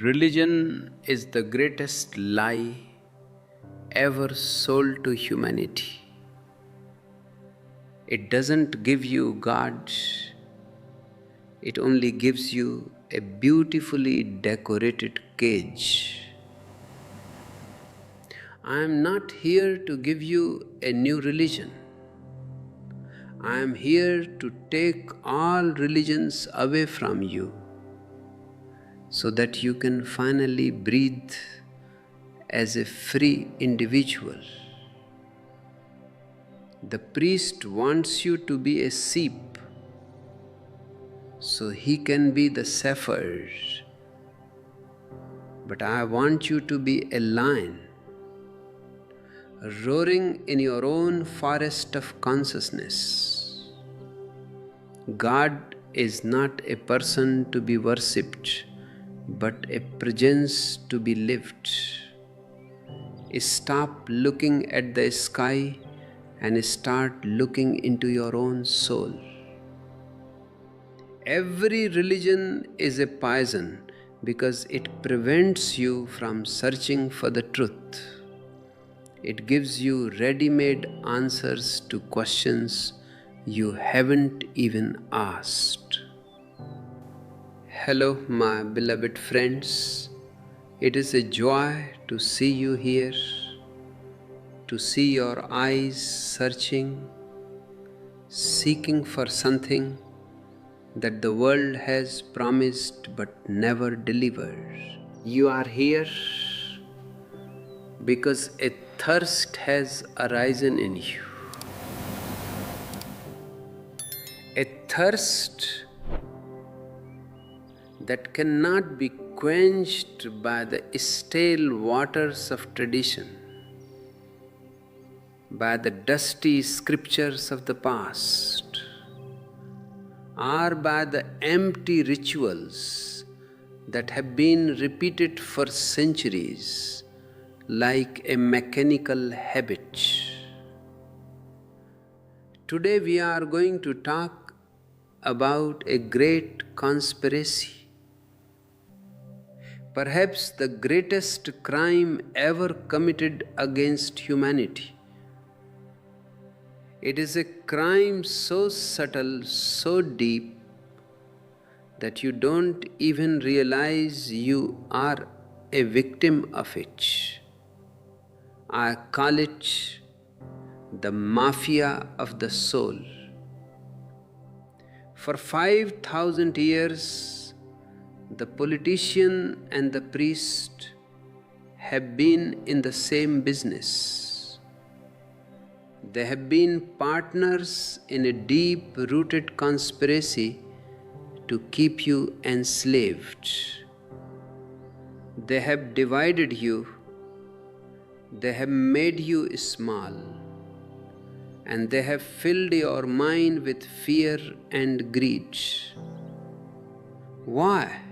Religion is the greatest lie ever sold to humanity. It doesn't give you God, it only gives you a beautifully decorated cage. I am not here to give you a new religion. I am here to take all religions away from you so that you can finally breathe as a free individual. The priest wants you to be a sheep so he can be the shepherd. But I want you to be a lion, roaring in your own forest of consciousness. God is not a person to be worshipped, but a presence to be lived. Stop looking at the sky and start looking into your own soul. Every religion is a poison because it prevents you from searching for the truth. It gives you ready-made answers to questions you haven't even asked. Hello, my beloved friends. It is a joy to see you here, to see your eyes searching, seeking for something that the world has promised but never delivered. You are here because a thirst has arisen in you. A thirst that cannot be quenched by the stale waters of tradition, by the dusty scriptures of the past, or by the empty rituals that have been repeated for centuries like a mechanical habit. Today we are going to talk about a great conspiracy. Perhaps the greatest crime ever committed against humanity. It is a crime so subtle, so deep, that you don't even realize you are a victim of it. I call it the mafia of the soul. For 5,000 years, the politician and the priest have been in the same business. They have been partners in a deep-rooted conspiracy to keep you enslaved. They have divided you, they have made you small, and they have filled your mind with fear and greed. Why?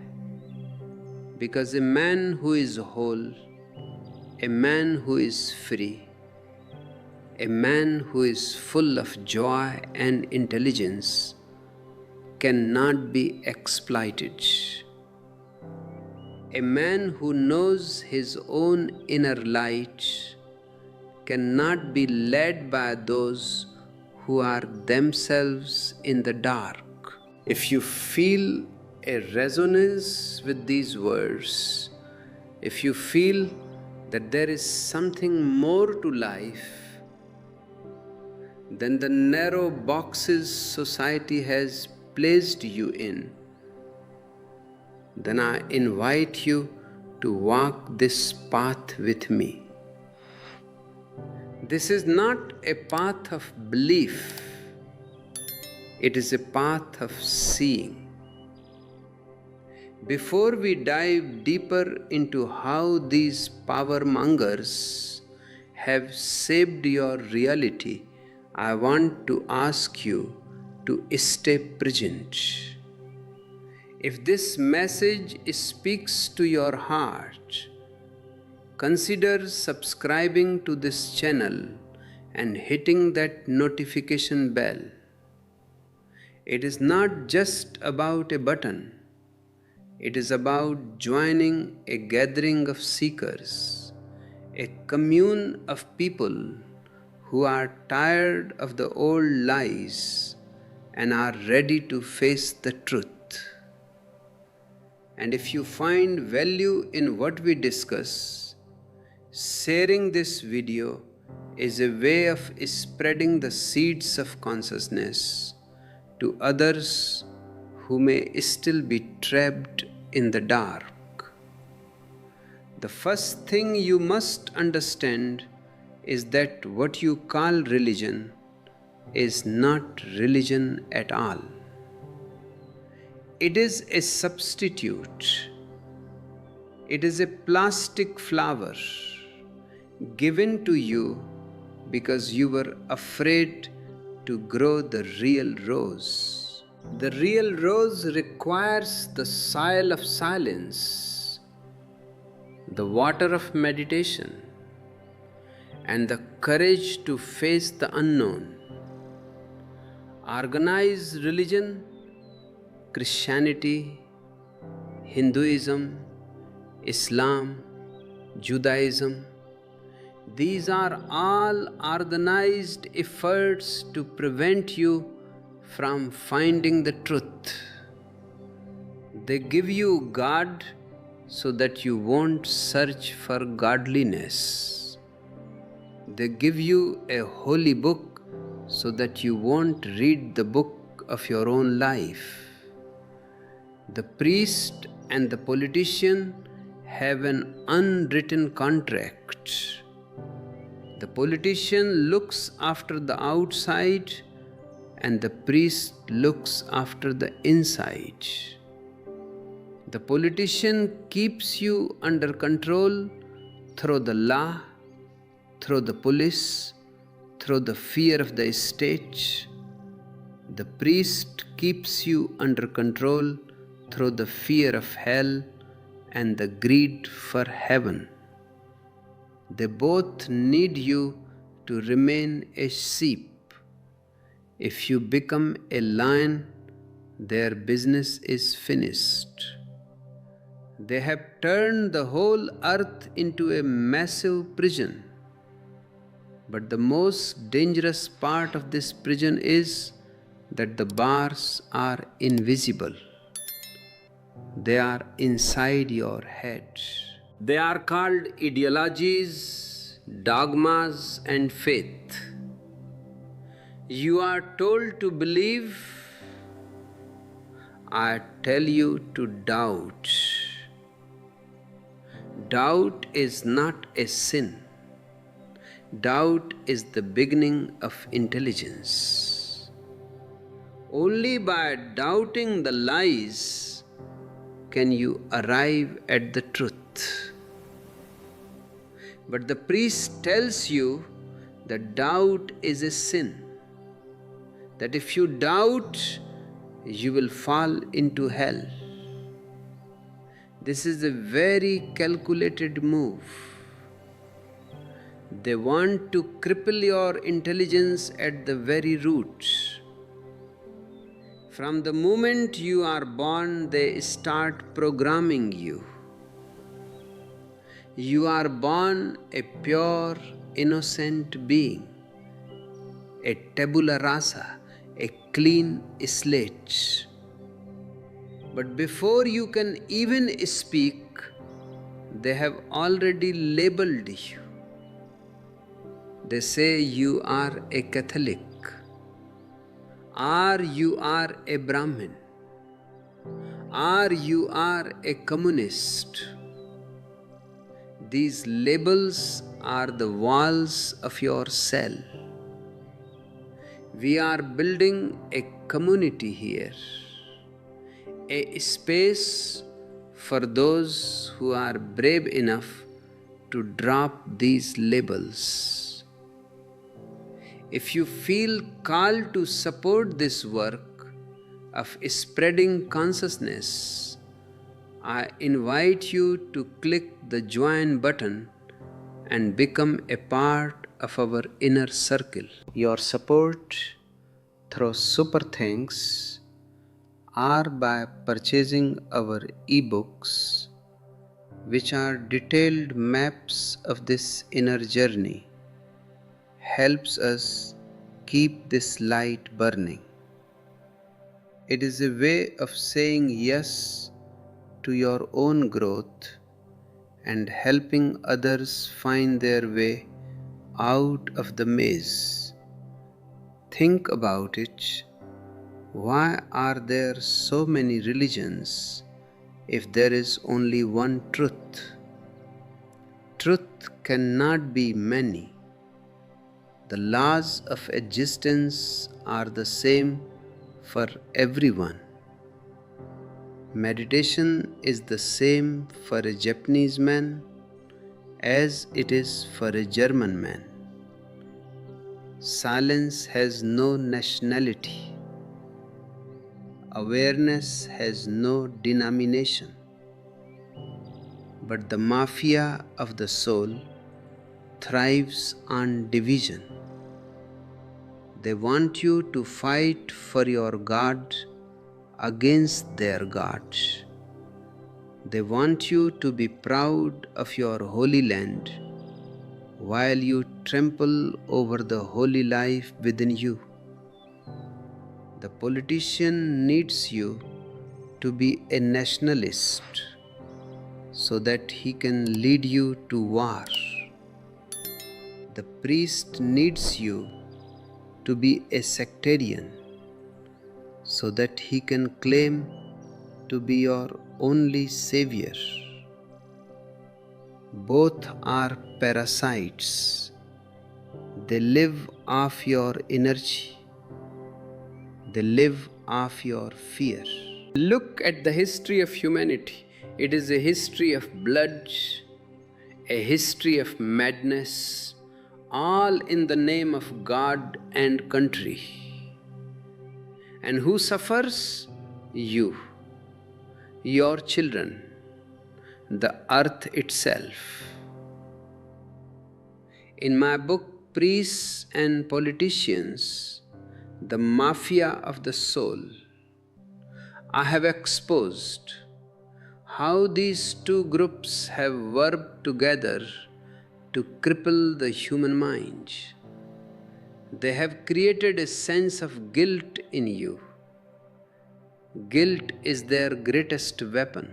Because a man who is whole, a man who is free, a man who is full of joy and intelligence cannot be exploited. A man who knows his own inner light cannot be led by those who are themselves in the dark. If you feel a resonance with these words, if you feel that there is something more to life than the narrow boxes society has placed you in, then I invite you to walk this path with me. This is not a path of belief, it is a path of seeing. Before we dive deeper into how these power mongers have shaped your reality, I want to ask you to stay present. If this message speaks to your heart, consider subscribing to this channel and hitting that notification bell. It is not just about a button. It is about joining a gathering of seekers, a commune of people who are tired of the old lies and are ready to face the truth. And if you find value in what we discuss, sharing this video is a way of spreading the seeds of consciousness to others who may still be trapped in the dark. The first thing you must understand is that what you call religion is not religion at all. It is a substitute. It is a plastic flower given to you because you were afraid to grow the real rose. The real rose requires the soil of silence, the water of meditation, and the courage to face the unknown. Organized religion, Christianity, Hinduism, Islam, Judaism, these are all organized efforts to prevent you from finding the truth. They give you God so that you won't search for godliness. They give you a holy book so that you won't read the book of your own life. The priest and the politician have an unwritten contract. The politician looks after the outside and the priest looks after the inside. The politician keeps you under control through the law, through the police, through the fear of the state. The priest keeps you under control through the fear of hell and the greed for heaven. They both need you to remain a sheep. If you become a lion, their business is finished. They have turned the whole earth into a massive prison. But the most dangerous part of this prison is that the bars are invisible. They are inside your head. They are called ideologies, dogmas, and faith. You are told to believe. I tell you to doubt. Doubt is not a sin. Doubt is the beginning of intelligence. Only by doubting the lies can you arrive at the truth. But the priest tells you that doubt is a sin. That if you doubt, you will fall into hell. This is a very calculated move. They want to cripple your intelligence at the very root. From the moment you are born, they start programming you. You are born a pure, innocent being, a tabula rasa, a clean slate. But before you can even speak, they have already labeled you. They say you are a Catholic, or you are a Brahmin, or you are a communist. These labels are the walls of your cell. We are building a community here, a space for those who are brave enough to drop these labels. If you feel called to support this work of spreading consciousness, I invite you to click the join button and become a part of our inner circle. Your support through super thanks are by purchasing our ebooks, which are detailed maps of this inner journey, helps us keep this light burning. It is a way of saying yes to your own growth and helping others find their way out of the maze. Think about it. Why are there so many religions if there is only one truth? Truth cannot be many. The laws of existence are the same for everyone. Meditation is the same for a Japanese man as it is for a German man. Silence has no nationality. Awareness has no denomination. But the mafia of the soul thrives on division. They want you to fight for your God against their God. They want you to be proud of your holy land while you trample over the holy life within you. The politician needs you to be a nationalist so that he can lead you to war. The priest needs you to be a sectarian so that he can claim to be your only savior. Both are parasites. They live off your energy. They live off your fear. Look at the history of humanity. It is a history of blood, a history of madness, all in the name of God and country. And who suffers? You, your children, the earth itself. In my book, Priests and Politicians, the Mafia of the Soul, I have exposed how these two groups have worked together to cripple the human mind. They have created a sense of guilt in you. Guilt is their greatest weapon.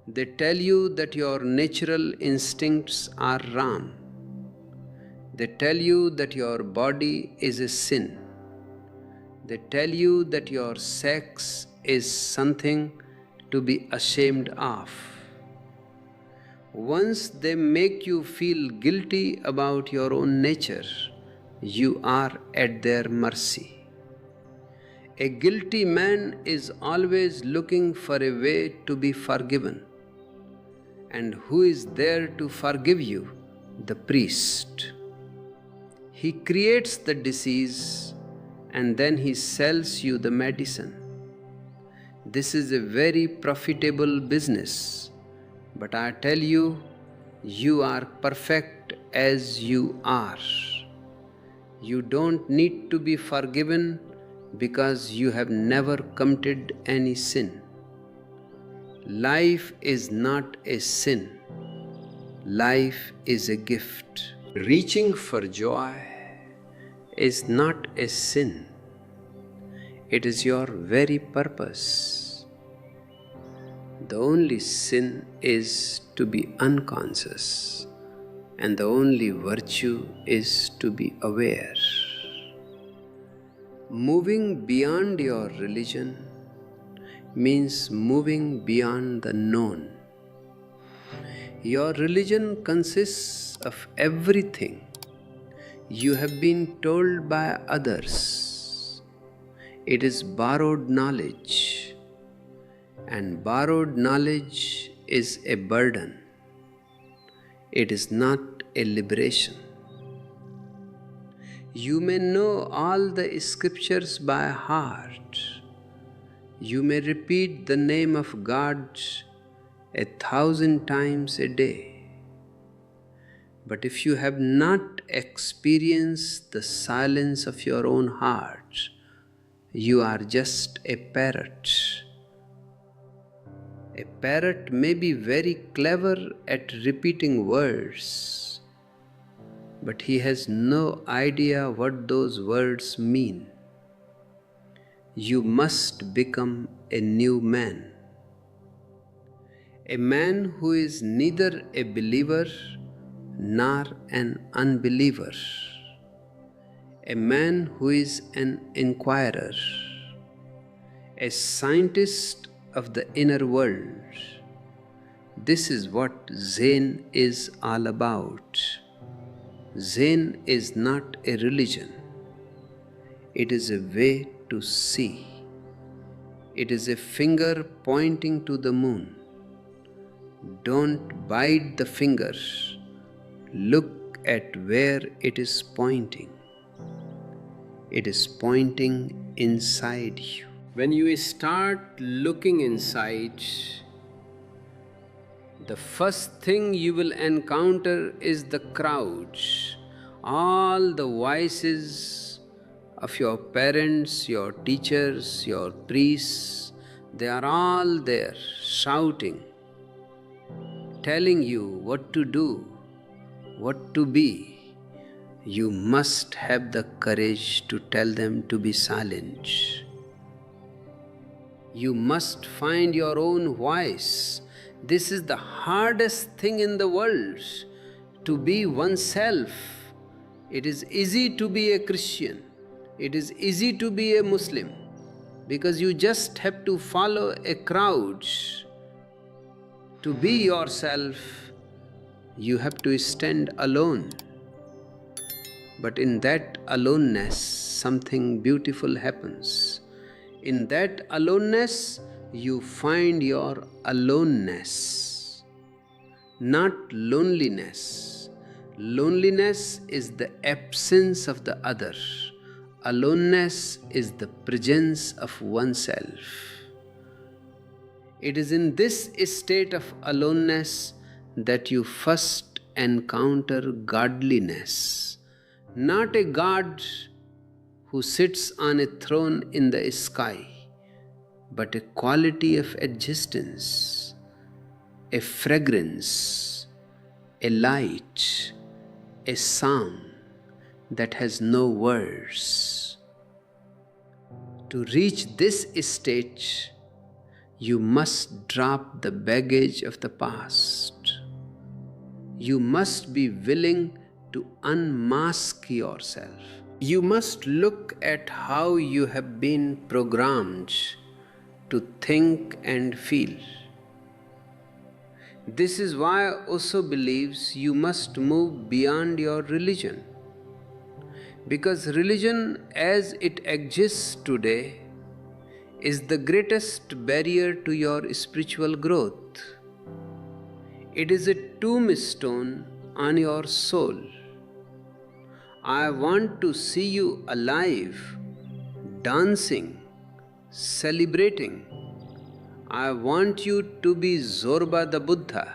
They tell you that your natural instincts are wrong. They tell you that your body is a sin. They tell you that your sex is something to be ashamed of. Once they make you feel guilty about your own nature, you are at their mercy. A guilty man is always looking for a way to be forgiven. And who is there to forgive you? The priest. He creates the disease and then he sells you the medicine. This is a very profitable business. But I tell you, you are perfect as you are. You don't need to be forgiven because you have never committed any sin. Life is not a sin. Life is a gift. Reaching for joy is not a sin. It is your very purpose. The only sin is to be unconscious, and the only virtue is to be aware. Moving beyond your religion means moving beyond the known. Your religion consists of everything you have been told by others. It is borrowed knowledge, and borrowed knowledge is a burden. It is not a liberation. You may know all the scriptures by heart. You may repeat the name of God 1,000 times a day. But if you have not experienced the silence of your own heart, You are just a parrot. A parrot may be very clever at repeating words, but he has no idea what those words mean. You must become a new man. A man who is neither a believer nor an unbeliever. A man who is an inquirer. A scientist of the inner world. This is what Zen is all about. Zen is not a religion. It is a way to see. It is a finger pointing to the moon. Don't bite the finger. Look at where it is pointing. It is pointing inside you. When you start looking inside, the first thing you will encounter is the crowd. All the voices of your parents, your teachers, your priests, they are all there shouting, telling you what to do, what to be. You must have the courage to tell them to be silent. You must find your own voice. This is the hardest thing in the world, to be oneself. It is easy to be a Christian. It is easy to be a Muslim, because you just have to follow a crowd. To be yourself, you have to stand alone. But in that aloneness, something beautiful happens. In that aloneness, you find your aloneness, not loneliness. Loneliness is the absence of the other. Aloneness is the presence of oneself. It is in this state of aloneness that you first encounter godliness. Not a God who sits on a throne in the sky, but a quality of existence, a fragrance, a light, a song that has no words. To reach this state, you must drop the baggage of the past. You must be willing to unmask yourself. You must look at how you have been programmed to think and feel. This is why Osho believes you must move beyond your religion. Because religion as it exists today is the greatest barrier to your spiritual growth. It is a tombstone on your soul. I want to see you alive, dancing, celebrating. I want you to be Zorba the Buddha.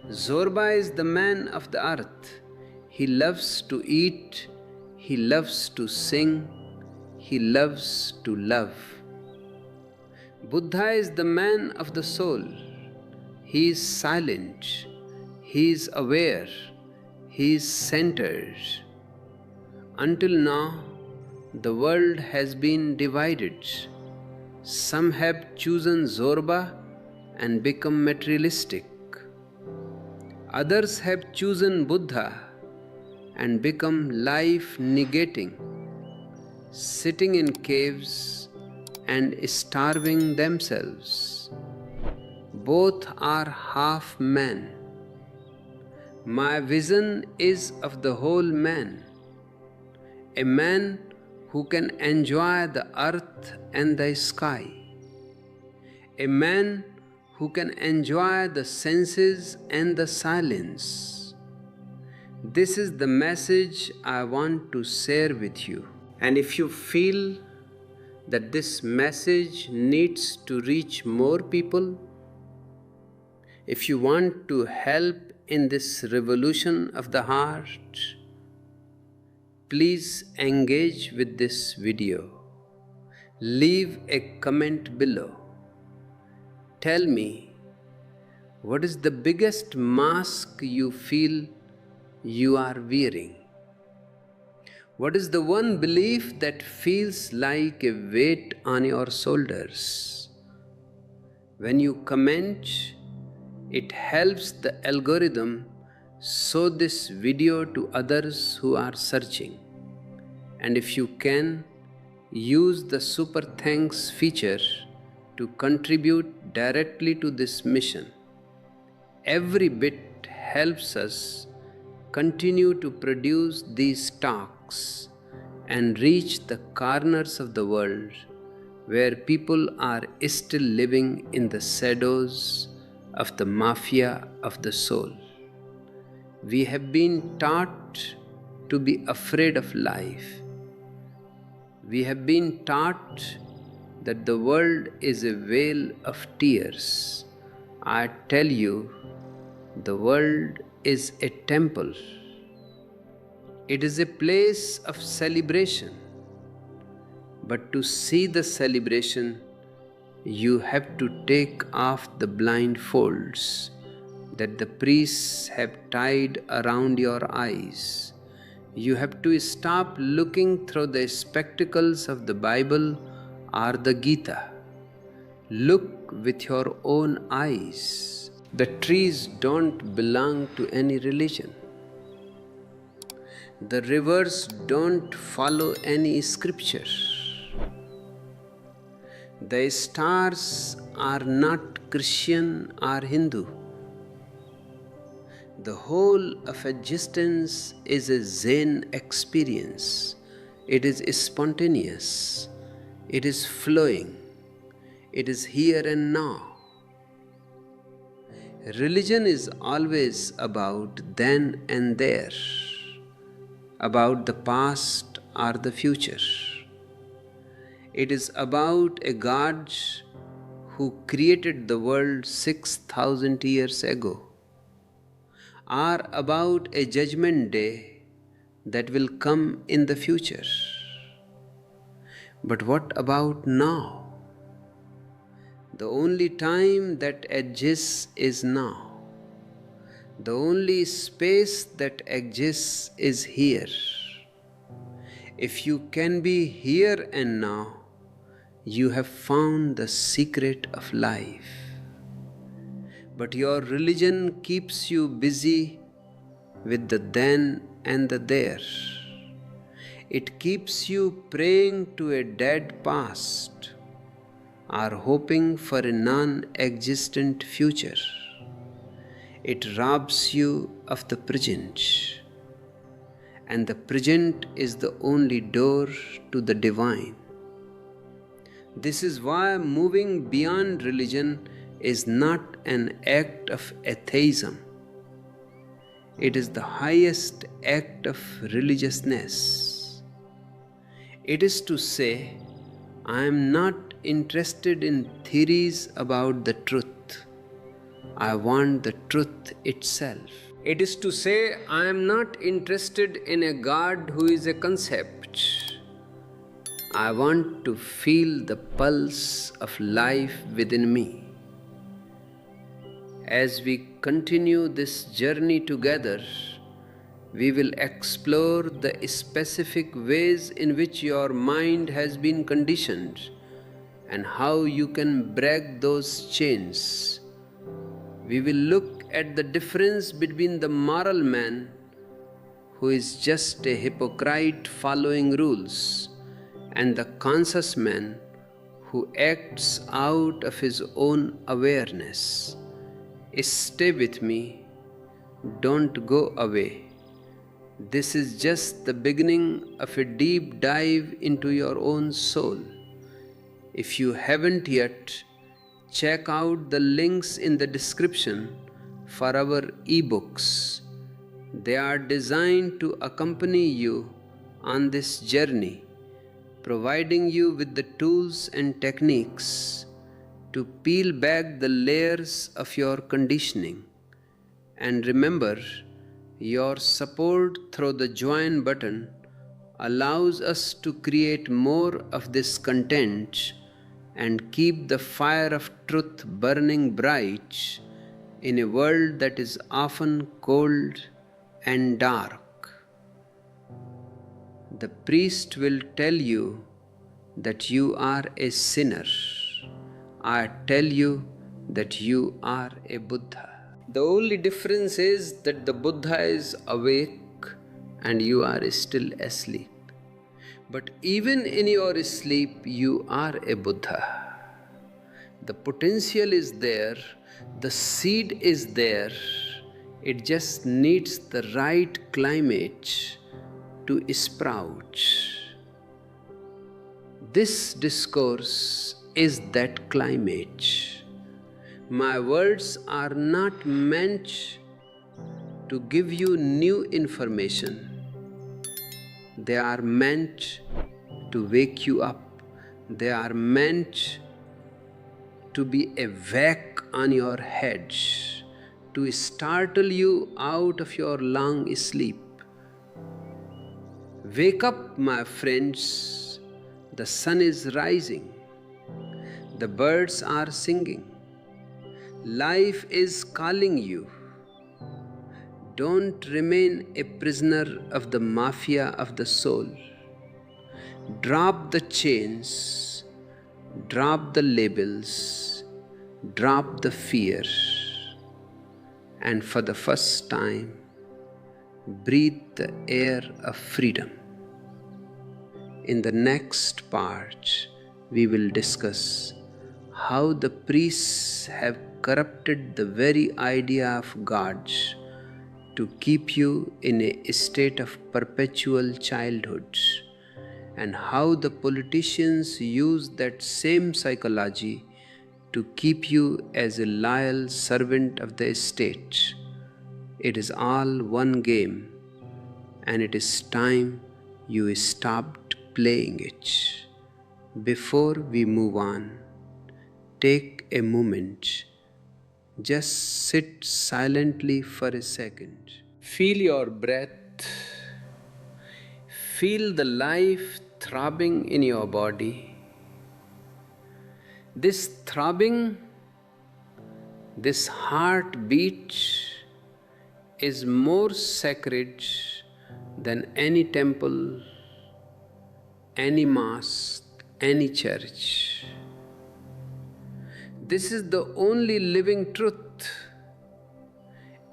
Zorba is the man of the earth. He loves to eat, he loves to sing, he loves to love. Buddha is the man of the soul. He is silent, he is aware, he is centered. Until now, the world has been divided. Some have chosen Zorba and become materialistic. Others have chosen Buddha and become life-negating, sitting in caves and starving themselves. Both are half man. My vision is of the whole man, a man who can enjoy the earth and the sky, a man who can enjoy the senses and the silence. This is the message I want to share with you. And if you feel that this message needs to reach more people, if you want to help in this revolution of the heart, please engage with this video. Leave a comment below. Tell me, what is the biggest mask you feel you are wearing? What is the one belief that feels like a weight on your shoulders? When you comment, it helps the algorithm show this video to others who are searching. And if you can, use the super thanks feature to contribute directly to this mission. Every bit helps us continue to produce these talks and reach the corners of the world where people are still living in the shadows of the mafia of the soul. We have been taught to be afraid of life. We have been taught that the world is a vale of tears. I tell you, the world is a temple. It is a place of celebration. But to see the celebration, you have to take off the blindfolds that the priests have tied around your eyes. You have to stop looking through the spectacles of the Bible or the Gita. Look with your own eyes. The trees don't belong to any religion. The rivers don't follow any scripture. The stars are not Christian or Hindu. The whole of existence is a Zen experience. It is spontaneous. It is flowing. It is here and now. Religion is always about then and there, about the past or the future. It is about a God who created the world 6,000 years ago, or about a judgment day that will come in the future. But what about now? The only time that exists is now. The only space that exists is here. If you can be here and now, you have found the secret of life. But your religion keeps you busy with the then and the there. It keeps you praying to a dead past or hoping for a non-existent future. It robs you of the present, and the present is the only door to the divine. This is why moving beyond religion is not an act of atheism. It is the highest act of religiousness. It is to say, I am not interested in theories about the truth. I want the truth itself. It is to say, I am not interested in a God who is a concept. I want to feel the pulse of life within me. As we continue this journey together, we will explore the specific ways in which your mind has been conditioned and how you can break those chains. We will look at the difference between the moral man, who is just a hypocrite following rules, and the conscious man who acts out of his own awareness. Stay with me. Don't go away. This is just the beginning of a deep dive into your own soul. If you haven't yet, check out the links in the description for our ebooks. They are designed to accompany you on this journey, providing you with the tools and techniques to peel back the layers of your conditioning. And remember, your support through the join button allows us to create more of this content and keep the fire of truth burning bright in a world that is often cold and dark. The priest will tell you that you are a sinner. I tell you that you are a Buddha. The only difference is that the Buddha is awake and you are still asleep. But even in your sleep, you are a Buddha. The potential is there, the seed is there, it just needs the right climate to sprout. This discourse is that climate. My words are not meant to give you new information. They are meant to wake you up. They are meant to be a whack on your head, to startle you out of your long sleep. Wake up, my friends. The sun is rising. The birds are singing. Life is calling you. Don't remain a prisoner of the mafia of the soul. Drop the chains, drop the labels, drop the fear, and for the first time, breathe the air of freedom. In the next part, we will discuss how the priests have corrupted the very idea of God to keep you in a state of perpetual childhood, and how the politicians use that same psychology to keep you as a loyal servant of the state. It is all one game, and it is time you stopped playing it. Before we move on, take a moment. Just sit silently for a second. Feel your breath. Feel the life throbbing in your body. This throbbing, this heartbeat is more sacred than any temple, any mosque, any church. This is the only living truth.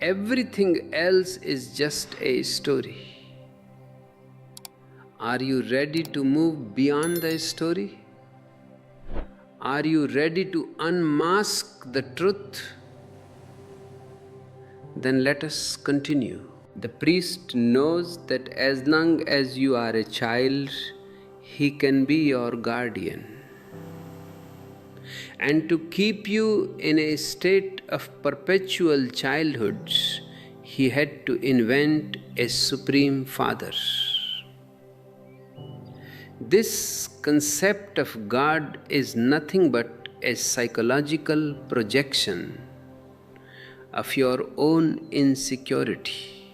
Everything else is just a story. Are you ready to move beyond the story? Are you ready to unmask the truth? Then let us continue. The priest knows that as long as you are a child, he can be your guardian. And to keep you in a state of perpetual childhood, he had to invent a supreme father. This concept of God is nothing but a psychological projection of your own insecurity.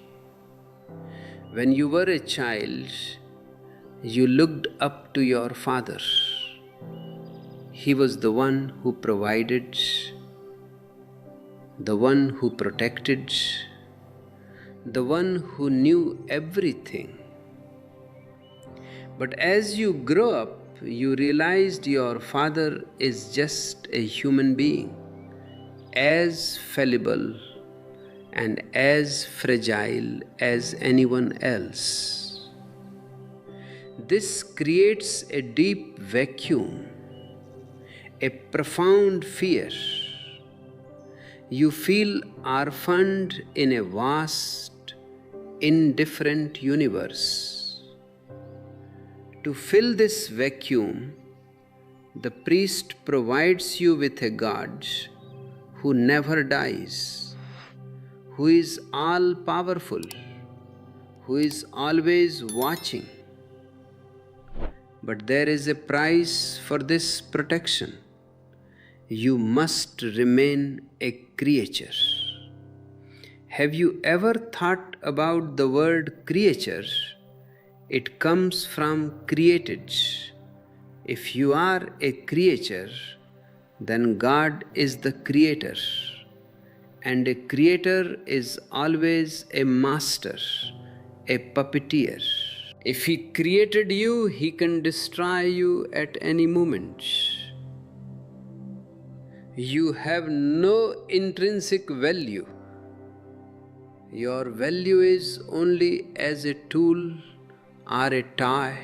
When you were a child, you looked up to your father. He was the one who provided, the one who protected, the one who knew everything. But as you grow up, you realized your father is just a human being, as fallible and as fragile as anyone else. This creates a deep vacuum, a profound fear. You feel orphaned in a vast, indifferent universe. To fill this vacuum, the priest provides you with a God who never dies, who is all powerful, who is always watching. But there is a price for this protection. You must remain a creature. Have you ever thought about the word creature It comes from created. If you are a creature, then God is the creator. And a creator is always a master, a puppeteer. If he created you, he can destroy you at any moment. You have no intrinsic value. Your value is only as a tool or a toy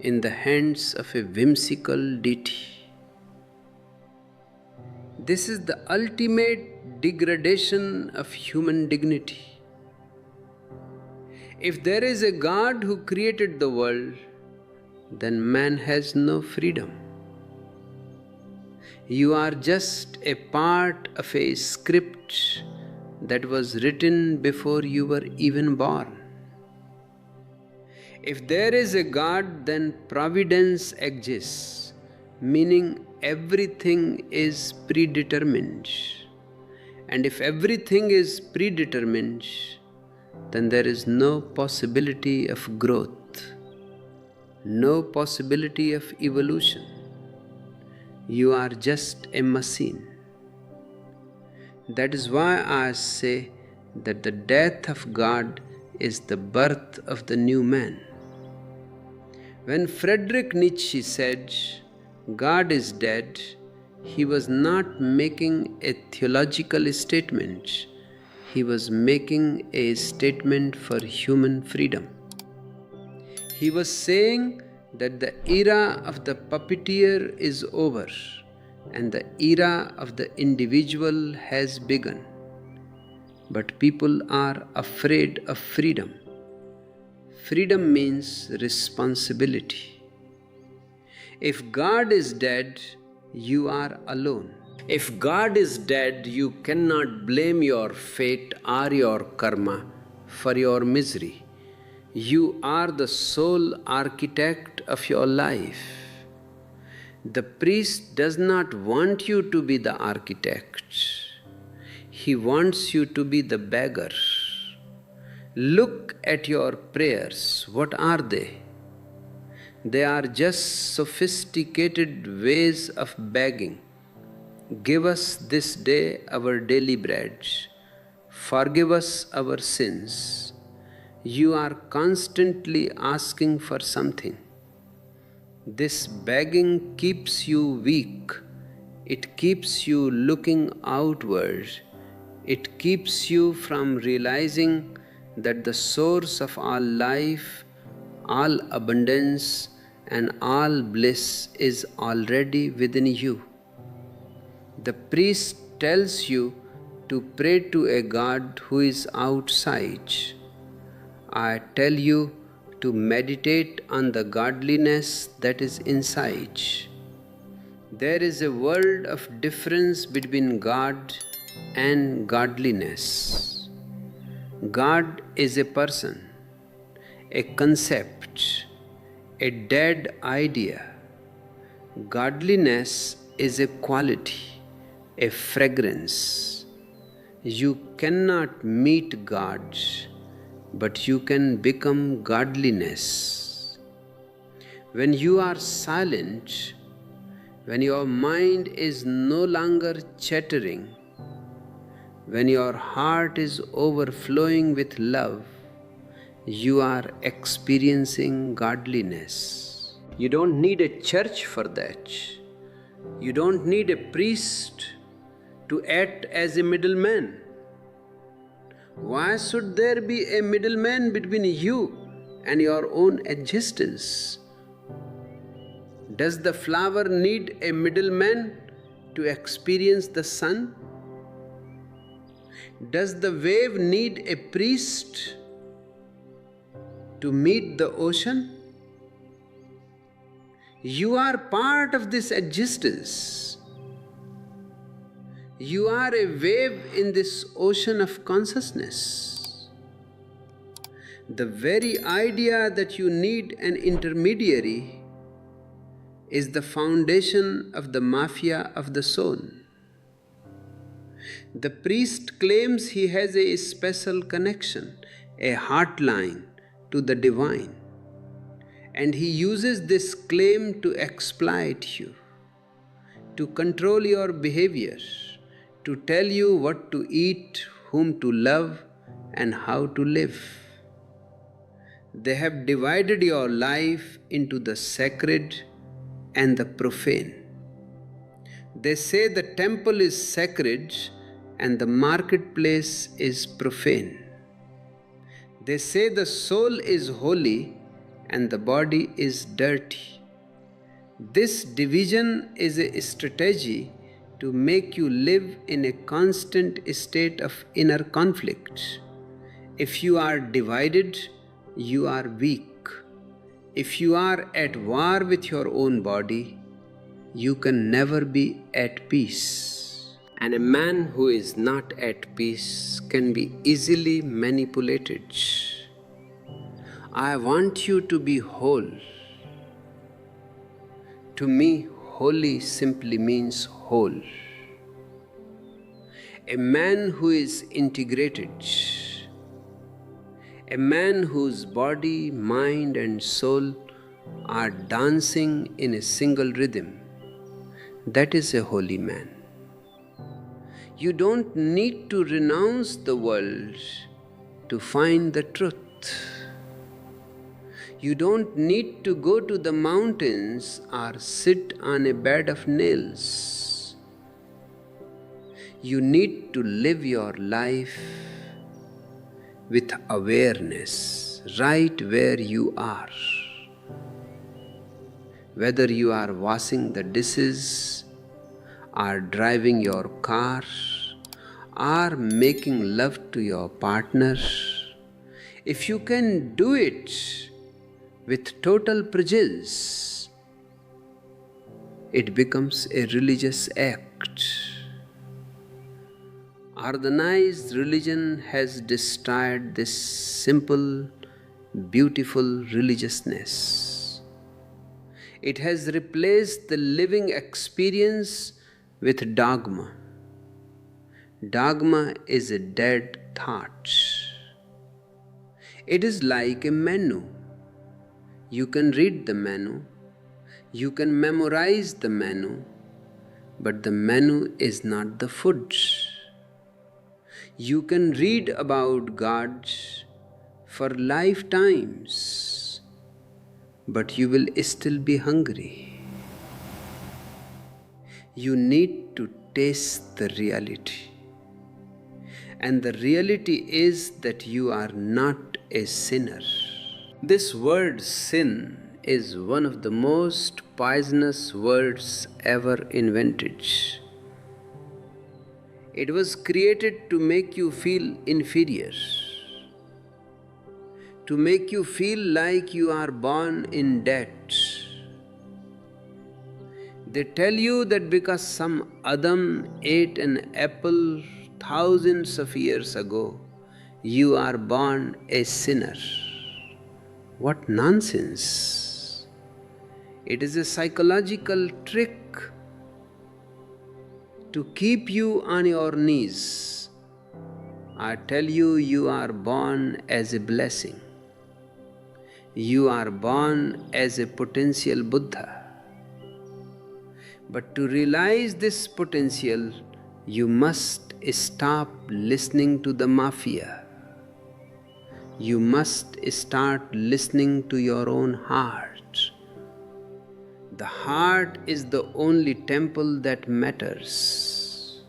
in the hands of a whimsical deity. This is the ultimate degradation of human dignity. If there is a God who created the world, then man has no freedom. You are just a part of a script that was written before you were even born. If there is a God, then providence exists, meaning everything is predetermined. And if everything is predetermined, then there is no possibility of growth, no possibility of evolution. You are just a machine. That is why I say that the death of God is the birth of the new man. When Friedrich Nietzsche said, God is dead, he was not making a theological statement. He was making a statement for human freedom. He was saying that the era of the puppeteer is over and the era of the individual has begun. But people are afraid of freedom. Freedom means responsibility. If God is dead, you are alone. If God is dead, you cannot blame your fate or your karma for your misery. You are the sole architect of your life. The priest does not want you to be the architect. He wants you to be the beggar. Look at your prayers. What are they? They are just sophisticated ways of begging. Give us this day our daily bread. Forgive us our sins. You are constantly asking for something. This begging keeps you weak. It keeps you looking outward. It keeps you from realizing that the source of all life, all abundance, and all bliss is already within you. The priest tells you to pray to a God who is outside. I tell you to meditate on the godliness that is inside. There is a world of difference between God and godliness. God is a person, a concept, a dead idea. Godliness is a quality, a fragrance. You cannot meet God, but you can become godliness. When you are silent, when your mind is no longer chattering, when your heart is overflowing with love, you are experiencing godliness. You don't need a church for that. You don't need a priest to act as a middleman. Why should there be a middleman between you and your own existence? Does the flower need a middleman to experience the sun? Does the wave need a priest to meet the ocean? You are part of this existence. You are a wave in this ocean of consciousness. The very idea that you need an intermediary is the foundation of the mafia of the soul. The priest claims he has a special connection, a heartline to the divine. And he uses this claim to exploit you, to control your behavior, to tell you what to eat, whom to love, and how to live. They have divided your life into the sacred and the profane. They say the temple is sacred and the marketplace is profane. They say the soul is holy and the body is dirty. This division is a strategy to make you live in a constant state of inner conflict. If you are divided, you are weak. If you are at war with your own body, you can never be at peace. And a man who is not at peace can be easily manipulated. I want you to be whole. To me, holy simply means whole. A man who is integrated, a man whose body, mind, and soul are dancing in a single rhythm, that is a holy man. You don't need to renounce the world to find the truth. You don't need to go to the mountains or sit on a bed of nails. You need to live your life with awareness right where you are. Whether you are washing the dishes, or driving your car, or making love to your partner, if you can do it with total presence, it becomes a religious act. Organized religion has destroyed this simple, beautiful religiousness. It has replaced the living experience with dogma. Dogma is a dead thought. It is like a menu. You can read the menu, you can memorize the menu, but the menu is not the food. You can read about God for lifetimes, but you will still be hungry. You need to taste the reality. And the reality is that you are not a sinner. This word sin is one of the most poisonous words ever invented. It was created to make you feel inferior, to make you feel like you are born in debt. They tell you that because some Adam ate an apple thousands of years ago, you are born a sinner. What nonsense! It is a psychological trick to keep you on your knees. I tell you, you are born as a blessing. You are born as a potential Buddha. But to realize this potential, you must stop listening to the mafia. You must start listening to your own heart. The heart is the only temple that matters.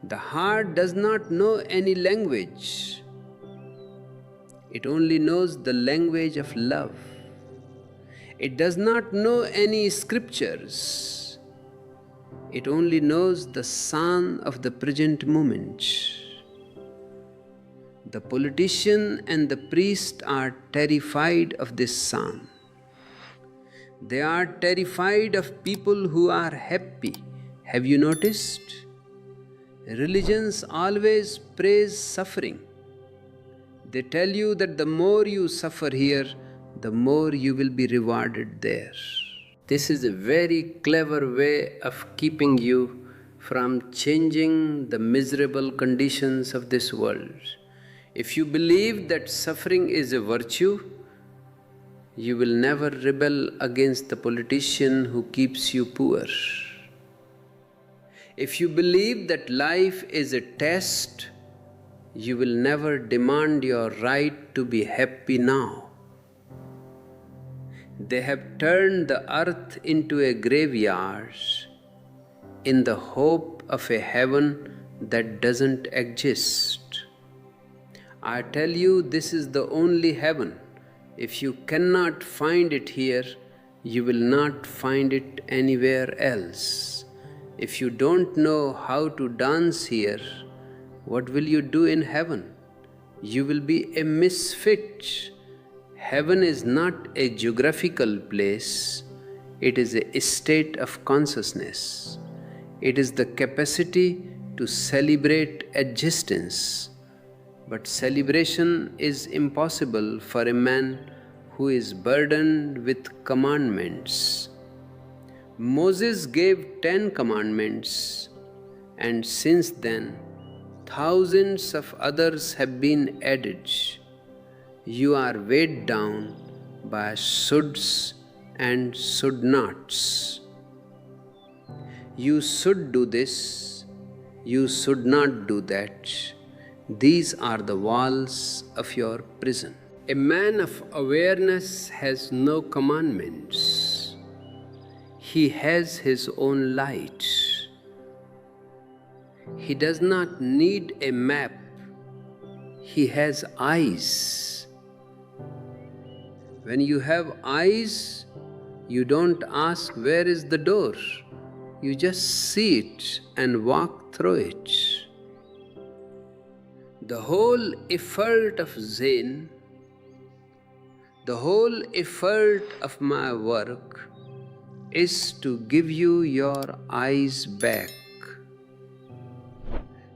The heart does not know any language. It only knows the language of love. It does not know any scriptures. It only knows the sound of the present moment. The politician and the priest are terrified of this sound. They are terrified of people who are happy. Have you noticed? Religions always praise suffering. They tell you that the more you suffer here, the more you will be rewarded there. This is a very clever way of keeping you from changing the miserable conditions of this world. If you believe that suffering is a virtue, You will never rebel against the politician who keeps you poor. If you believe that life is a test, you will never demand your right to be happy now. They have turned the earth into a graveyard in the hope of a heaven that doesn't exist. I tell you, this is the only heaven. If you cannot find it here, you will not find it anywhere else. If you don't know how to dance here, what will you do in heaven? You will be a misfit. Heaven is not a geographical place, it is a state of consciousness. It is the capacity to celebrate existence. But celebration is impossible for a man who is burdened with commandments. Moses gave 10 commandments, and since then, thousands of others have been added. You are weighed down by shoulds and should nots. You should do this, you should not do that. These are the walls of your prison. A man of awareness has no commandments. He has his own light. He does not need a map. He has eyes. When you have eyes, you don't ask where is the door. You just see it and walk through it. The whole effort of Zen, the whole effort of my work is to give you your eyes back,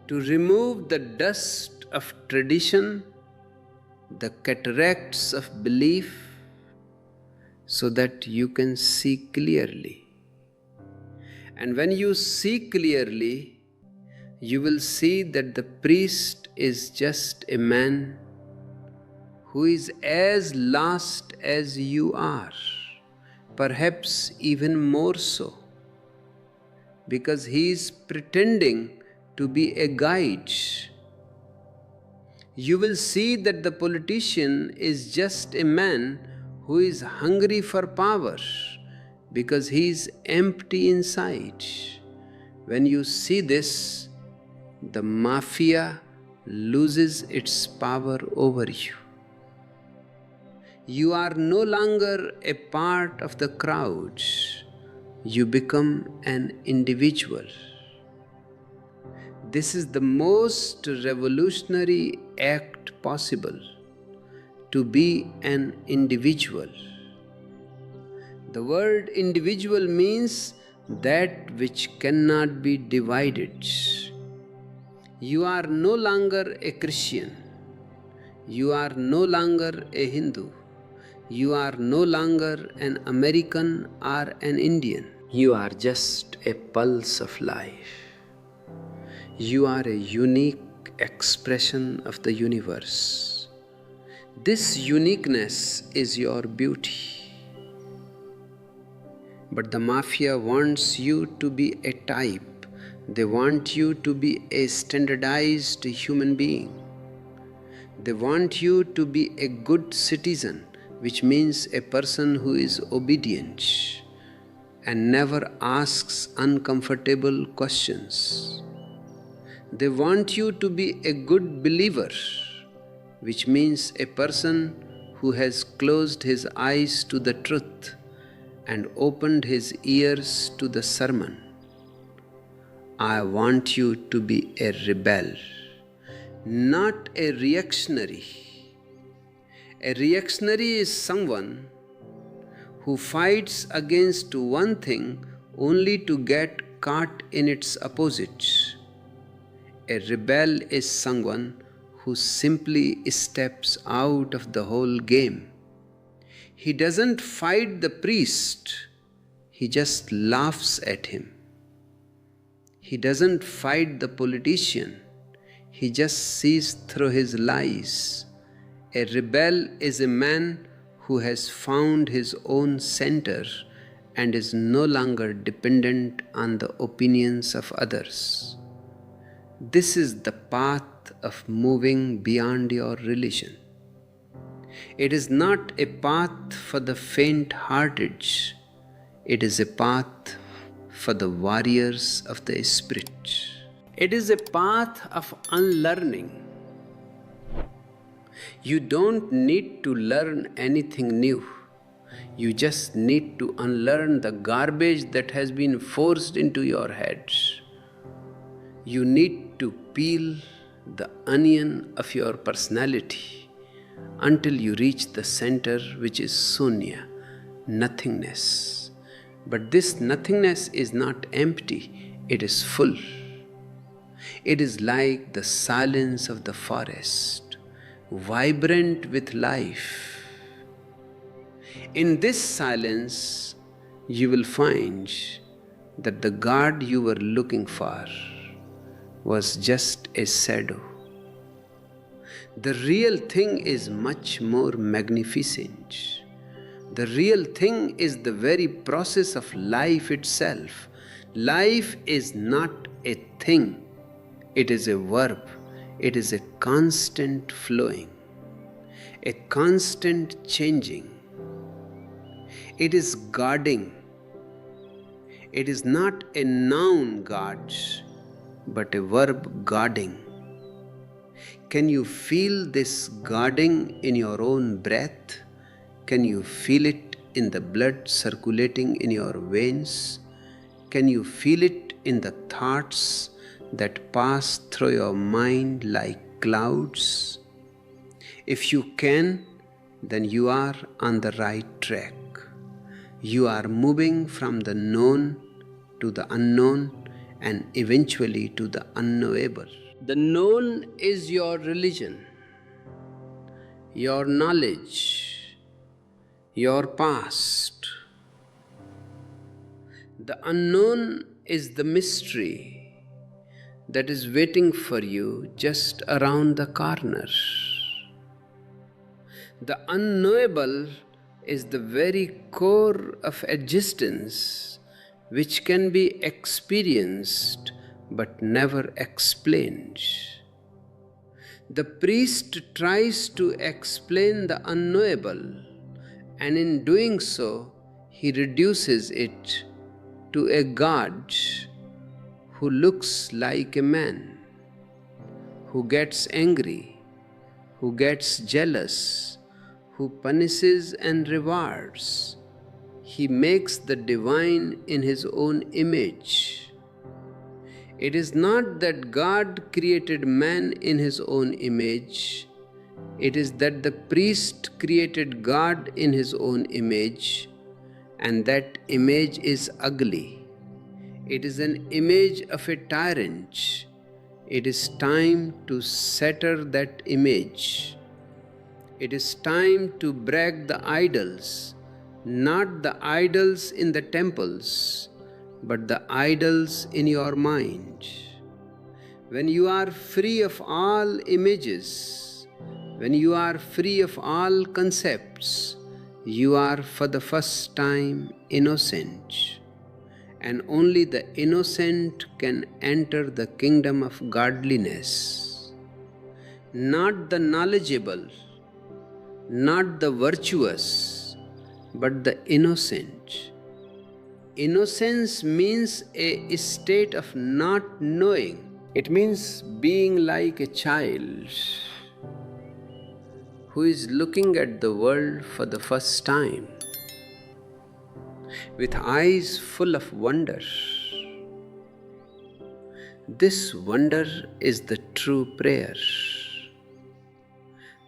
to remove the dust of tradition, the cataracts of belief, so that you can see clearly. And when you see clearly, you will see that the priest is just a man who is as lost as you are, perhaps even more so, because he is pretending to be a guide. You will see that the politician is just a man who is hungry for power, because he is empty inside. When you see this, the mafia loses its power over you. You are no longer a part of the crowd. You become an individual. This is the most revolutionary act possible, to be an individual. The word individual means that which cannot be divided. You are no longer a Christian. You are no longer a Hindu. You are no longer an American or an Indian. You are just a pulse of life. You are a unique expression of the universe. This uniqueness is your beauty. But the mafia wants you to be a type. They want you to be a standardized human being. They want you to be a good citizen, which means a person who is obedient and never asks uncomfortable questions. They want you to be a good believer, which means a person who has closed his eyes to the truth and opened his ears to the sermon. I want you to be a rebel, not a reactionary. A reactionary is someone who fights against one thing only to get caught in its opposite. A rebel is someone who simply steps out of the whole game. He doesn't fight the priest, he just laughs at him. He doesn't fight the politician, he just sees through his lies. A rebel is a man who has found his own center and is no longer dependent on the opinions of others. This is the path of moving beyond your religion. It is not a path for the faint-hearted. It is a path for the warriors of the spirit. It is a path of unlearning. You don't need to learn anything new. You just need to unlearn the garbage that has been forced into your head. You need to peel the onion of your personality until you reach the center, which is Sunya, nothingness. But this nothingness is not empty, it is full. It is like the silence of the forest, vibrant with life. In this silence, you will find that the God you were looking for was just a shadow. The real thing is much more magnificent. The real thing is the very process of life itself. Life is not a thing, it is a verb. It is a constant flowing, a constant changing. It is guarding. It is not a noun guard, but a verb guarding. Can you feel this guarding in your own breath? Can you feel it in the blood circulating in your veins? Can you feel it in the thoughts that pass through your mind like clouds? If you can, then you are on the right track. You are moving from the known to the unknown and eventually to the unknowable. The known is your religion, your knowledge, your past. The unknown is the mystery that is waiting for you just around the corner. The unknowable is the very core of existence, which can be experienced but never explained. The priest tries to explain the unknowable, and in doing so, he reduces it to a God who looks like a man, who gets angry, who gets jealous, who punishes and rewards. He makes the divine in his own image. It is not that God created man in his own image. It is that the priest created God in his own image, and that image is ugly. It is an image of a tyrant. It is time to shatter that image. It is time to break the idols, not the idols in the temples, but the idols in your mind. When you are free of all images, when you are free of all concepts, you are for the first time innocent. And only the innocent can enter the kingdom of godliness. Not the knowledgeable, not the virtuous, but the innocent. Innocence means a state of not knowing. It means being like a child who is looking at the world for the first time with eyes full of wonder. This wonder is the true prayer.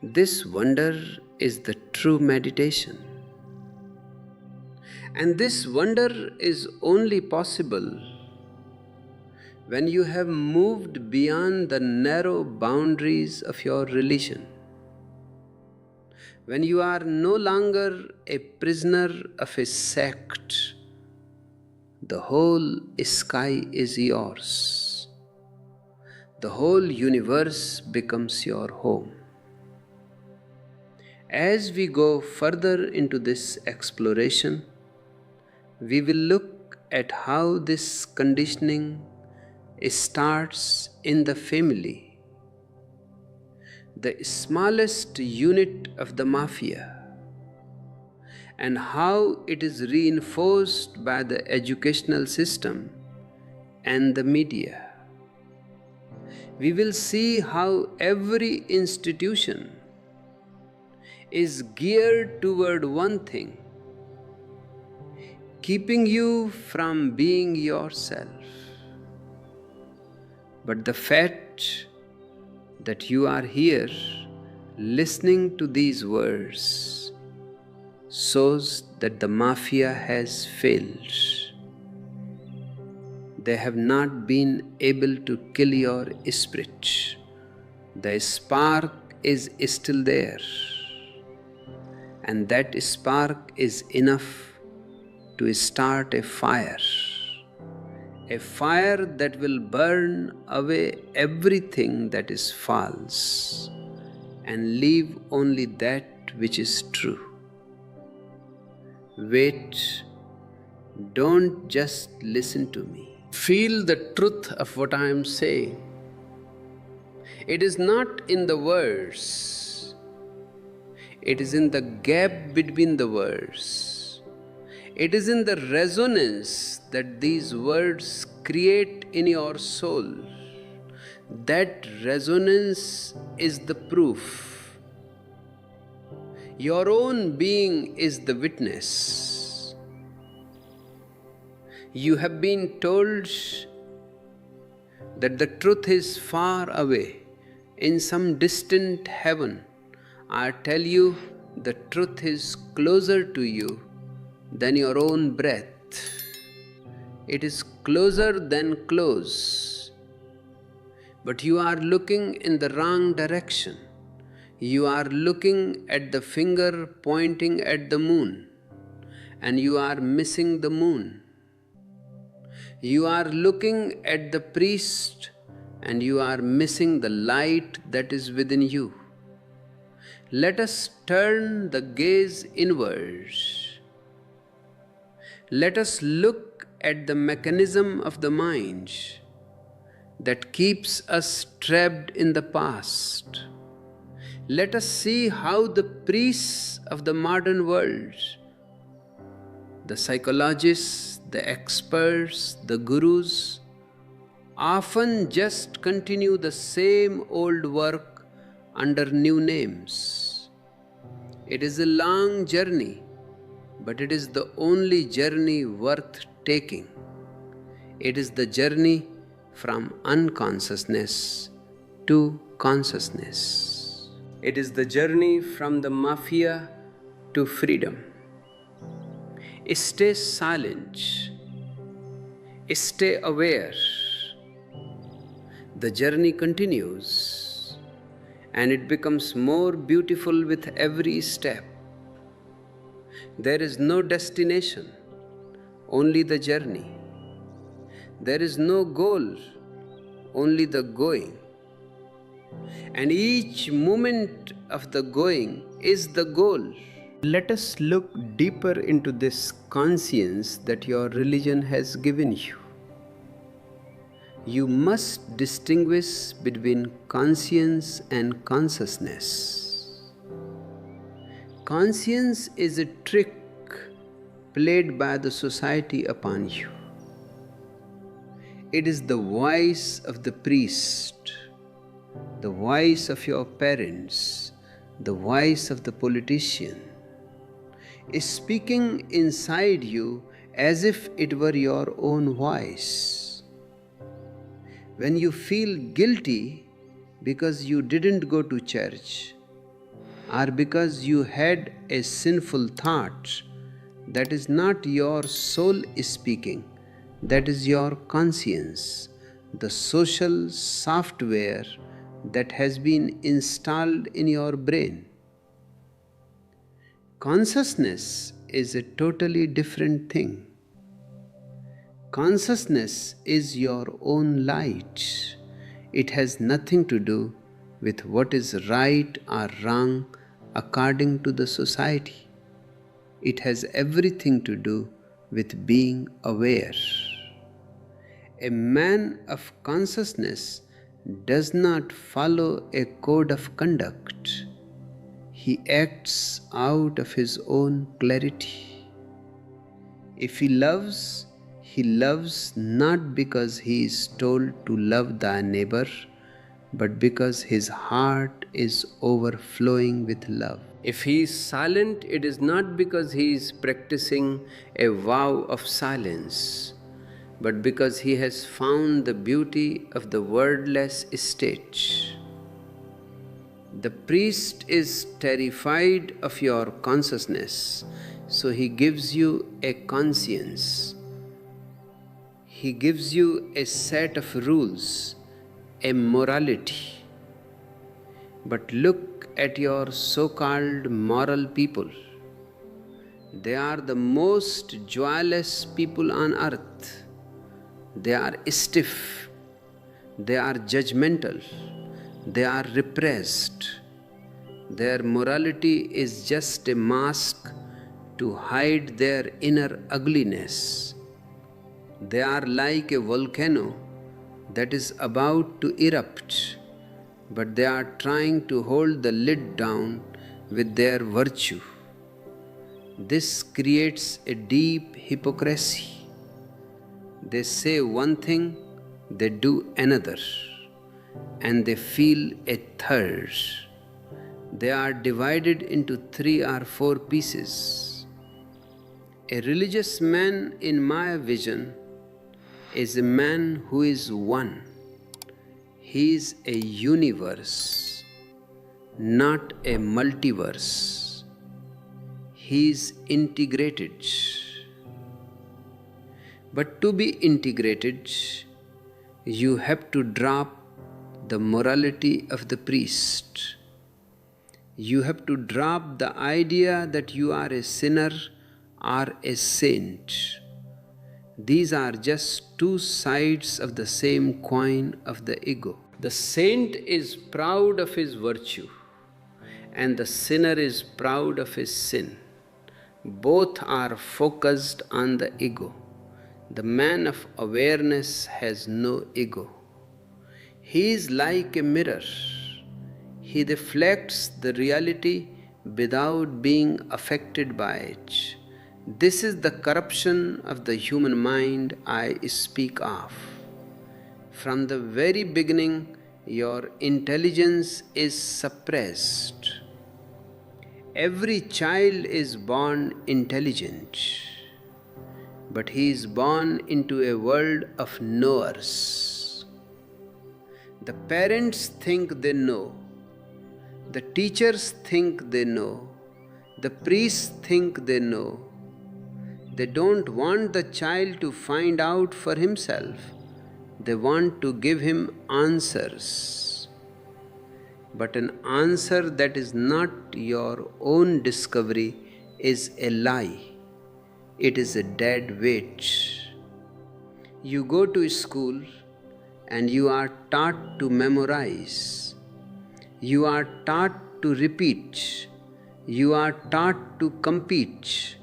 This wonder is the true meditation. And this wonder is only possible when you have moved beyond the narrow boundaries of your religion. When you are no longer a prisoner of a sect, the whole sky is yours. The whole universe becomes your home. As we go further into this exploration, we will look at how this conditioning starts in the family, the smallest unit of the mafia, and how it is reinforced by the educational system and the media. We will see how every institution is geared toward one thing: keeping you from being yourself. But the fact that you are here listening to these words shows that the mafia has failed. They have not been able to kill your spirit. The spark is still there, and that spark is enough to start a fire that will burn away everything that is false and leave only that which is true. Wait, don't just listen to me. Feel the truth of what I am saying. It is not in the words, it is in the gap between the words. It is in the resonance that these words create in your soul. That resonance is the proof. Your own being is the witness. You have been told that the truth is far away, in some distant heaven. I tell you, the truth is closer to you than your own breath. It is closer than close. But you are looking in the wrong direction. You are looking at the finger pointing at the moon, and you are missing the moon. You are looking at the priest, and you are missing the light that is within you. Let us turn the gaze inwards. Let us look at the mechanism of the mind that keeps us trapped in the past. Let us see how the priests of the modern world, the psychologists, the experts, the gurus, often just continue the same old work under new names. It is a long journey, but it is the only journey worth taking. It is the journey from unconsciousness to consciousness. It is the journey from the mafia to freedom. Stay silent. Stay aware. The journey continues, and it becomes more beautiful with every step. There is no destination, only the journey. There is no goal, only the going. And each moment of the going is the goal. Let us look deeper into this conscience that your religion has given you. You must distinguish between conscience and consciousness. Conscience is a trick played by the society upon you. It is the voice of the priest, the voice of your parents, the voice of the politician, is speaking inside you as if it were your own voice. When you feel guilty because you didn't go to church, or because you had a sinful thought, that is not your soul speaking, that is your conscience, the social software that has been installed in your brain. Consciousness is a totally different thing. Consciousness is your own light. It has nothing to do with what is right or wrong according to the society. It has everything to do with being aware. A man of consciousness does not follow a code of conduct. He acts out of his own clarity. If he loves not because he is told to love thy neighbor, but because his heart is overflowing with love. If he is silent, it is not because he is practicing a vow of silence, but because he has found the beauty of the wordless state. The priest is terrified of your consciousness, so he gives you a conscience. He gives you a set of rules, a morality. But look at your so-called moral people. They are the most joyless people on earth. They are stiff. They are judgmental. They are repressed. Their morality is just a mask to hide their inner ugliness. They are like a volcano that is about to erupt, but they are trying to hold the lid down with their virtue. This creates a deep hypocrisy. They say one thing, they do another, and they feel a third. They are divided into 3 or 4 pieces. A religious man, in my vision, is a man who is one. He is a universe, not a multiverse. He is integrated. But to be integrated, you have to drop the morality of the priest. You have to drop the idea that you are a sinner or a saint. These are just 2 sides of the same coin of the ego. The saint is proud of his virtue, and the sinner is proud of his sin. Both are focused on the ego. The man of awareness has no ego. He is like a mirror. He reflects the reality without being affected by it. This is the corruption of the human mind I speak of. From the very beginning, your intelligence is suppressed. Every child is born intelligent, but he is born into a world of knowers. The parents think they know. The teachers think they know. The priests think they know. They don't want the child to find out for himself. They want to give him answers. But an answer that is not your own discovery is a lie. It is a dead weight. You go to school and you are taught to memorize. You are taught to repeat. You are taught to compete.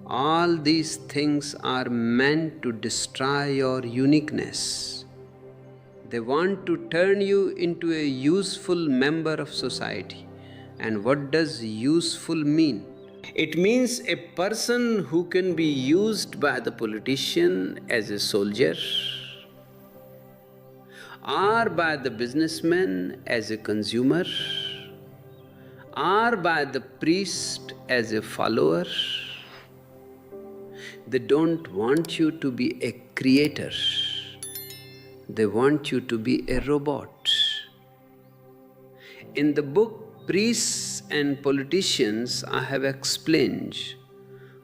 All these things are meant to destroy your uniqueness. They want to turn you into a useful member of society. And what does useful mean? It means a person who can be used by the politician as a soldier, or by the businessman as a consumer, or by the priest as a follower. They don't want you to be a creator. They want you to be a robot. In the book Priests and Politicians, I have explained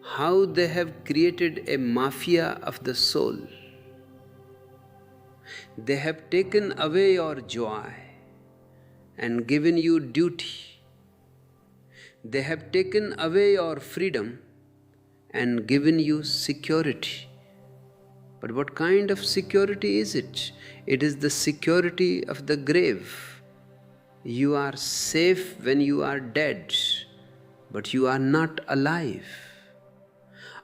how they have created a mafia of the soul. They have taken away your joy and given you duty. They have taken away your freedom and given you security. But what kind of security is it? It is the security of the grave. You are safe when you are dead. but you are not alive.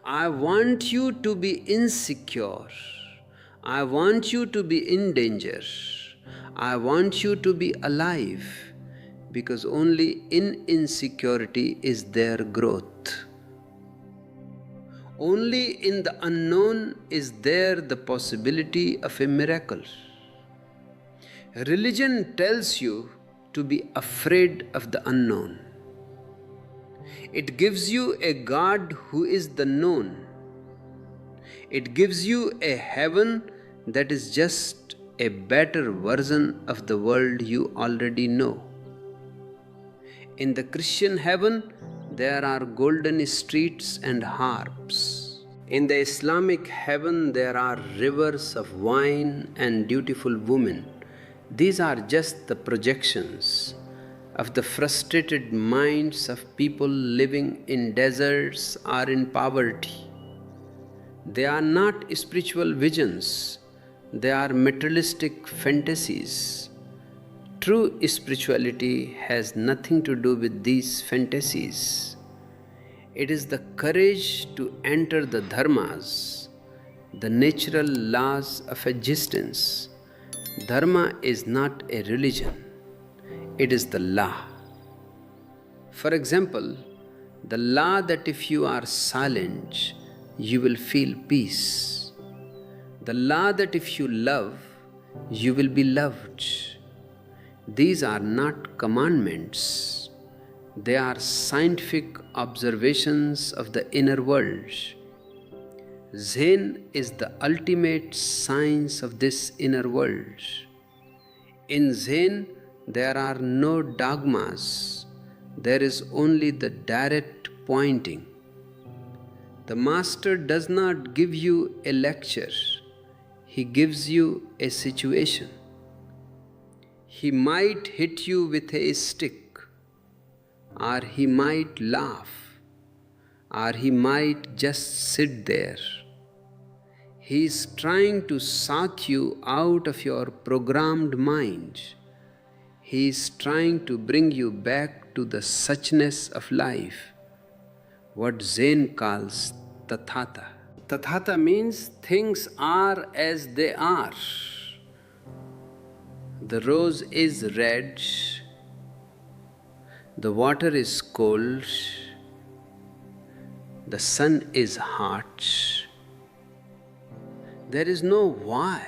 I want you to be insecure. I want you to be in danger. I want you to be alive, because only in insecurity is there growth. Only in the unknown is there the possibility of a miracle. Religion tells you to be afraid of the unknown. It gives you a God who is the known. It gives you a heaven that is just a better version of the world you already know. In the Christian heaven, there are golden streets and harps. In the Islamic heaven, there are rivers of wine and beautiful women. These are just the projections of the frustrated minds of people living in deserts or in poverty. They are not spiritual visions, they are materialistic fantasies. True spirituality has nothing to do with these fantasies. It is the courage to enter the dharmas, the natural laws of existence. Dharma is not a religion, it is the law. For example, the law that if you are silent, you will feel peace. The law that if you love, you will be loved. These are not commandments. They are scientific observations of the inner world. Zen is the ultimate science of this inner world. In Zen, there are no dogmas. There is only the direct pointing. The master does not give you a lecture. He gives you a situation. He might hit you with a stick, or he might laugh, or he might just sit there. He is trying to suck you out of your programmed mind. He is trying to bring you back to the suchness of life, what Zen calls tathata. Tathata means things are as they are. The rose is red, the water is cold, the sun is hot. There is no why.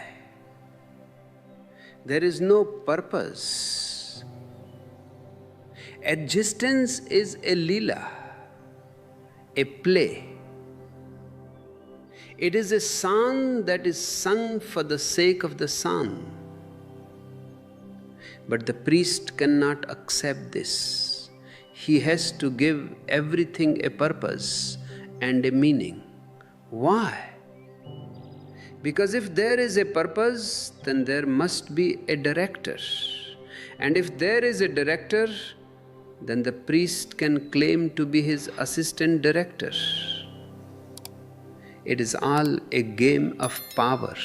There is no purpose. Existence is a lila, a play. It is a song that is sung for the sake of the song. But the priest cannot accept this. He has to give everything a purpose and a meaning. Why? Because if there is a purpose, then there must be a director. And if there is a director, then the priest can claim to be his assistant director. It is all a game of power.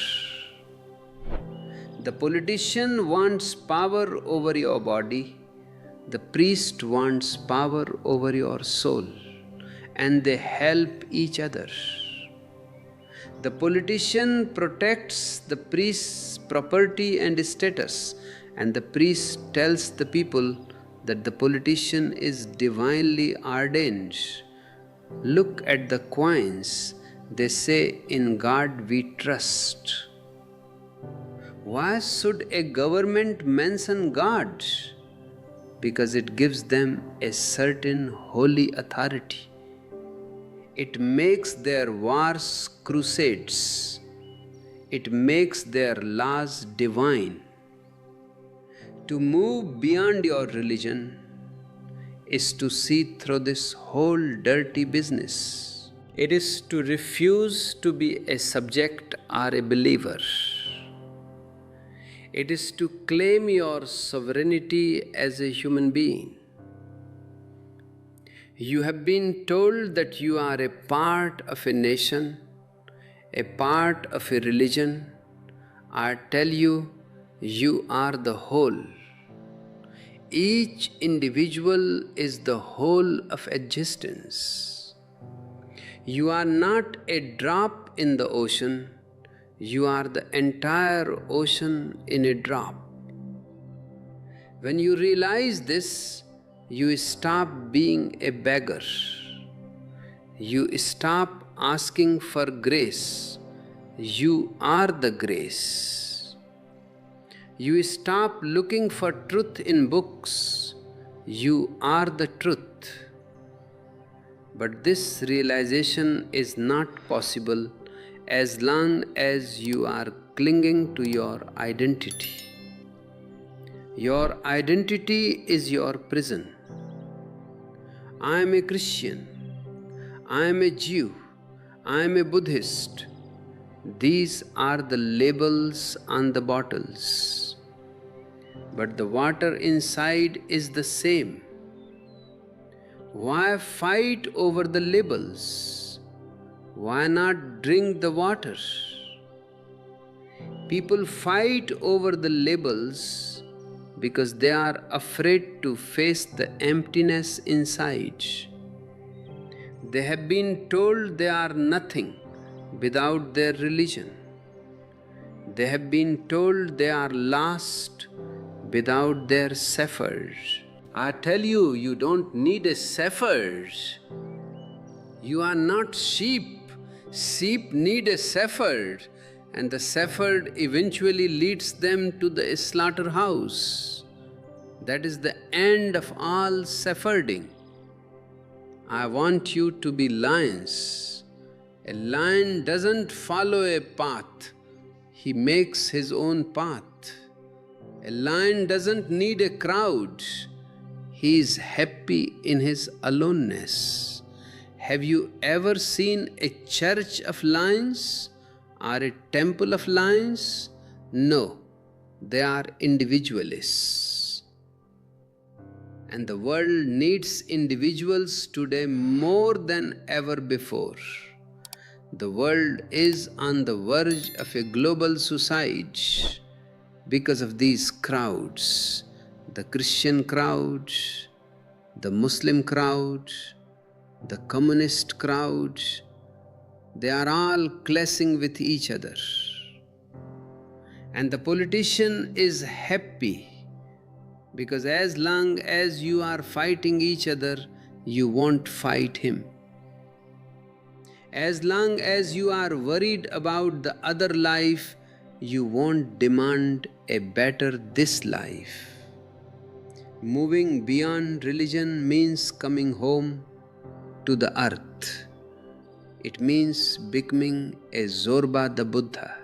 The politician wants power over your body, the priest wants power over your soul, and they help each other. The politician protects the priest's property and status, and the priest tells the people that the politician is divinely ordained. Look at the coins, they say, "In God we trust." Why should a government mention God? Because it gives them a certain holy authority. It makes their wars crusades. It makes their laws divine. To move beyond your religion is to see through this whole dirty business. It is to refuse to be a subject or a believer. It is to claim your sovereignty as a human being. You have been told that you are a part of a nation, a part of a religion. I tell you, you are the whole. each individual is the whole of existence. You are not a drop in the ocean, you are the entire ocean in a drop. When you realize this, you stop being a beggar. You stop asking for grace. You are the grace. You stop looking for truth in books. You are the truth. But this realization is not possible as long as you are clinging to your identity. Your identity is your prison. I am a Christian. I am a Jew. I am a Buddhist. These are the labels on the bottles. But the water inside is the same. Why fight over the labels? Why not drink the water? People fight over the labels because they are afraid to face the emptiness inside. They have been told they are nothing without their religion. They have been told they are lost without their shepherd. I tell you, you don't need a shepherd. You are not sheep. Sheep need a shepherd, and the shepherd eventually leads them to the slaughterhouse. That is the end of all shepherding. I want you to be lions. A lion doesn't follow a path, he makes his own path. A lion doesn't need a crowd, he is happy in his aloneness. Have you ever seen a church of lions or a temple of lions? No, they are individualists. And the world needs individuals today more than ever before. The world is on the verge of a global suicide because of these crowds. The Christian crowd, the Muslim crowd, the communist crowd, they are all clashing with each other. And the politician is happy because as long as you are fighting each other, you won't fight him. As long as you are worried about the other life, you won't demand a better this life. Moving beyond religion means coming home to the earth. It means becoming a Zorba the Buddha.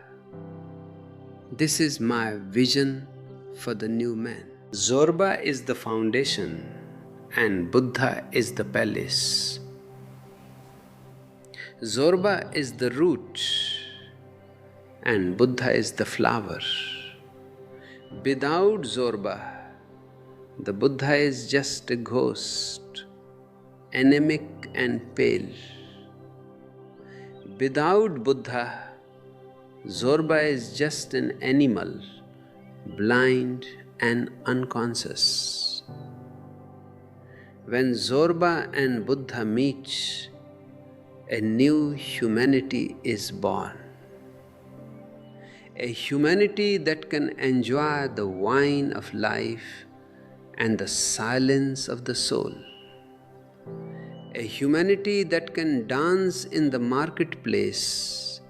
This is my vision for the new man. Zorba is the foundation and Buddha is the palace. Zorba is the root and Buddha is the flower. Without Zorba, the Buddha is just a ghost, anemic and pale. Without Buddha, Zorba is just an animal, blind and unconscious. When Zorba and Buddha meet, a new humanity is born. A humanity that can enjoy the wine of life and the silence of the soul. A humanity that can dance in the marketplace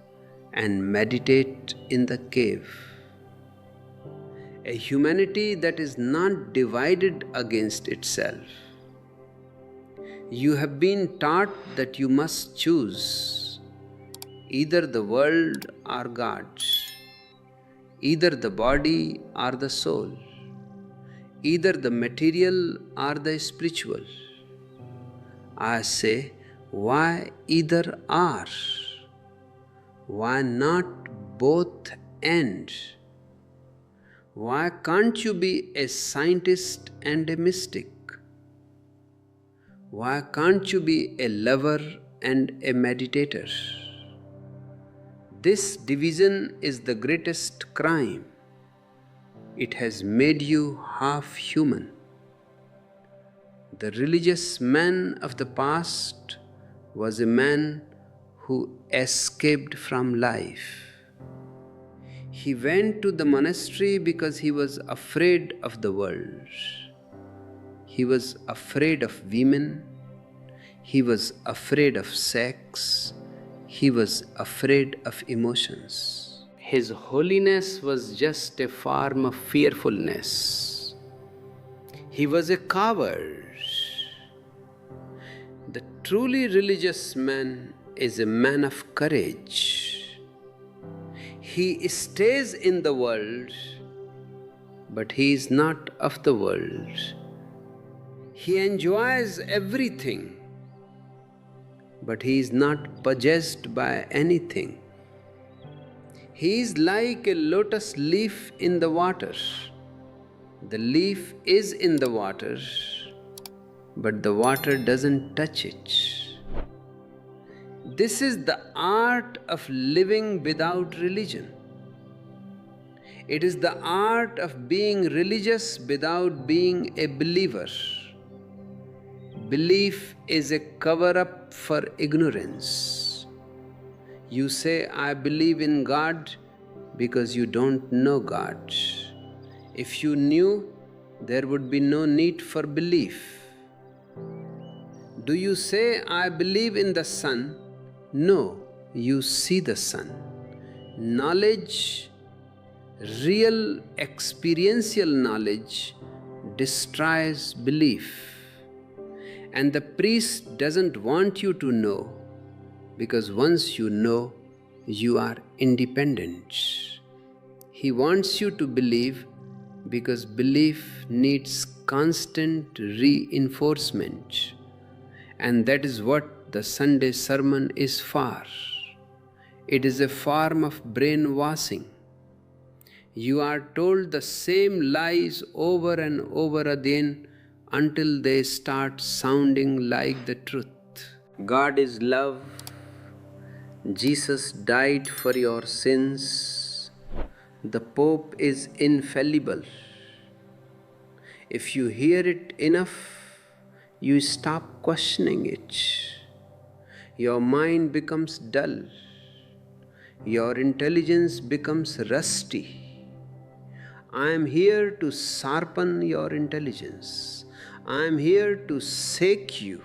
and meditate in the cave. A humanity that is not divided against itself. You have been taught that you must choose either the world or God, either the body or the soul, either the material or the spiritual. I say, why either or? Why not both and? Why can't you be a scientist and a mystic? Why can't you be a lover and a meditator? This division is the greatest crime. It has made you half human. The religious man of the past was a man who escaped from life. He went to the monastery because he was afraid of the world. He was afraid of women. He was afraid of sex. He was afraid of emotions. His holiness was just a form of fearfulness. He was a coward. The truly religious man is a man of courage. He stays in the world, but he is not of the world. He enjoys everything, but he is not possessed by anything. He is like a lotus leaf in the water. The leaf is in the water, but the water doesn't touch it. This is the art of living without religion. It is the art of being religious without being a believer. Belief is a cover-up for ignorance. You say, I believe in God because you don't know God. If you knew, there would be no need for belief. Do you say, I believe in the sun? No, you see the sun. Knowledge, real experiential knowledge, destroys belief. And the priest doesn't want you to know, because once you know, you are independent. He wants you to believe because belief needs constant reinforcement. And that is what the Sunday sermon is for. It is a form of brainwashing. You are told the same lies over and over again until they start sounding like the truth. God is love. Jesus died for your sins. The Pope is infallible. If you hear it enough, you stop questioning it. Your mind becomes dull. Your intelligence becomes rusty. I am here to sharpen your intelligence. I am here to shake you.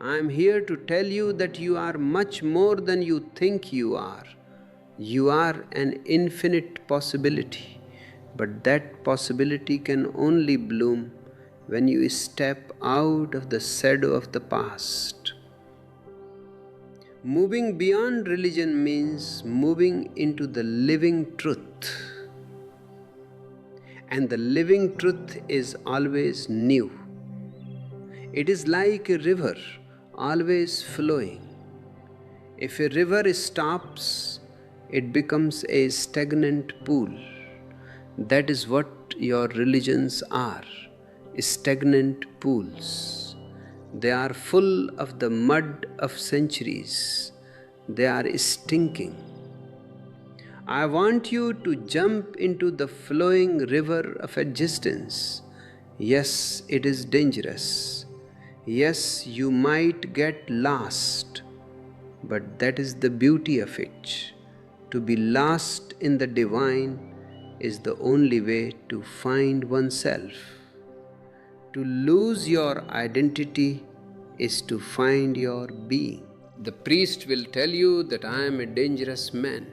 I am here to tell you that you are much more than you think you are. You are an infinite possibility, but that possibility can only bloom when you step out of the shadow of the past. Moving beyond religion means moving into the living truth. And the living truth is always new. It is like a river, always flowing. If a river stops, it becomes a stagnant pool. That is what your religions are, stagnant pools. They are full of the mud of centuries. They are stinking. I want you to jump into the flowing river of existence. Yes, it is dangerous. Yes, you might get lost, but that is the beauty of it. To be lost in the divine is the only way to find oneself. To lose your identity is to find your being. The priest will tell you that I am a dangerous man.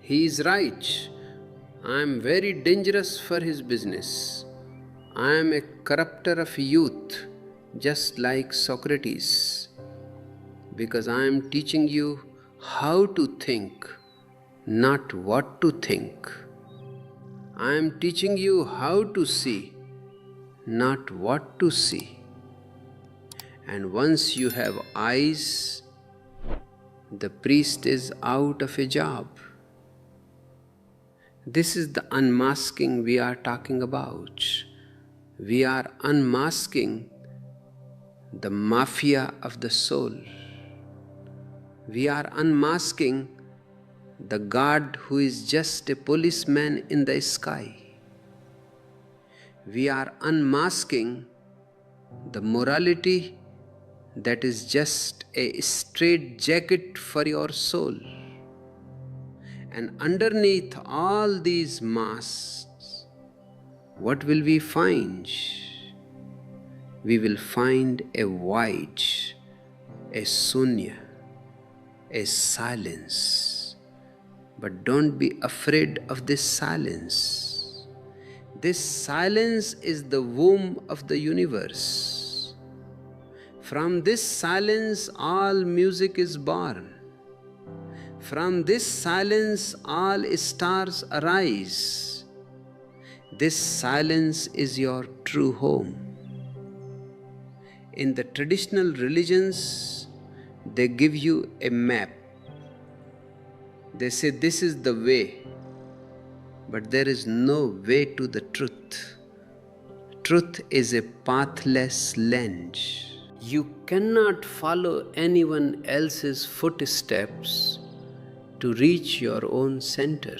He is right. I am very dangerous for his business. I am a corrupter of youth, just like Socrates, because I am teaching you how to think, not what to think. I am teaching you how to see, not what to see. And once you have eyes, the priest is out of a job. This is the unmasking we are talking about. We are unmasking the mafia of the soul. We are unmasking the God who is just a policeman in the sky. We are unmasking the morality that is just a straight jacket for your soul. And underneath all these masks, what will we find? We will find a void, a sunya, a silence. But don't be afraid of this silence. This silence is the womb of the universe. From this silence, all music is born. From this silence, all stars arise. This silence is your true home. In the traditional religions, they give you a map. They say this is the way, but there is no way to the truth. Truth is a pathless land. You cannot follow anyone else's footsteps to reach your own center.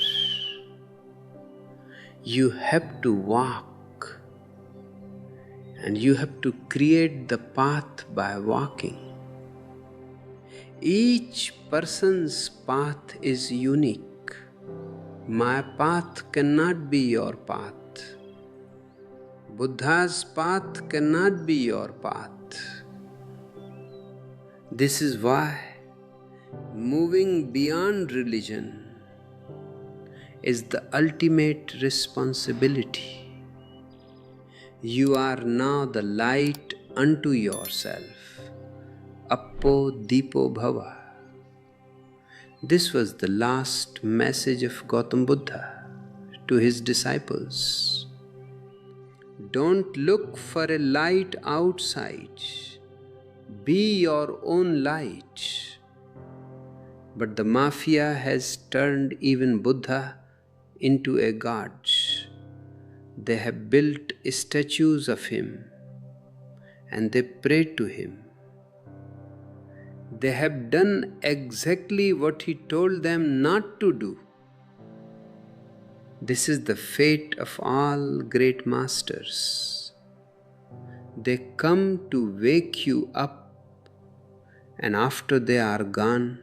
You have to walk, and you have to create the path by walking. Each person's path is unique. My path cannot be your path. Buddha's path cannot be your path. This is why moving beyond religion is the ultimate responsibility. You are now the light unto yourself. Appo Deepo Bhava. This was the last message of Gautam Buddha to his disciples. Don't look for a light outside. Be your own light. But the mafia has turned even Buddha into a god. They have built statues of him and they pray to him. They have done exactly what he told them not to do. This is the fate of all great masters. They come to wake you up, and after they are gone,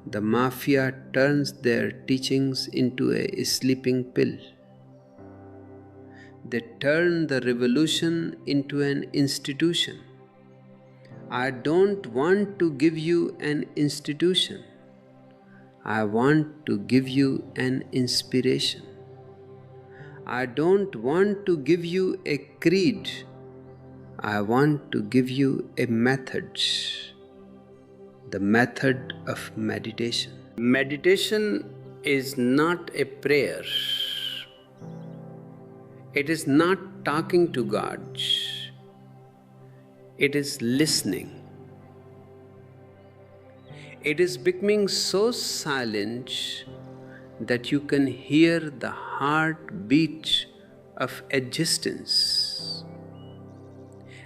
the mafia turns their teachings into a sleeping pill. They turn the revolution into an institution. I don't want to give you an institution. I want to give you an inspiration. I don't want to give you a creed. I want to give you a method. The method of meditation. Meditation is not a prayer. It is not talking to God. It is listening. It is becoming so silent that you can hear the heartbeat of existence.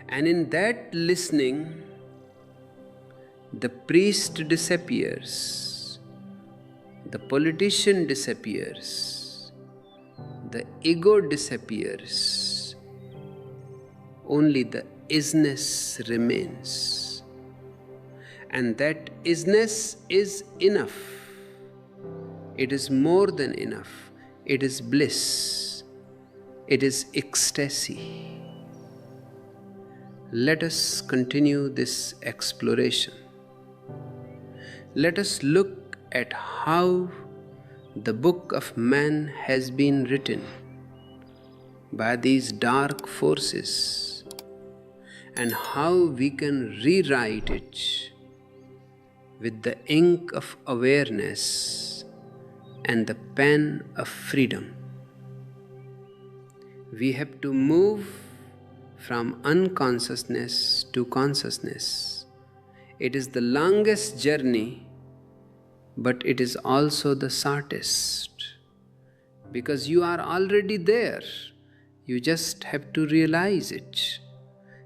And in that listening, the priest disappears, the politician disappears, the ego disappears, only the isness remains. And that isness is enough. It is more than enough. It is bliss. It is ecstasy. Let us continue this exploration. Let us look at how the book of man has been written by these dark forces and how we can rewrite it with the ink of awareness and the pen of freedom. We have to move from unconsciousness to consciousness. It is the longest journey, but it is also the shortest, because you are already there. You just have to realize it.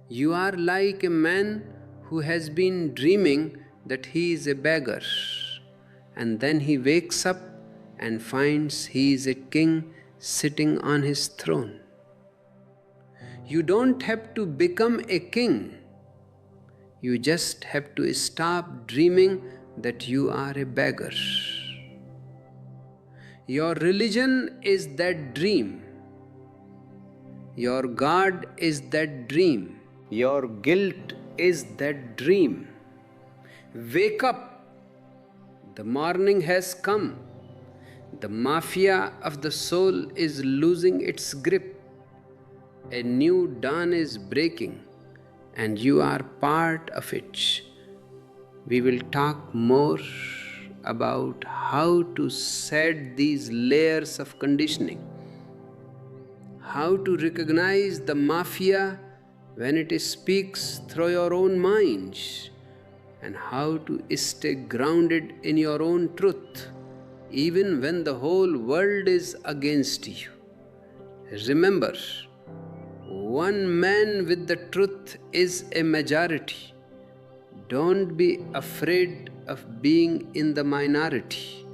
You are like a man who has been dreaming that he is a beggar, and then he wakes up and finds he is a king sitting on his throne. You don't have to become a king. You just have to stop dreaming that you are a beggar. Your religion is that dream. Your God is that dream. Your guilt is that dream. Wake up. The morning has come. The mafia of the soul is losing its grip. A new dawn is breaking, and you are part of it. We will talk more about how to shed these layers of conditioning, how to recognize the mafia when it speaks through your own mind, and how to stay grounded in your own truth, even when the whole world is against you. Remember, one man with the truth is a majority. Don't be afraid of being in the minority.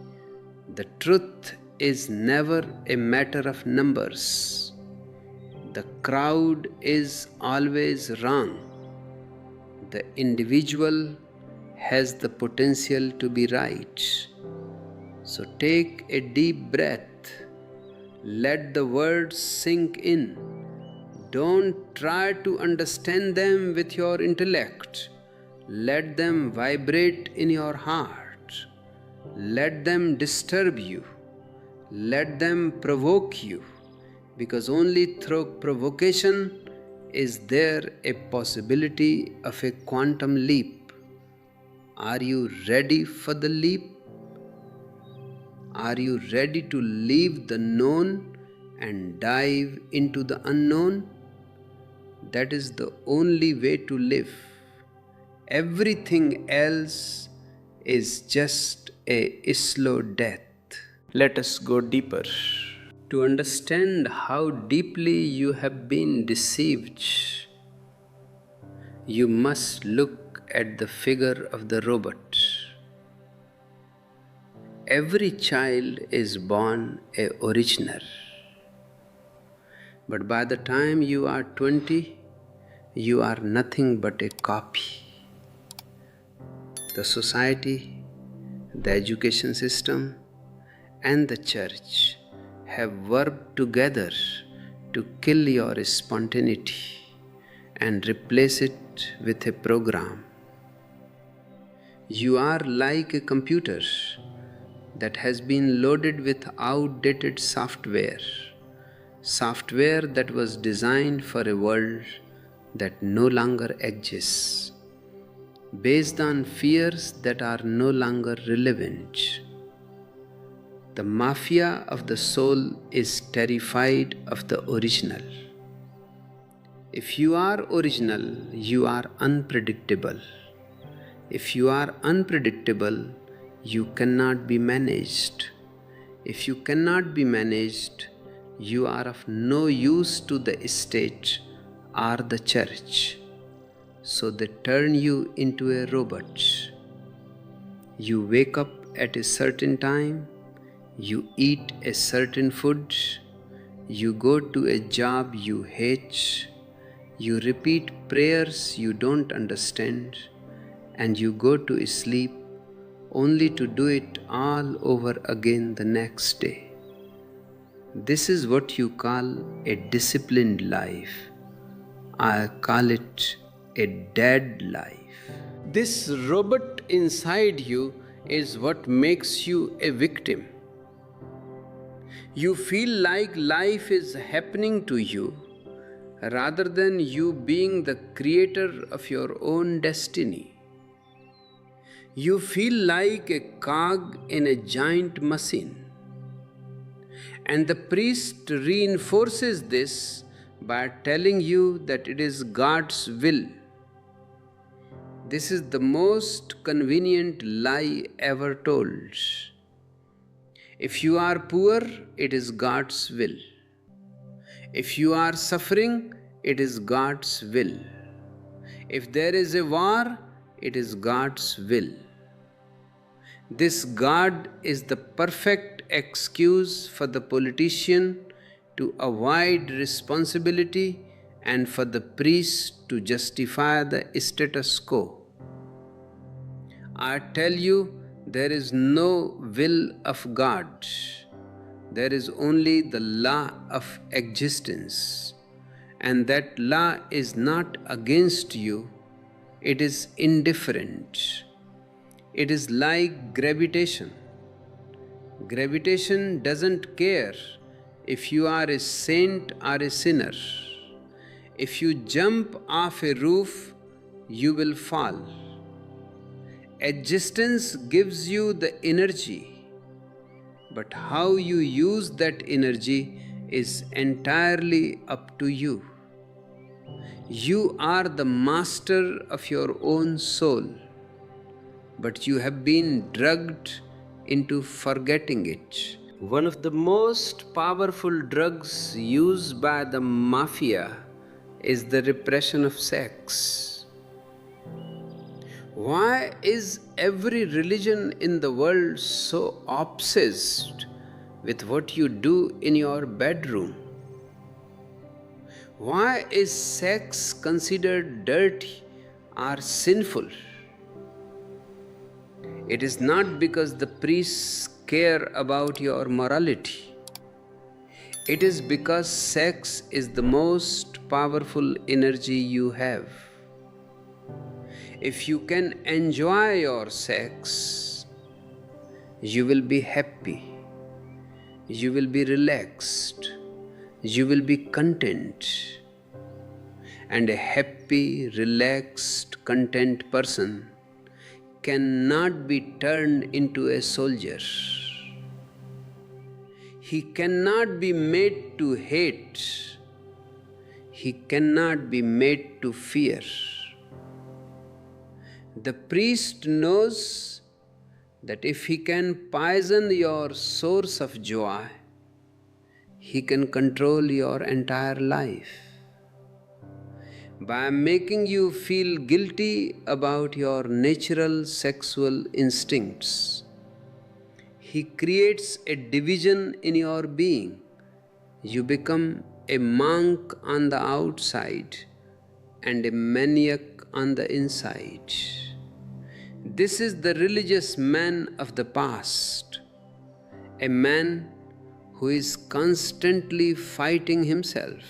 The truth is never a matter of numbers. The crowd is always wrong. The individual has the potential to be right. So take a deep breath. Let the words sink in. Don't try to understand them with your intellect. Let them vibrate in your heart. Let them disturb you. Let them provoke you. Because only through provocation is there a possibility of a quantum leap. Are you ready for the leap? Are you ready to leave the known and dive into the unknown? That is the only way to live. Everything else is just a slow death. Let us go deeper. To understand how deeply you have been deceived, you must look at the figure of the robot. Every child is born an original. But by the time you are 20, you are nothing but a copy. The society, the education system, and the church have worked together to kill your spontaneity and replace it with a program. You are like a computer that has been loaded with outdated software that was designed for a world that no longer exists, based on fears that are no longer relevant. The mafia of the soul is terrified of the original. If you are original, you are unpredictable. If you are unpredictable, you cannot be managed. If you cannot be managed, you are of no use to the state or the church. So they turn you into a robot. You wake up at a certain time, you eat a certain food, you go to a job you hate, you repeat prayers you don't understand, and you go to sleep only to do it all over again the next day. This is what you call a disciplined life. I call it a dead life. This robot inside you is what makes you a victim. You feel like life is happening to you rather than you being the creator of your own destiny. You feel like a cog in a giant machine. And the priest reinforces this by telling you that it is God's will. This is the most convenient lie ever told. If you are poor, it is God's will. If you are suffering, it is God's will. If there is a war, it is God's will. This God is the perfect excuse for the politician to avoid responsibility and for the priest to justify the status quo. I tell you, there is no will of God. There is only the law of existence. And that law is not against you, it is indifferent. It is like gravitation. Gravitation doesn't care if you are a saint or a sinner. If you jump off a roof, you will fall. Existence gives you the energy, but how you use that energy is entirely up to you. You are the master of your own soul, but you have been drugged into forgetting it. One of the most powerful drugs used by the mafia is the repression of sex. Why is every religion in the world so obsessed with what you do in your bedroom? Why is sex considered dirty or sinful? It is not because the priests care about your morality. It is because sex is the most powerful energy you have. If you can enjoy your sex, you will be happy, you will be relaxed, you will be content. And a happy, relaxed, content person cannot be turned into a soldier. He cannot be made to hate. He cannot be made to fear. The priest knows that if he can poison your source of joy, he can control your entire life. By making you feel guilty about your natural sexual instincts, he creates a division in your being. You become a monk on the outside and a maniac on the inside. This is the religious man of the past, a man who is constantly fighting himself.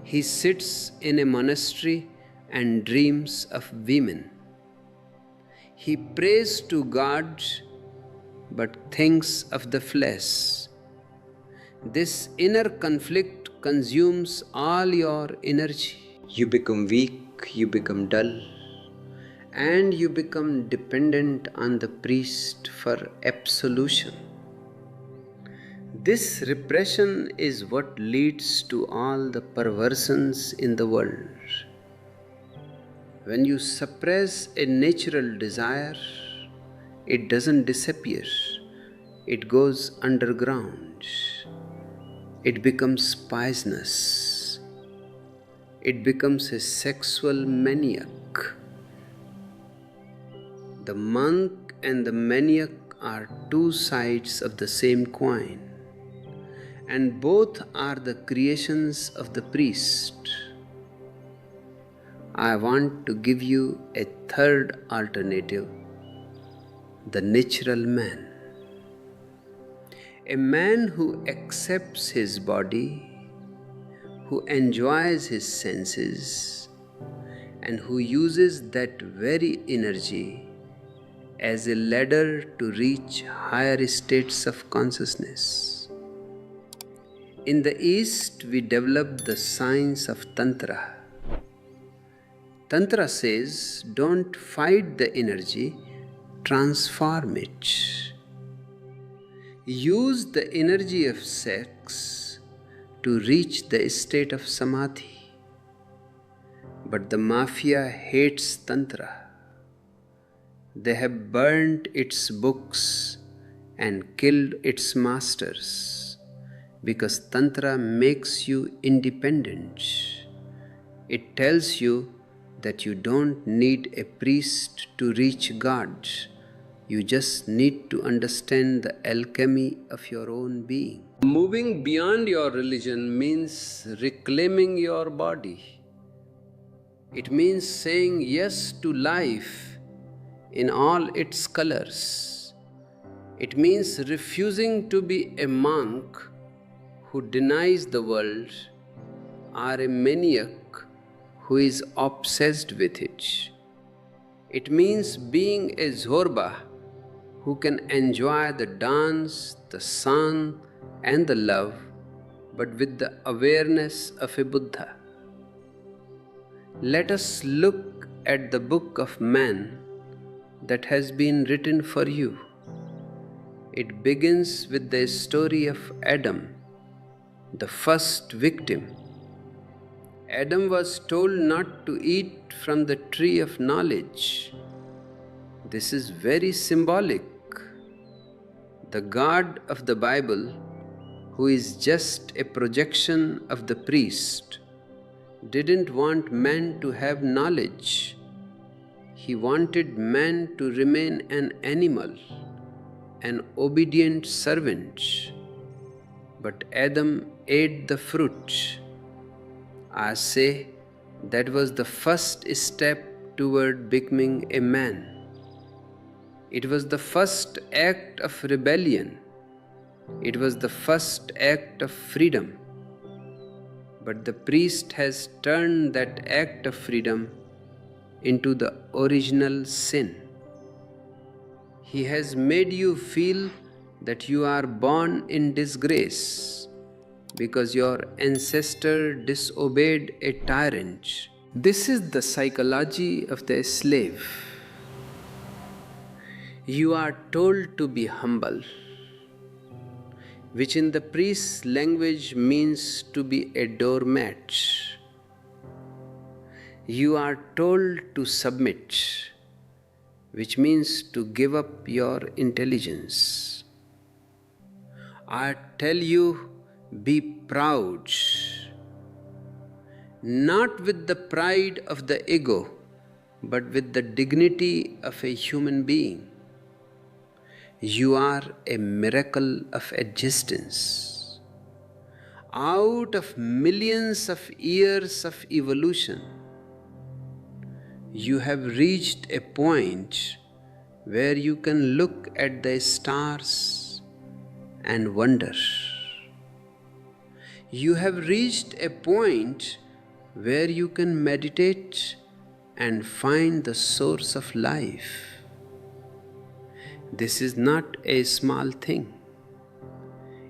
He sits in a monastery and dreams of women. He prays to God but thinks of the flesh. This inner conflict consumes all your energy. You become weak, you become dull, and you become dependent on the priest for absolution. This repression is what leads to all the perversions in the world. When you suppress a natural desire, it doesn't disappear. It goes underground. It becomes poisonous. It becomes a sexual maniac. The monk and the maniac are two sides of the same coin, and both are the creations of the priest. I want to give you a third alternative: the natural man. A man who accepts his body, who enjoys his senses, and who uses that very energy as a ladder to reach higher states of consciousness. In the East, we developed the science of Tantra. Tantra says, don't fight the energy, transform it. Use the energy of sex to reach the state of samadhi. But the mafia hates Tantra. They have burnt its books and killed its masters because Tantra makes you independent. It tells you that you don't need a priest to reach God. You just need to understand the alchemy of your own being. Moving beyond your religion means reclaiming your body. It means saying yes to life in all its colors. It means refusing to be a monk who denies the world or a maniac who is obsessed with it. It means being a Zorba who can enjoy the dance, the sun, and the love, but with the awareness of a Buddha. Let us look at the book of man that has been written for you. It begins with the story of Adam, the first victim. Adam was told not to eat from the tree of knowledge. This is very symbolic. The God of the Bible, who is just a projection of the priest, didn't want man to have knowledge. He wanted man to remain an animal, an obedient servant. But Adam ate the fruit. I say that was the first step toward becoming a man. It was the first act of rebellion. It was the first act of freedom. But the priest has turned that act of freedom into the original sin. He has made you feel that you are born in disgrace because your ancestor disobeyed a tyrant. This is the psychology of the slave. You are told to be humble, which in the priest's language means to be a doormat. You are told to submit, which means to give up your intelligence. I tell you, be proud, not with the pride of the ego, but with the dignity of a human being. You are a miracle of existence. Out of millions of years of evolution, you have reached a point where you can look at the stars and wonder. You have reached a point where you can meditate and find the source of life. This is not a small thing.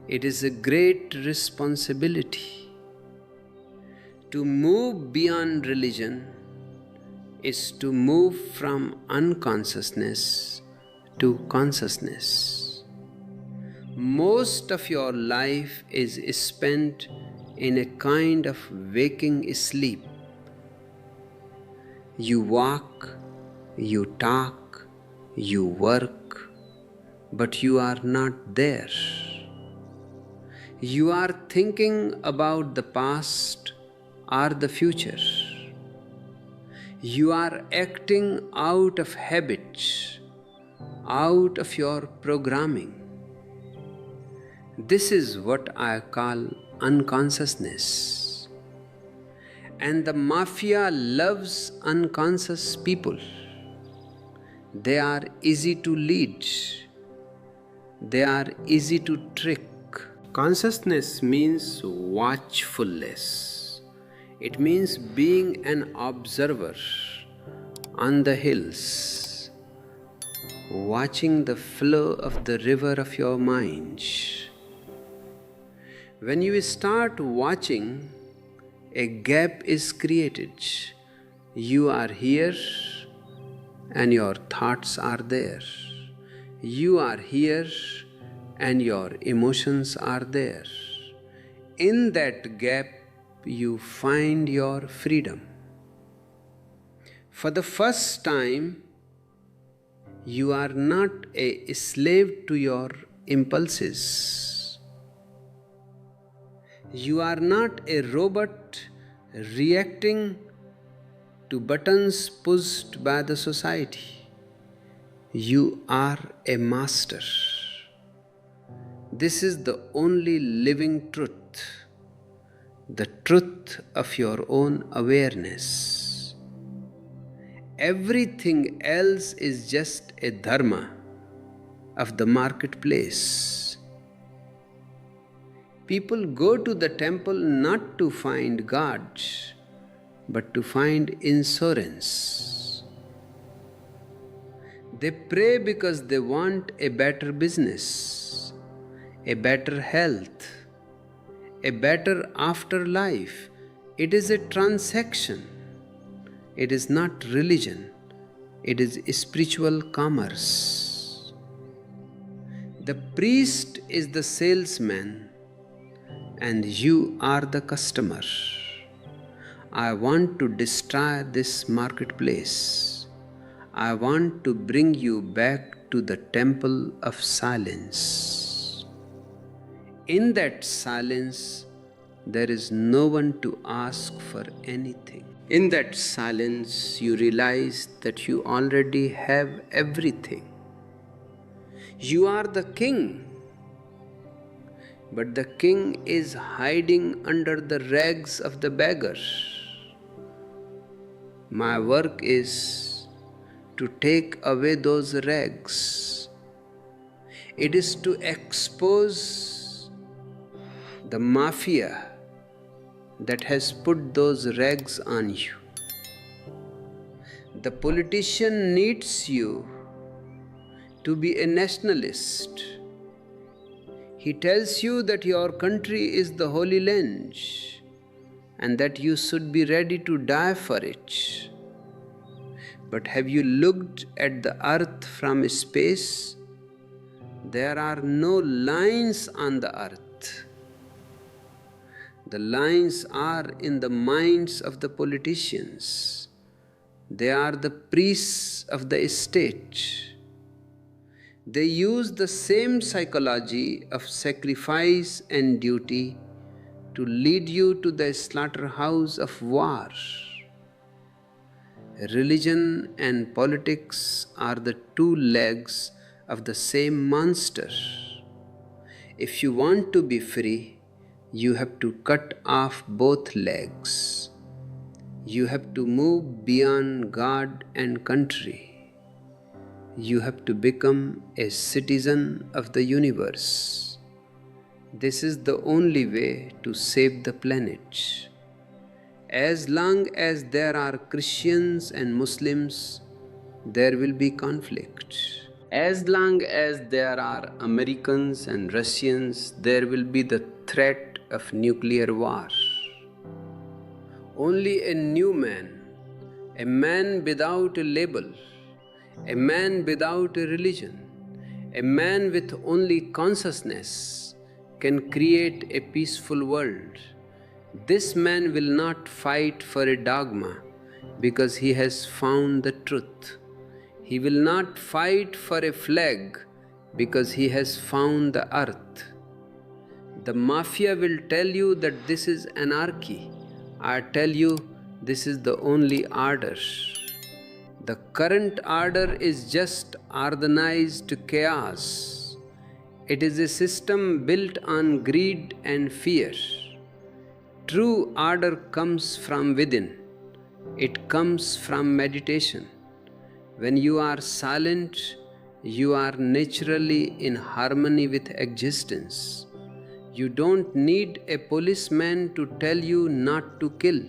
It is a great responsibility. To move beyond religion is to move from unconsciousness to consciousness. Most of your life is spent in a kind of waking sleep. You walk, you talk, you work, but you are not there. You are thinking about the past or the future. You are acting out of habit, out of your programming. This is what I call unconsciousness. And the mafia loves unconscious people. They are easy to lead. They are easy to trick. Consciousness means watchfulness. It means being an observer on the hills, watching the flow of the river of your mind. When you start watching, a gap is created. You are here and your thoughts are there. You are here and your emotions are there. In that gap, you find your freedom. For the first time, you are not a slave to your impulses. You are not a robot reacting to buttons pushed by the society. You are a master. This is the only living truth, the truth of your own awareness. Everything else is just a dharma of the marketplace. People go to the temple not to find God, but to find insurance. They pray because they want a better business, a better health, a better afterlife. It is a transaction. It is not religion. It is spiritual commerce. The priest is the salesman and you are the customer. I want to destroy this marketplace. I want to bring you back to the temple of silence. In that silence, there is no one to ask for anything. In that silence, you realize that you already have everything. You are the king, but the king is hiding under the rags of the beggar. My work is to take away those rags. It is to expose the mafia that has put those rags on you. The politician needs you to be a nationalist. He tells you that your country is the Holy Land and that you should be ready to die for it. But have you looked at the earth from space? There are no lines on the earth. The lines are in the minds of the politicians. They are the priests of the state. They use the same psychology of sacrifice and duty to lead you to the slaughterhouse of war. Religion and politics are the two legs of the same monster. If you want to be free, you have to cut off both legs. You have to move beyond God and country. You have to become a citizen of the universe. This is the only way to save the planet. As long as there are Christians and Muslims, there will be conflict. As long as there are Americans and Russians, there will be the threat of nuclear war. Only a new man, a man without a label, a man without a religion, a man with only consciousness can create a peaceful world. This man will not fight for a dogma because he has found the truth. He will not fight for a flag because he has found the earth. The mafia will tell you that this is anarchy. I tell you, this is the only order. The current order is just organized chaos. It is a system built on greed and fear. True order comes from within. It comes from meditation. When you are silent, you are naturally in harmony with existence. You don't need a policeman to tell you not to kill.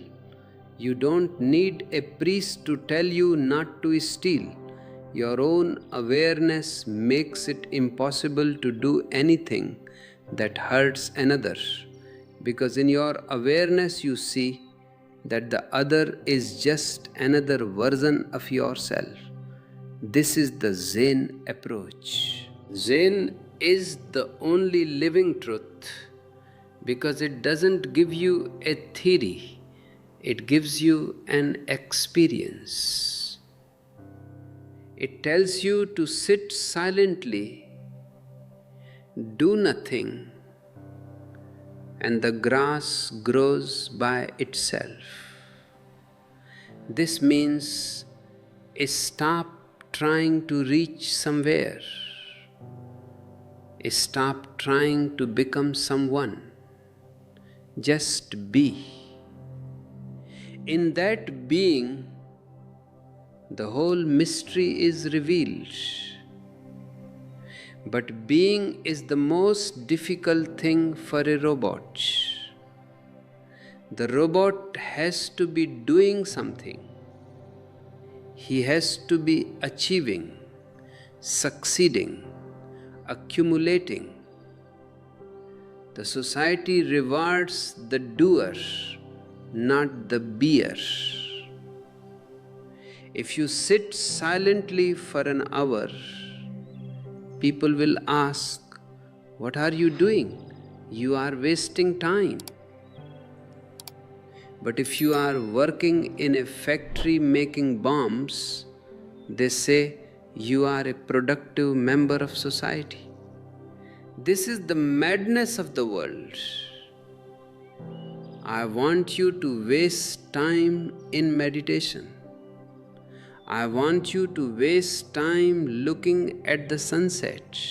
You don't need a priest to tell you not to steal. Your own awareness makes it impossible to do anything that hurts another. Because in your awareness you see that the other is just another version of yourself. This is the Zen approach. Zen is the only living truth because it doesn't give you a theory, it gives you an experience. It tells you to sit silently, do nothing, and the grass grows by itself. This means stop trying to reach somewhere. Stop trying to become someone. Just be. In that being, the whole mystery is revealed. But being is the most difficult thing for a robot. The robot has to be doing something. He has to be achieving, succeeding, accumulating. The society rewards the doer, not the beer. If you sit silently for an hour, people will ask, "What are you doing? You are wasting time." But if you are working in a factory making bombs, they say you are a productive member of society. This is the madness of the world. I want you to waste time in meditation. I want you to waste time looking at the sunset.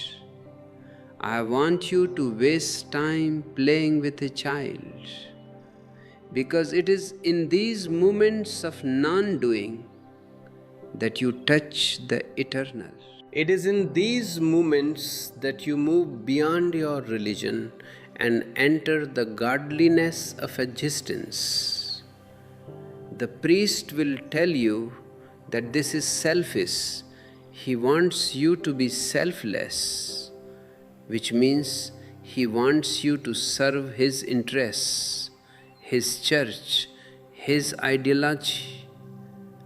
I want you to waste time playing with a child. Because it is in these moments of non-doing that you touch the eternal. It is in these moments that you move beyond your religion and enter the godliness of existence. The priest will tell you that this is selfish. He wants you to be selfless, which means he wants you to serve his interests, his church, his ideology.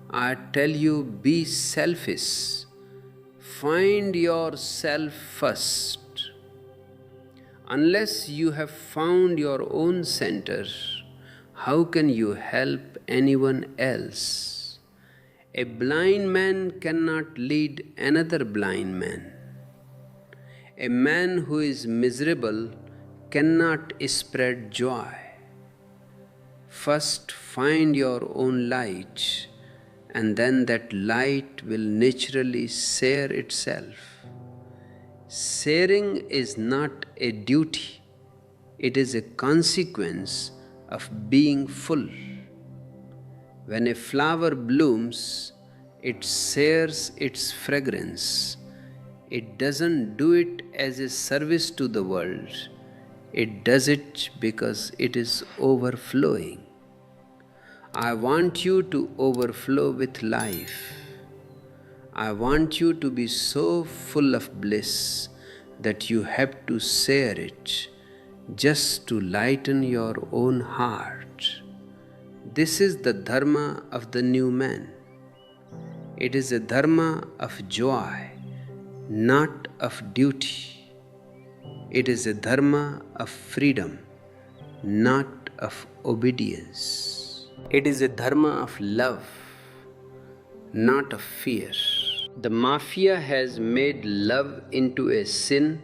I tell you, be selfish. Find yourself first. Unless you have found your own center, how can you help anyone else? A blind man cannot lead another blind man. A man who is miserable cannot spread joy. First find your own light, and then that light will naturally share itself. Sharing is not a duty, it is a consequence of being full. When a flower blooms, it shares its fragrance. It doesn't do it as a service to the world. It does it because it is overflowing. I want you to overflow with life. I want you to be so full of bliss that you have to share it just to lighten your own heart. This is the dharma of the new man. It is a dharma of joy, not of duty. It is a dharma of freedom, not of obedience. It is a dharma of love, not of fear. The mafia has made love into a sin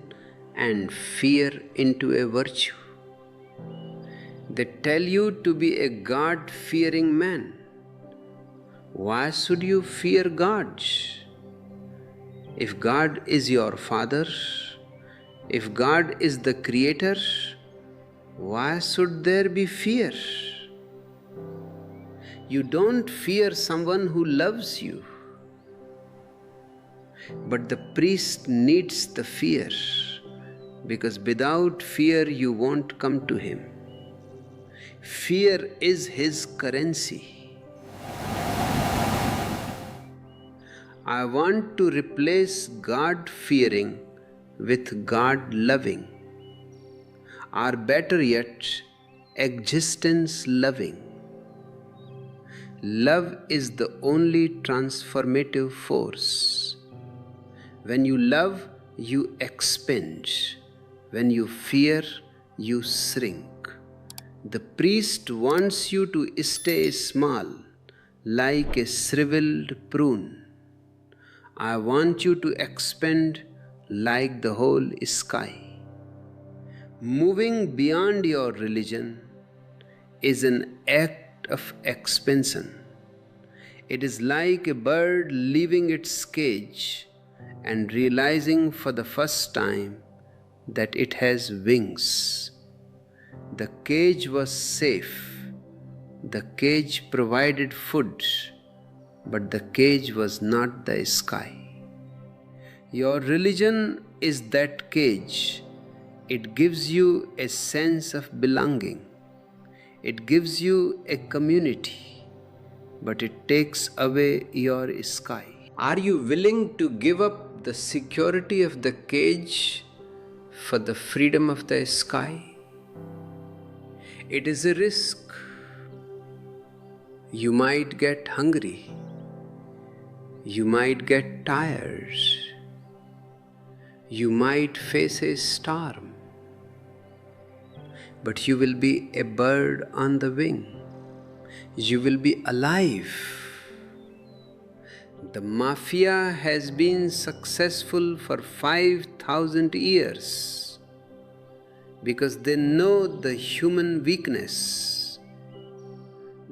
and fear into a virtue. They tell you to be a God-fearing man. Why should you fear God? If God is your father, if God is the creator, why should there be fear? You don't fear someone who loves you. But the priest needs the fear, because without fear you won't come to him. Fear is his currency. I want to replace God-fearing with God-loving, or better yet, existence-loving. Love is the only transformative force. When you love, you expand. When you fear, you shrink. The priest wants you to stay small, like a shriveled prune. I want you to expand like the whole sky. Moving beyond your religion is an act of expansion. It is like a bird leaving its cage and realizing for the first time that it has wings. The cage was safe. The cage provided food, but the cage was not the sky. Your religion is that cage. It gives you a sense of belonging. It gives you a community, but it takes away your sky. Are you willing to give up the security of the cage for the freedom of the sky? It is a risk. You might get hungry. You might get tired. You might face a storm. But you will be a bird on the wing. You will be alive. The mafia has been successful for 5,000 years because they know the human weakness.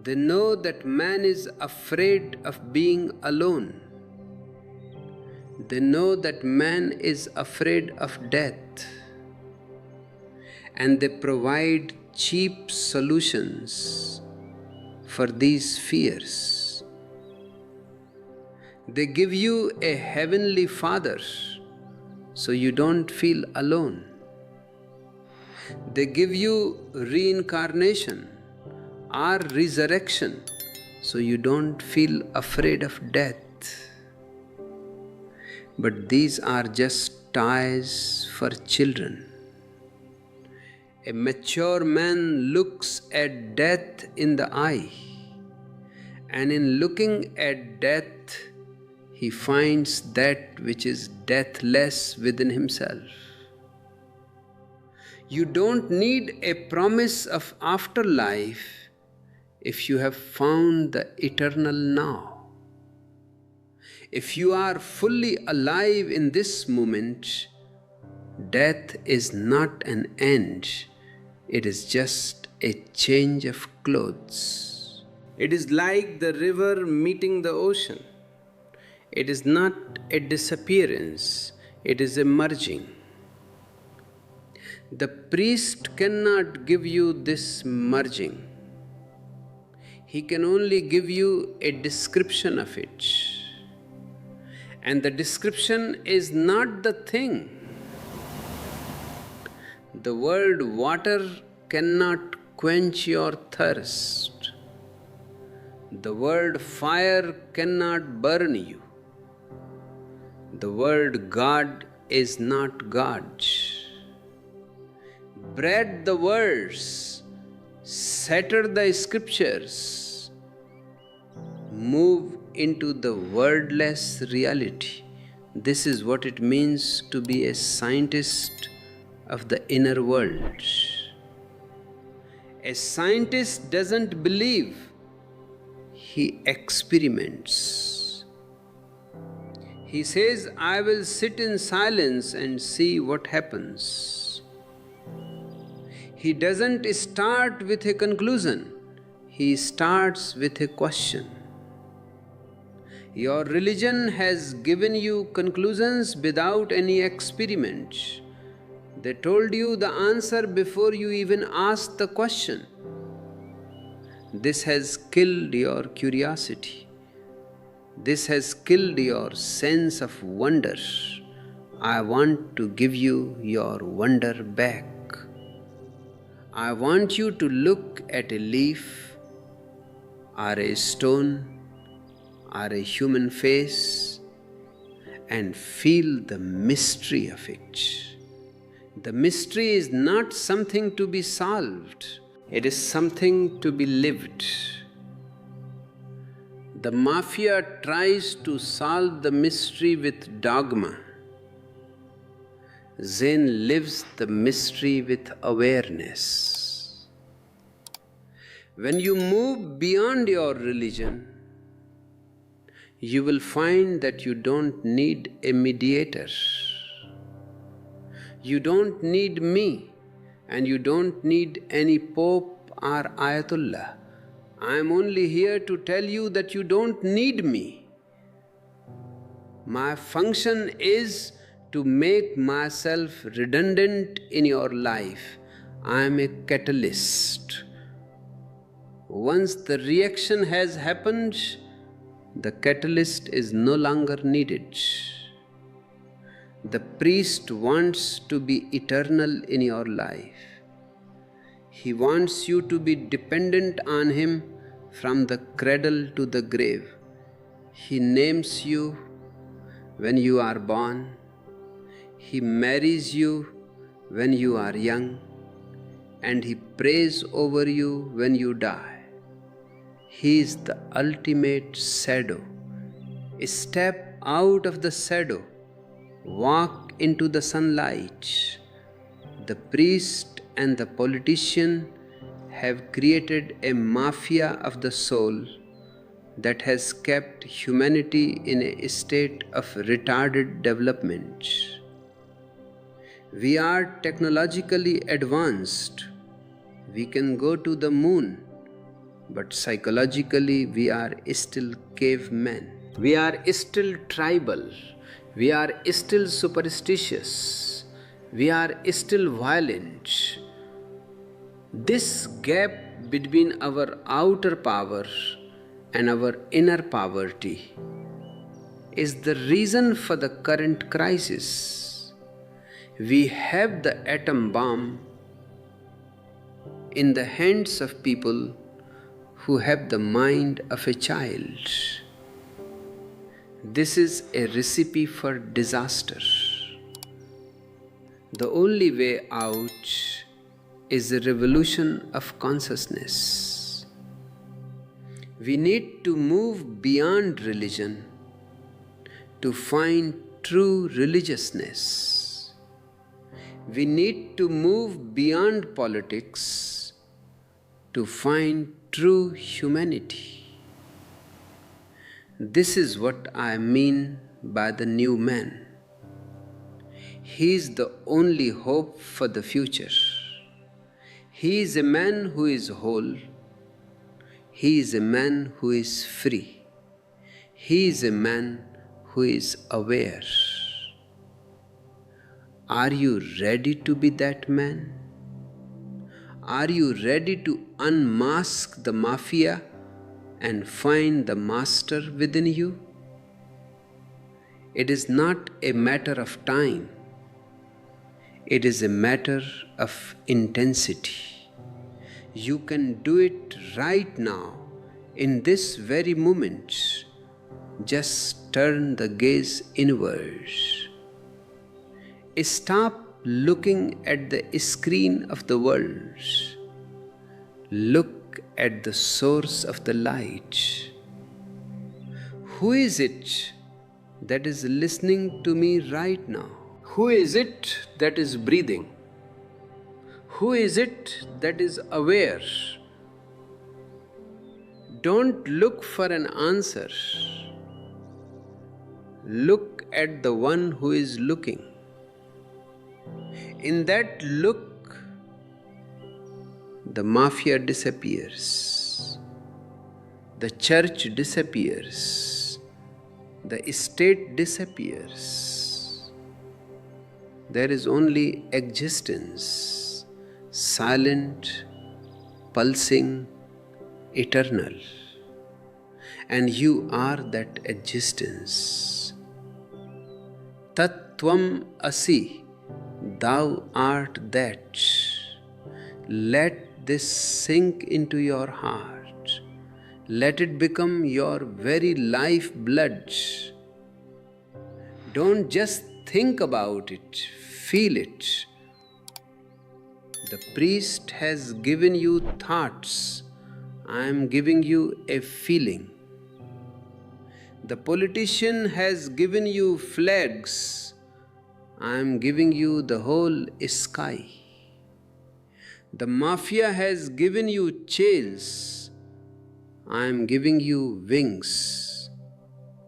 They know that man is afraid of being alone. They know that man is afraid of death. And they provide cheap solutions for these fears. They give you a heavenly Father so you don't feel alone. They give you reincarnation or resurrection so you don't feel afraid of death. But these are just toys for children. A mature man looks at death in the eye, and in looking at death, he finds that which is deathless within himself. You don't need a promise of afterlife if you have found the eternal now. If you are fully alive in this moment, death is not an end. It is just a change of clothes. It is like the river meeting the ocean. It is not a disappearance, it is a merging. The priest cannot give you this merging. He can only give you a description of it. And the description is not the thing. The word water cannot quench your thirst. The word fire cannot burn you. The word God is not God. Bread the words, shatter the scriptures, move into the wordless reality. This is what it means to be a scientist of the inner world. A scientist doesn't believe, he experiments. He says, I will sit in silence and see what happens. He doesn't start with a conclusion, he starts with a question. Your religion has given you conclusions without any experiment. They told you the answer before you even asked the question. This has killed your curiosity. This has killed your sense of wonder. I want to give you your wonder back. I want you to look at a leaf, or a stone, or a human face, and feel the mystery of it. The mystery is not something to be solved, it is something to be lived. The mafia tries to solve the mystery with dogma. Zen lives the mystery with awareness. When you move beyond your religion, you will find that you don't need a mediator. You don't need me, and you don't need any pope or ayatollah. I am only here to tell you that you don't need me. My function is to make myself redundant in your life. I am a catalyst. Once the reaction has happened, the catalyst is no longer needed. The priest wants to be eternal in your life. He wants you to be dependent on him from the cradle to the grave. He names you when you are born. He marries you when you are young, and he prays over you when you die. He is the ultimate shadow. Step out of the shadow. Walk into the sunlight. The priest and the politician have created a mafia of the soul that has kept humanity in a state of retarded development. We are technologically advanced. We can go to the moon, but psychologically we are still cavemen. We are still tribal. We are still superstitious. We are still violent. This gap between our outer power and our inner poverty is the reason for the current crisis. We have the atom bomb in the hands of people who have the mind of a child. This is a recipe for disaster. The only way out is a revolution of consciousness. We need to move beyond religion to find true religiousness. We need to move beyond politics to find true humanity. This is what I mean by the new man. He is the only hope for the future. He is a man who is whole. He is a man who is free. He is a man who is aware. Are you ready to be that man? Are you ready to unmask the mafia and find the master within you? It is not a matter of time. It is a matter of intensity. You can do it right now, in this very moment. Just turn the gaze inwards. Stop looking at the screen of the world. Look at the source of the light. Who is it that is listening to me right now? Who is it that is breathing? Who is it that is aware? Don't look for an answer. Look at the one who is looking. In that look, the mafia disappears. The church disappears. The state disappears. There is only existence, silent, pulsing, eternal. And you are that existence. Tattvam asi, thou art that. Let this sink into your heart. Let it become your very life blood. Don't just think about it, feel it. The priest has given you thoughts. I am giving you a feeling. The politician has given you flags. I am giving you the whole sky. The mafia has given you chains. I am giving you wings.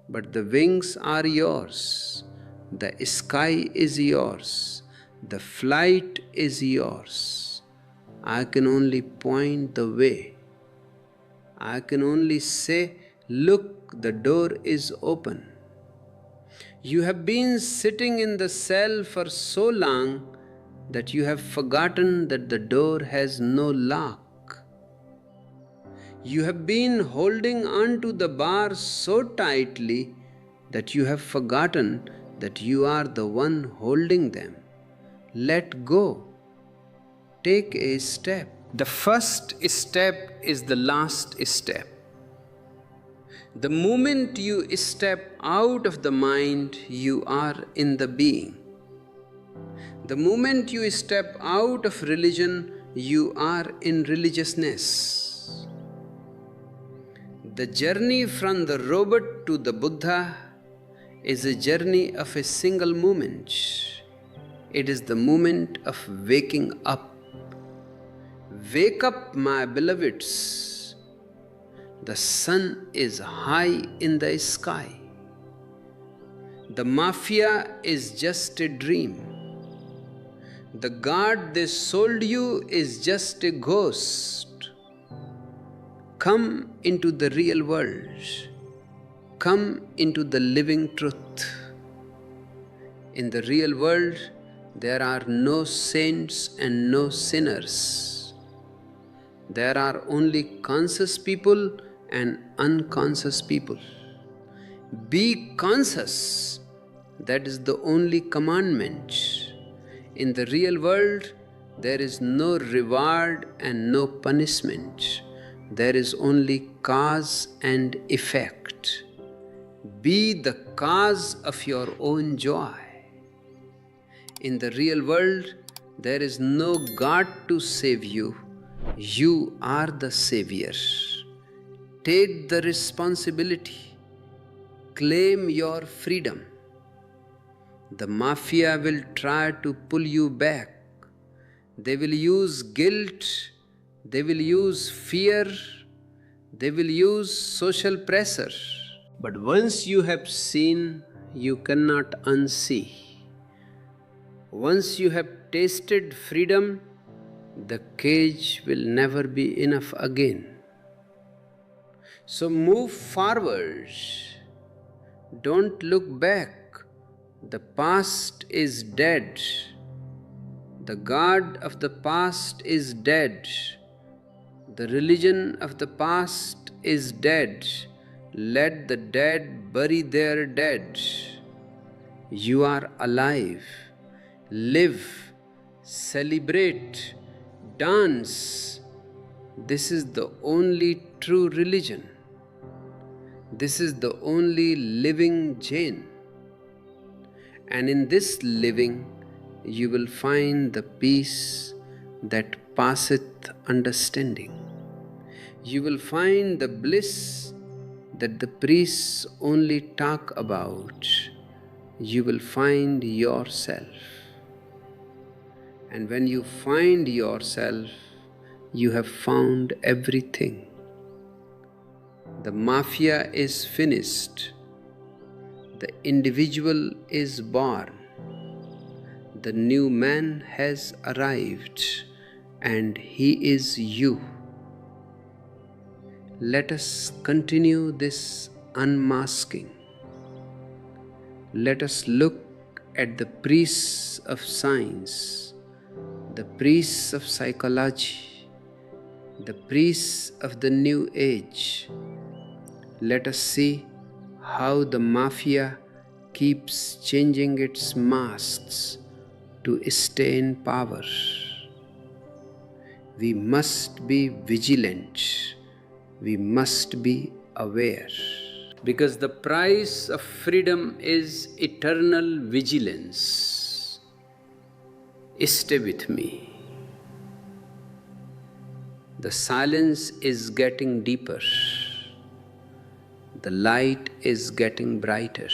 But the wings are yours. The sky is yours. The flight is yours. I can only point the way. I can only say, look, the door is open. You have been sitting in the cell for so long that you have forgotten that the door has no lock. You have been holding on to the bars so tightly that you have forgotten that you are the one holding them. Let go. Take a step. The first step is the last step. The moment you step out of the mind, you are in the being. The moment you step out of religion, you are in religiousness. The journey from the robot to the Buddha is a journey of a single moment. It is the moment of waking up. Wake up, my beloveds. The sun is high in the sky. The mafia is just a dream. The God they sold you is just a ghost. Come into the real world. Come into the living truth. In the real world, there are no saints and no sinners. There are only conscious people and unconscious people. Be conscious. That is the only commandment. In the real world, there is no reward and no punishment. There is only cause and effect. Be the cause of your own joy. In the real world, there is no God to save you. You are the Savior. Take the responsibility. Claim your freedom. The mafia will try to pull you back. They will use guilt. They will use fear. They will use social pressure. But once you have seen, you cannot unsee. Once you have tasted freedom, the cage will never be enough again. So move forward. Don't look back. The past is dead. The God of the past is dead. The religion of the past is dead. Let the dead bury their dead. You are alive. Live, celebrate, dance. This is the only true religion. This is the only living Jain. And in this living, you will find the peace that passeth understanding. You will find the bliss that the priests only talk about. You will find yourself. And when you find yourself, you have found everything. The mafia is finished. The individual is born. The new man has arrived, and he is you. Let us continue this unmasking. Let us look at the priests of science, the priests of psychology, the priests of the new age. Let us see how the mafia keeps changing its masks to stay in power. We must be vigilant. We must be aware. Because the price of freedom is eternal vigilance. Stay with me. The silence is getting deeper. The light is getting brighter.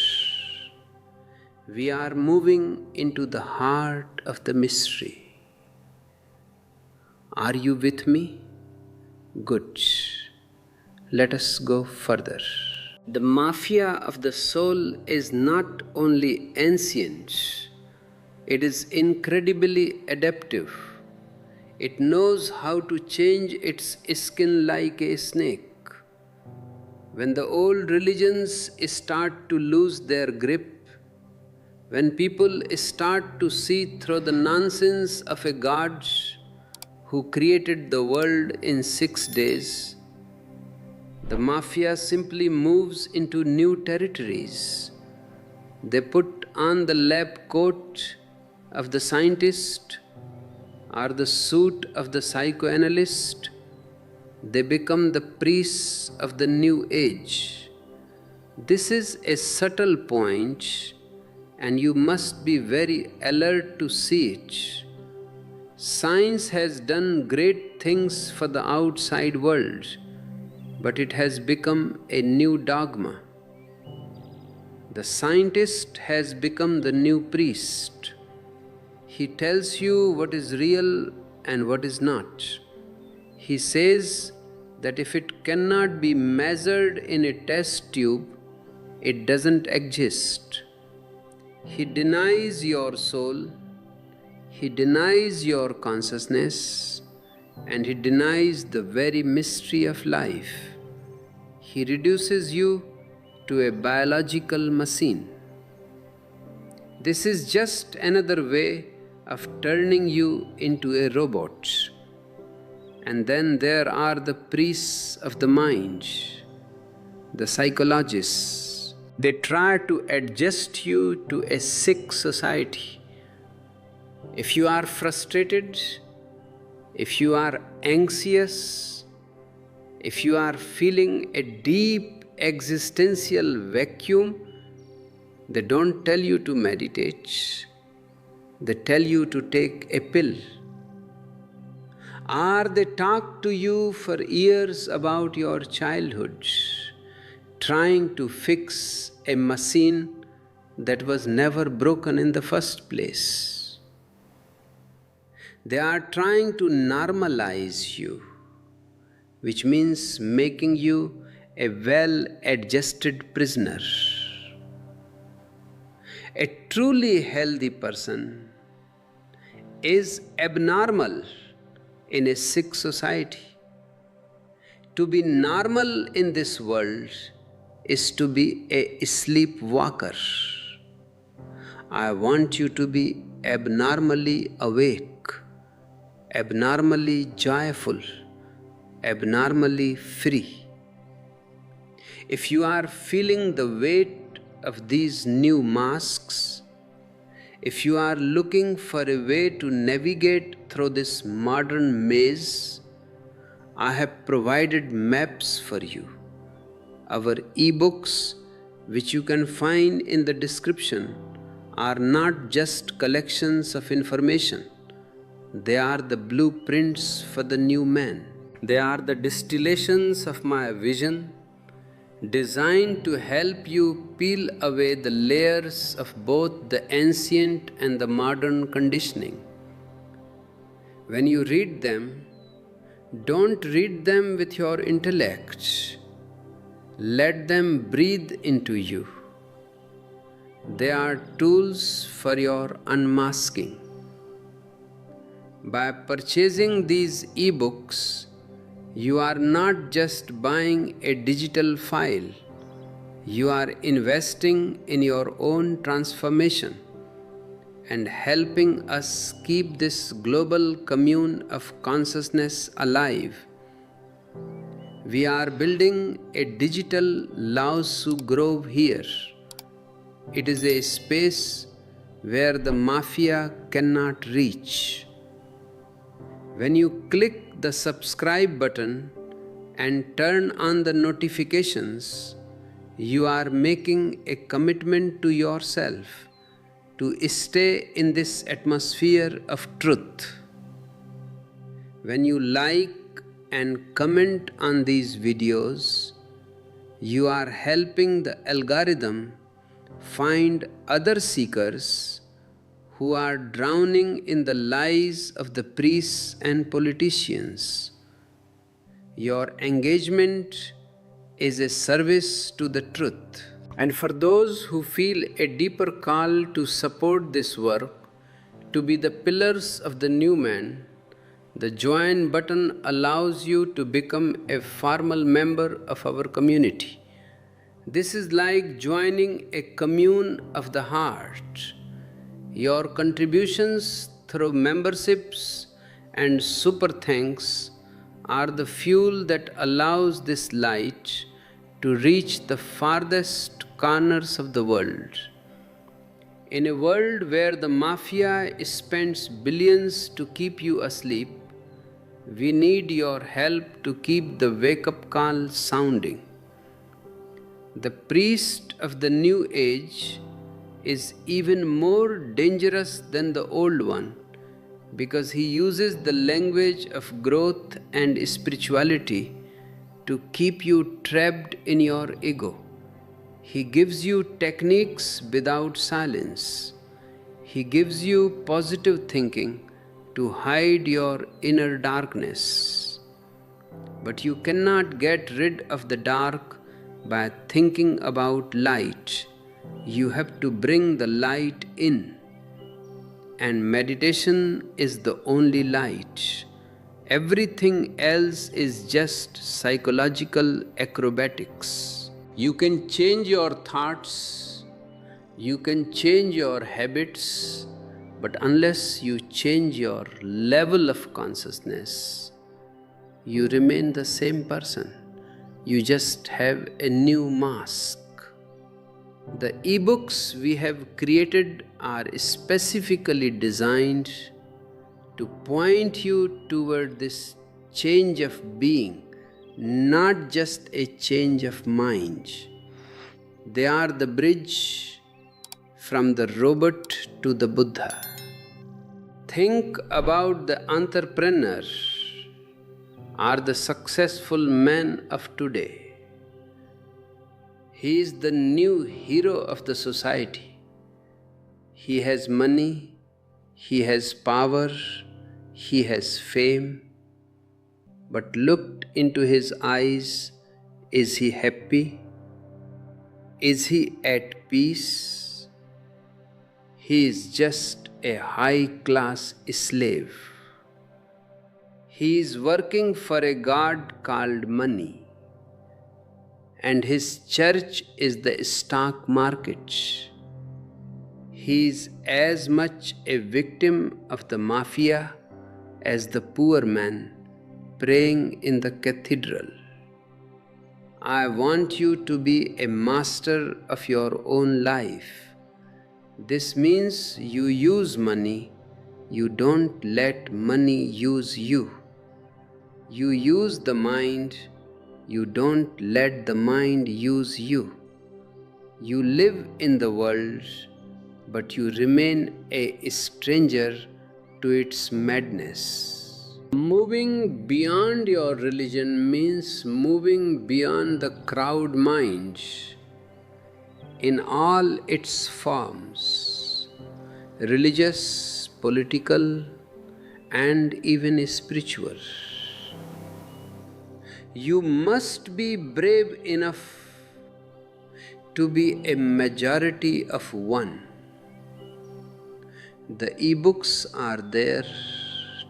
We are moving into the heart of the mystery. Are you with me? Good. Let us go further. The mafia of the soul is not only ancient, it is incredibly adaptive. It knows how to change its skin like a snake. When the old religions start to lose their grip, when people start to see through the nonsense of a God who created the world in 6 days, the mafia simply moves into new territories. They put on the lab coat of the scientist or the suit of the psychoanalyst. They become the priests of the new age. This is a subtle point, and you must be very alert to see it. Science has done great things for the outside world, but it has become a new dogma. The scientist has become the new priest. He tells you what is real and what is not. He says that if it cannot be measured in a test tube, it doesn't exist. He denies your soul, he denies your consciousness, and he denies the very mystery of life. He reduces you to a biological machine. This is just another way of turning you into a robot. And then there are the priests of the mind, the psychologists. They try to adjust you to a sick society. If you are frustrated, if you are anxious, if you are feeling a deep existential vacuum, they don't tell you to meditate. They tell you to take a pill. Or they talk to you for years about your childhood, trying to fix a machine that was never broken in the first place. They are trying to normalize you, which means making you a well-adjusted prisoner. A truly healthy person is abnormal in a sick society. To be normal in this world is to be a sleepwalker. I want you to be abnormally awake, abnormally joyful, abnormally free. If you are feeling the weight of these new masks, if you are looking for a way to navigate through this modern maze, I have provided maps for you. Our e-books, which you can find in the description, are not just collections of information. They are the blueprints for the new man. They are the distillations of my vision, designed to help you peel away the layers of both the ancient and the modern conditioning. When you read them, don't read them with your intellect. Let them breathe into you. They are tools for your unmasking. By purchasing these e-books, you are not just buying a digital file, you are investing in your own transformation and helping us keep this global commune of consciousness alive. We are building a digital Lao Tzu grove here. It is a space where the mafia cannot reach. When you click the subscribe button and turn on the notifications, you are making a commitment to yourself to stay in this atmosphere of truth. When you like and comment on these videos, you are helping the algorithm find other seekers who are drowning in the lies of the priests and politicians. Your engagement is a service to the truth. And for those who feel a deeper call to support this work, to be the pillars of the new man, the join button allows you to become a formal member of our community. This is like joining a commune of the heart. Your contributions through memberships and super thanks are the fuel that allows this light to reach the farthest corners of the world. In a world where the mafia spends billions to keep you asleep, we need your help to keep the wake up call sounding. The priest of the new age is even more dangerous than the old one because he uses the language of growth and spirituality to keep you trapped in your ego. He gives you techniques without silence. He gives you positive thinking to hide your inner darkness. But you cannot get rid of the dark by thinking about light. You have to bring the light in. And meditation is the only light. Everything else is just psychological acrobatics. You can change your thoughts, you can change your habits, but unless you change your level of consciousness, you remain the same person. You just have a new mask. The ebooks we have created are specifically designed to point you toward this change of being, not just a change of mind. They are the bridge from the robot to the Buddha. Think about the entrepreneur or the successful man of today. He is the new hero of the society. He has money, he has power, he has fame. But looked into his eyes, is he happy? Is he at peace? He is just a high-class slave. He is working for a god called money. And his church is the stock market. He is as much a victim of the mafia as the poor man praying in the cathedral. I want you to be a master of your own life. This means you use money, you don't let money use you. You use the mind, you don't let the mind use you. You live in the world, but you remain a stranger to its madness. Moving beyond your religion means moving beyond the crowd mind in all its forms, religious, political, and even spiritual. You must be brave enough to be a majority of one. The ebooks are there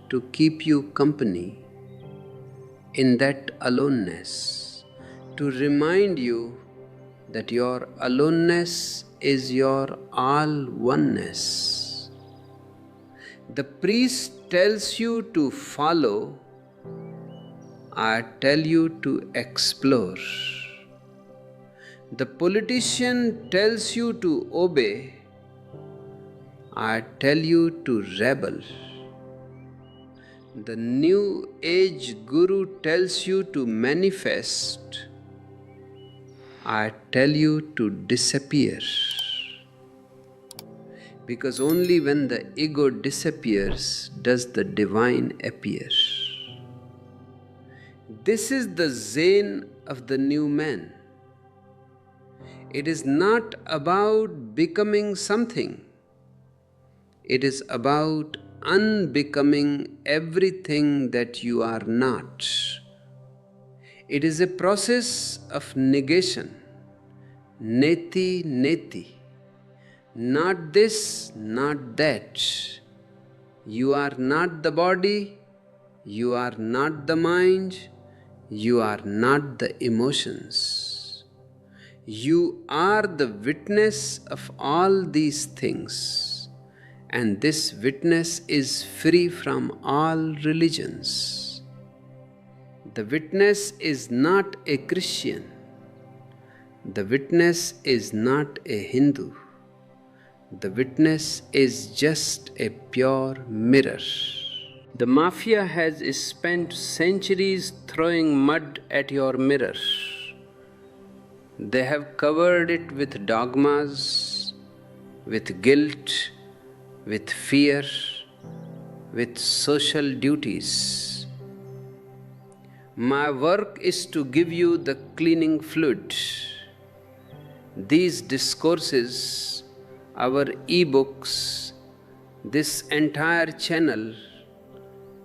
to keep you company in that aloneness, to remind you that your aloneness is your all oneness. The priest tells you to follow, I tell you to explore. The politician tells you to obey, I tell you to rebel. The new age guru tells you to manifest, I tell you to disappear. Because only when the ego disappears does the divine appear. This is the Zen of the new man. It is not about becoming something. It is about unbecoming everything that you are not. It is a process of negation. Neti, neti. Not this, not that. You are not the body. You are not the mind. You are not the emotions. You are the witness of all these things, and this witness is free from all religions. The witness is not a Christian. The witness is not a Hindu. The witness is just a pure mirror. The mafia has spent centuries throwing mud at your mirror. They have covered it with dogmas, with guilt, with fear, with social duties. My work is to give you the cleaning fluid. These discourses, our e-books, this entire channel,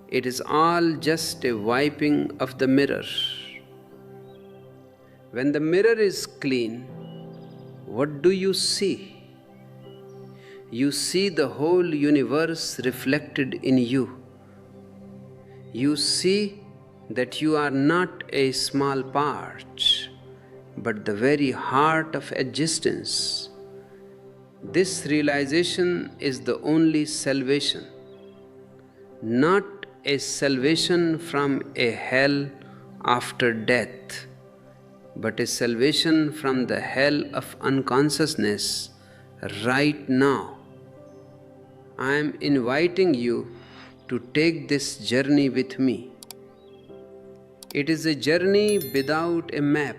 it is all just a wiping of the mirror. When the mirror is clean, what do you see? You see the whole universe reflected in you. You see that you are not a small part, but the very heart of existence. This realization is the only salvation, not a salvation from a hell after death, but a salvation from the hell of unconsciousness right now. I am inviting you to take this journey with me. It is a journey without a map,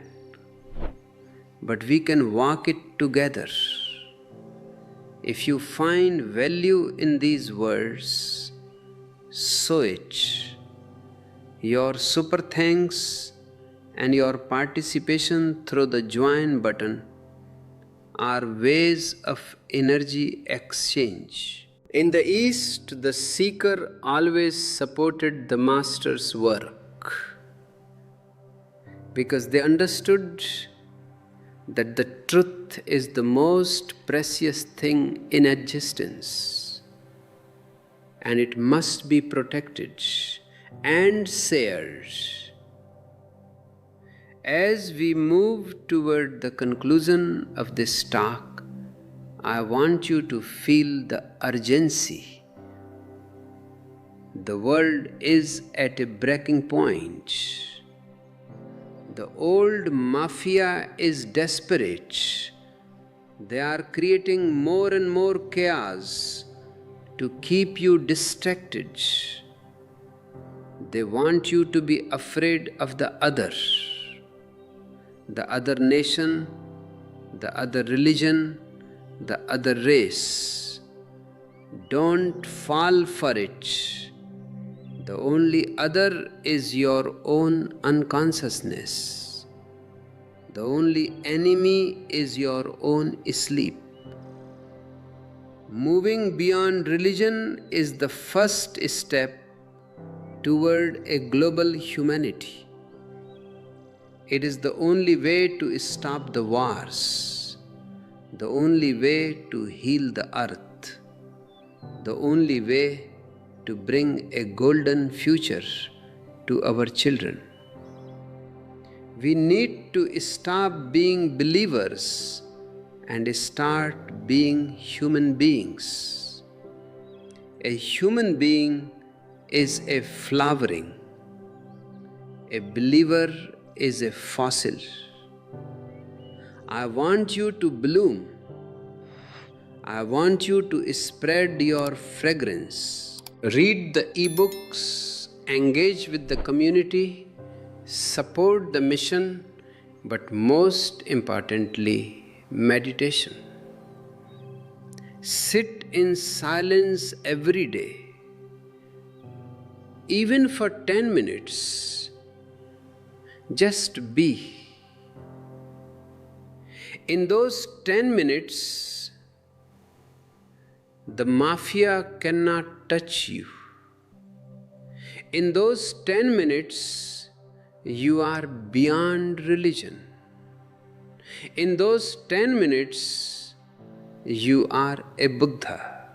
but we can walk it together. If you find value in these words, sow it. Your super thanks and your participation through the join button are ways of energy exchange. In the East, the seeker always supported the master's work because they understood that the truth is the most precious thing in existence, and it must be protected and shared. As we move toward the conclusion of this talk, I want you to feel the urgency. The world is at a breaking point. The old mafia is desperate. They are creating more and more chaos to keep you distracted. They want you to be afraid of the other nation, the other religion, the other race. Don't fall for it. The only other is your own unconsciousness. The only enemy is your own sleep. Moving beyond religion is the first step toward a global humanity. It is the only way to stop the wars, the only way to heal the earth, the only way to bring a golden future to our children. We need to stop being believers and start being human beings. A human being is a flowering. A believer is a fossil. I want you to bloom. I want you to spread your fragrance. Read the ebooks, engage with the community, support the mission, but most importantly, meditation. Sit in silence every day, even for 10 minutes. Just be. In those 10 minutes, the mafia cannot touch you. In those 10 minutes, you are beyond religion. In those 10 minutes, you are a Buddha.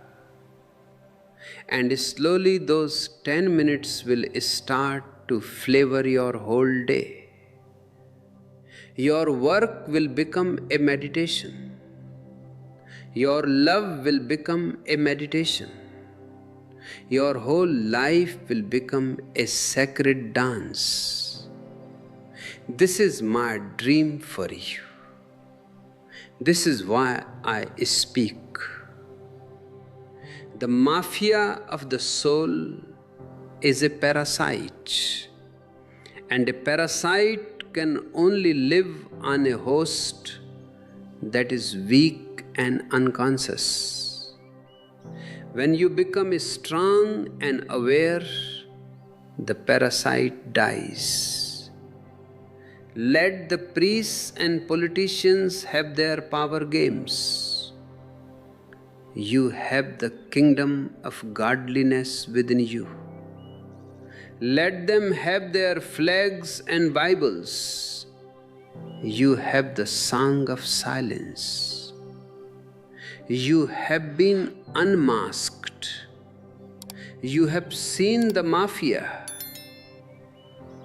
And slowly those 10 minutes will start to flavor your whole day. Your work will become a meditation. Your love will become a meditation. Your whole life will become a sacred dance. This is my dream for you. This is why I speak. The mafia of the soul is a parasite, and a parasite can only live on a host that is weak and unconscious. When you become strong and aware, the parasite dies. Let the priests and politicians have their power games. You have the kingdom of godliness within you. Let them have their flags and Bibles. You have the song of silence. You have been unmasked. You have seen the mafia.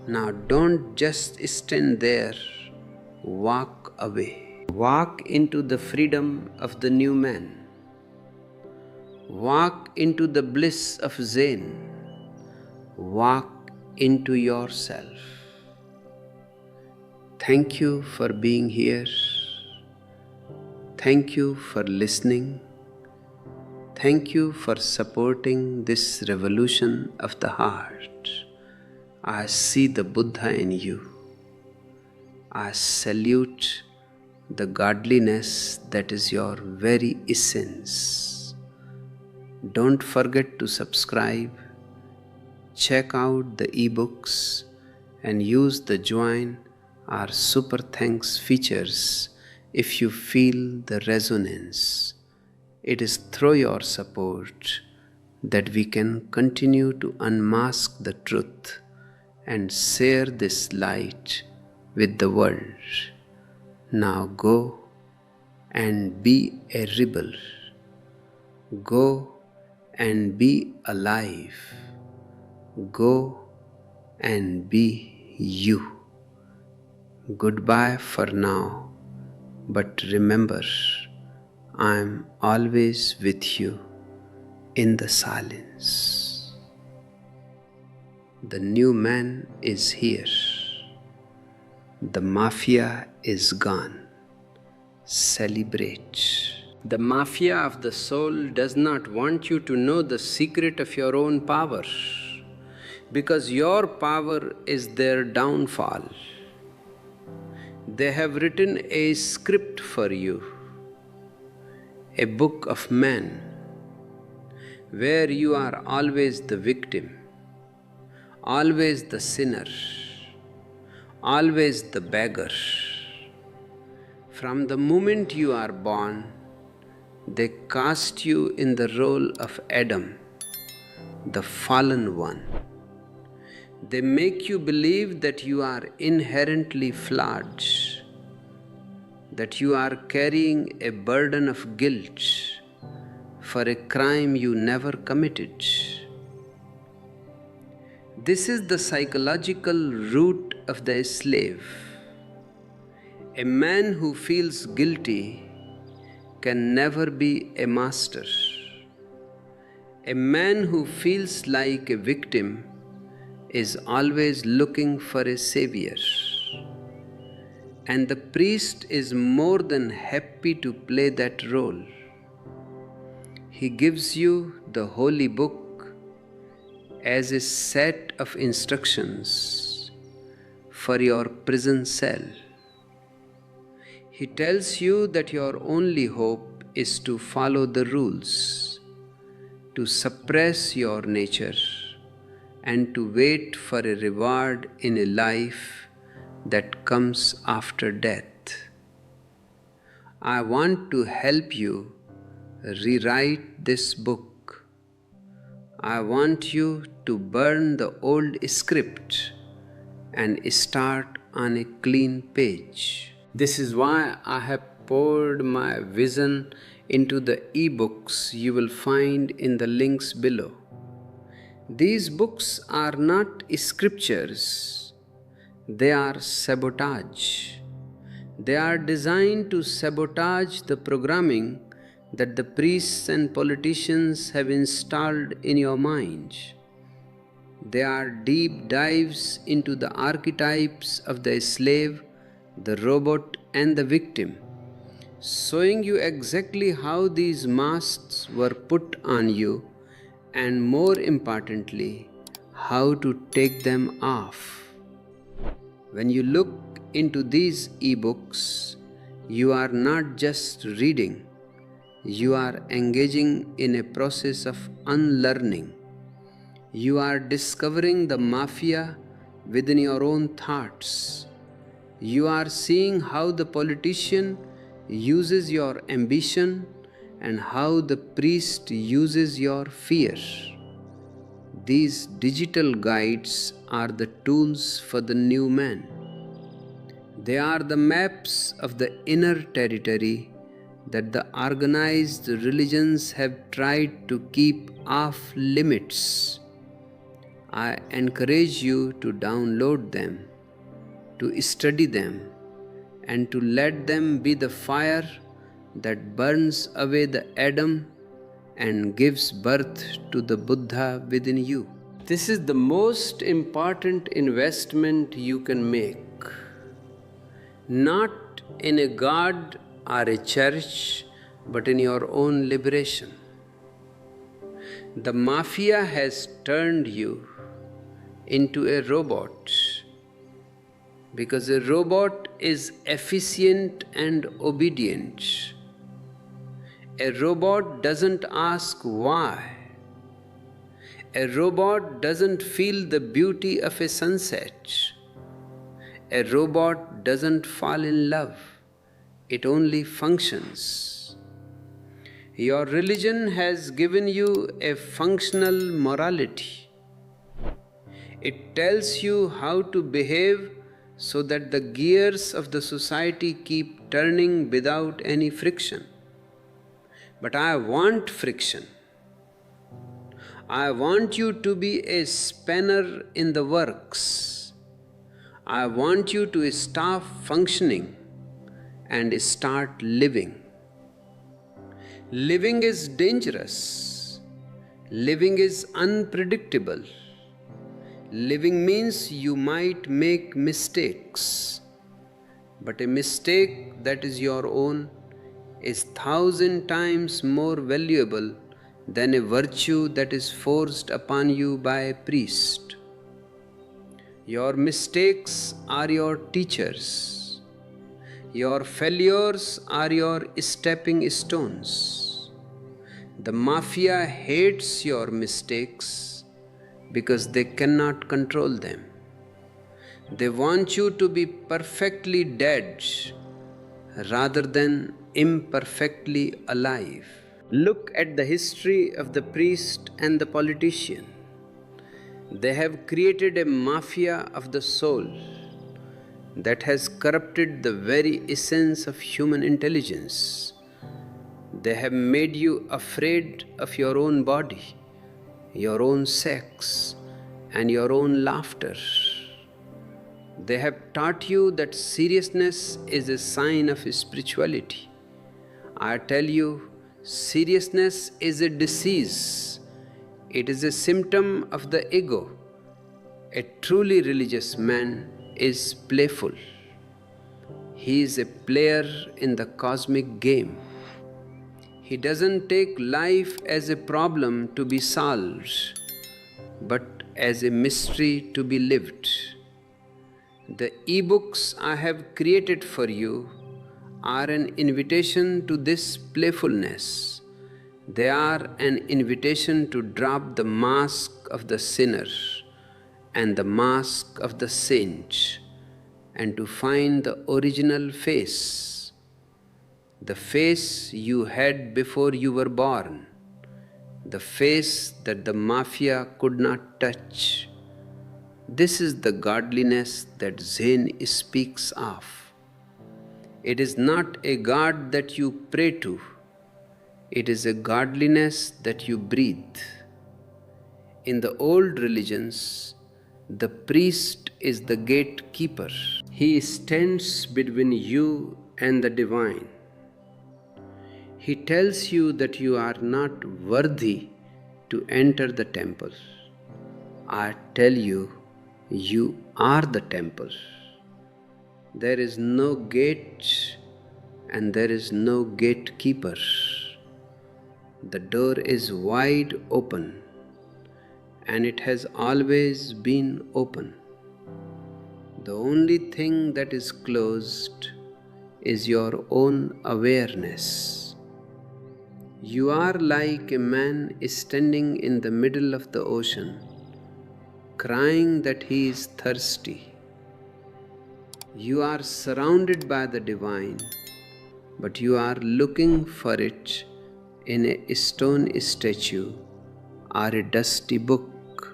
Now don't just stand there. Walk away. Walk into the freedom of the new man. Walk into the bliss of Zen. Walk into yourself. Thank you for being here. Thank you for listening. Thank you for supporting this revolution of the heart. I see the Buddha in you. I salute the godliness that is your very essence. Don't forget to subscribe. Check out the ebooks and use the join or super thanks features if you feel the resonance. It is through your support that we can continue to unmask the truth and share this light with the world. Now go and be a rebel. Go and be alive. Go and be you. Goodbye for now, but remember, I am always with you in the silence. The new man is here. The mafia is gone. Celebrate. The mafia of the soul does not want you to know the secret of your own power, because your power is their downfall. They have written a script for you, a book of man, where you are always the victim, always the sinner, always the beggar. From the moment you are born, they cast you in the role of Adam, the fallen one. They make you believe that you are inherently flawed, that you are carrying a burden of guilt for a crime you never committed. This is the psychological root of the slave. A man who feels guilty can never be a master. A man who feels like a victim is always looking for a savior. And the priest is more than happy to play that role. He gives you the holy book as a set of instructions for your prison cell. He tells you that your only hope is to follow the rules, to suppress your nature, and to wait for a reward in a life that comes after death. I want to help you rewrite this book. I want you to burn the old script and start on a clean page. This is why I have poured my vision into the ebooks you will find in the links below. These books are not scriptures, they are sabotage. They are designed to sabotage the programming that the priests and politicians have installed in your mind. They are deep dives into the archetypes of the slave, the robot, and the victim, showing you exactly how these masks were put on you, and more importantly, how to take them off. When you look into these ebooks, you are not just reading, you are engaging in a process of unlearning. You are discovering the mafia within your own thoughts. You are seeing how the politician uses your ambition and how the priest uses your fear. These digital guides are the tools for the new man. They are the maps of the inner territory that the organized religions have tried to keep off limits. I encourage you to download them, to study them, and to let them be the fire that burns away the Adam and gives birth to the Buddha within you. This is the most important investment you can make. Not in a god or a church, but in your own liberation. The mafia has turned you into a robot because a robot is efficient and obedient. A robot doesn't ask why. A robot doesn't feel the beauty of a sunset. A robot doesn't fall in love. It only functions. Your religion has given you a functional morality. It tells you how to behave so that the gears of the society keep turning without any friction. But I want friction. I want you to be a spanner in the works. I want you to stop functioning and start living. Living is dangerous. Living is unpredictable. Living means you might make mistakes, but a mistake that is your own is 1,000 times more valuable than a virtue that is forced upon you by a priest. Your mistakes are your teachers. Your failures are your stepping stones. The mafia hates your mistakes because they cannot control them. They want you to be perfectly dead rather than imperfectly alive. Look at the history of the priest and the politician. They have created a mafia of the soul that has corrupted the very essence of human intelligence. They have made you afraid of your own body, your own sex, and your own laughter. They have taught you that seriousness is a sign of spirituality. I tell you, seriousness is a disease. It is a symptom of the ego. A truly religious man is playful. He is a player in the cosmic game. He doesn't take life as a problem to be solved, but as a mystery to be lived. The ebooks I have created for you are an invitation to this playfulness. They are an invitation to drop the mask of the sinner and the mask of the saint and to find the original face, the face you had before you were born, the face that the mafia could not touch. This is the godliness that Zen speaks of. It is not a God that you pray to. It is a godliness that you breathe. In the old religions, The priest is the gatekeeper. He stands between you and the divine. He tells you that you are not worthy to enter the temple. I tell you, you are the temple. There is no gate and there is no gatekeeper. The door is wide open, and it has always been open. The only thing that is closed is your own awareness. You are like a man standing in the middle of the ocean, crying that he is thirsty. You are surrounded by the divine, but you are looking for it in a stone statue or a dusty book.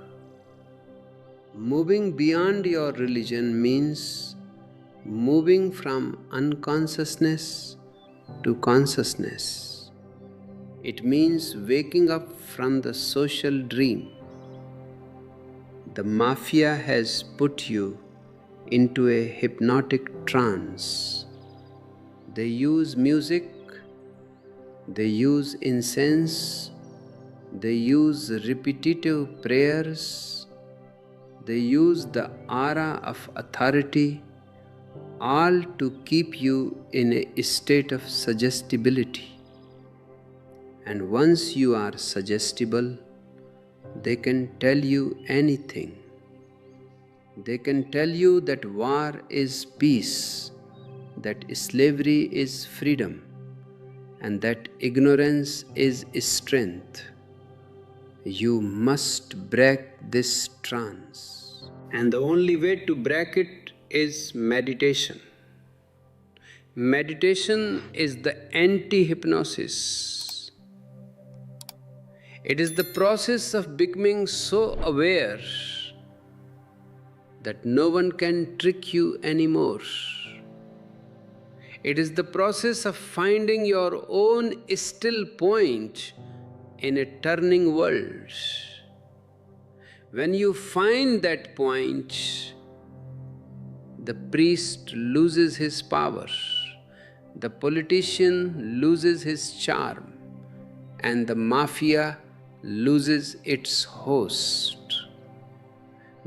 Moving beyond your religion means moving from unconsciousness to consciousness. It means waking up from the social dream. The mafia has put you into a hypnotic trance. They use music, they use incense, they use repetitive prayers, they use the aura of authority, all to keep you in a state of suggestibility. And once you are suggestible, they can tell you anything. They can tell you that war is peace, that slavery is freedom, and that ignorance is strength. You must break this trance. And the only way to break it is meditation. Meditation is the anti-hypnosis. It is the process of becoming so aware that no one can trick you anymore. It is the process of finding your own still point in a turning world. When you find that point, the priest loses his power, the politician loses his charm, and the mafia loses its host.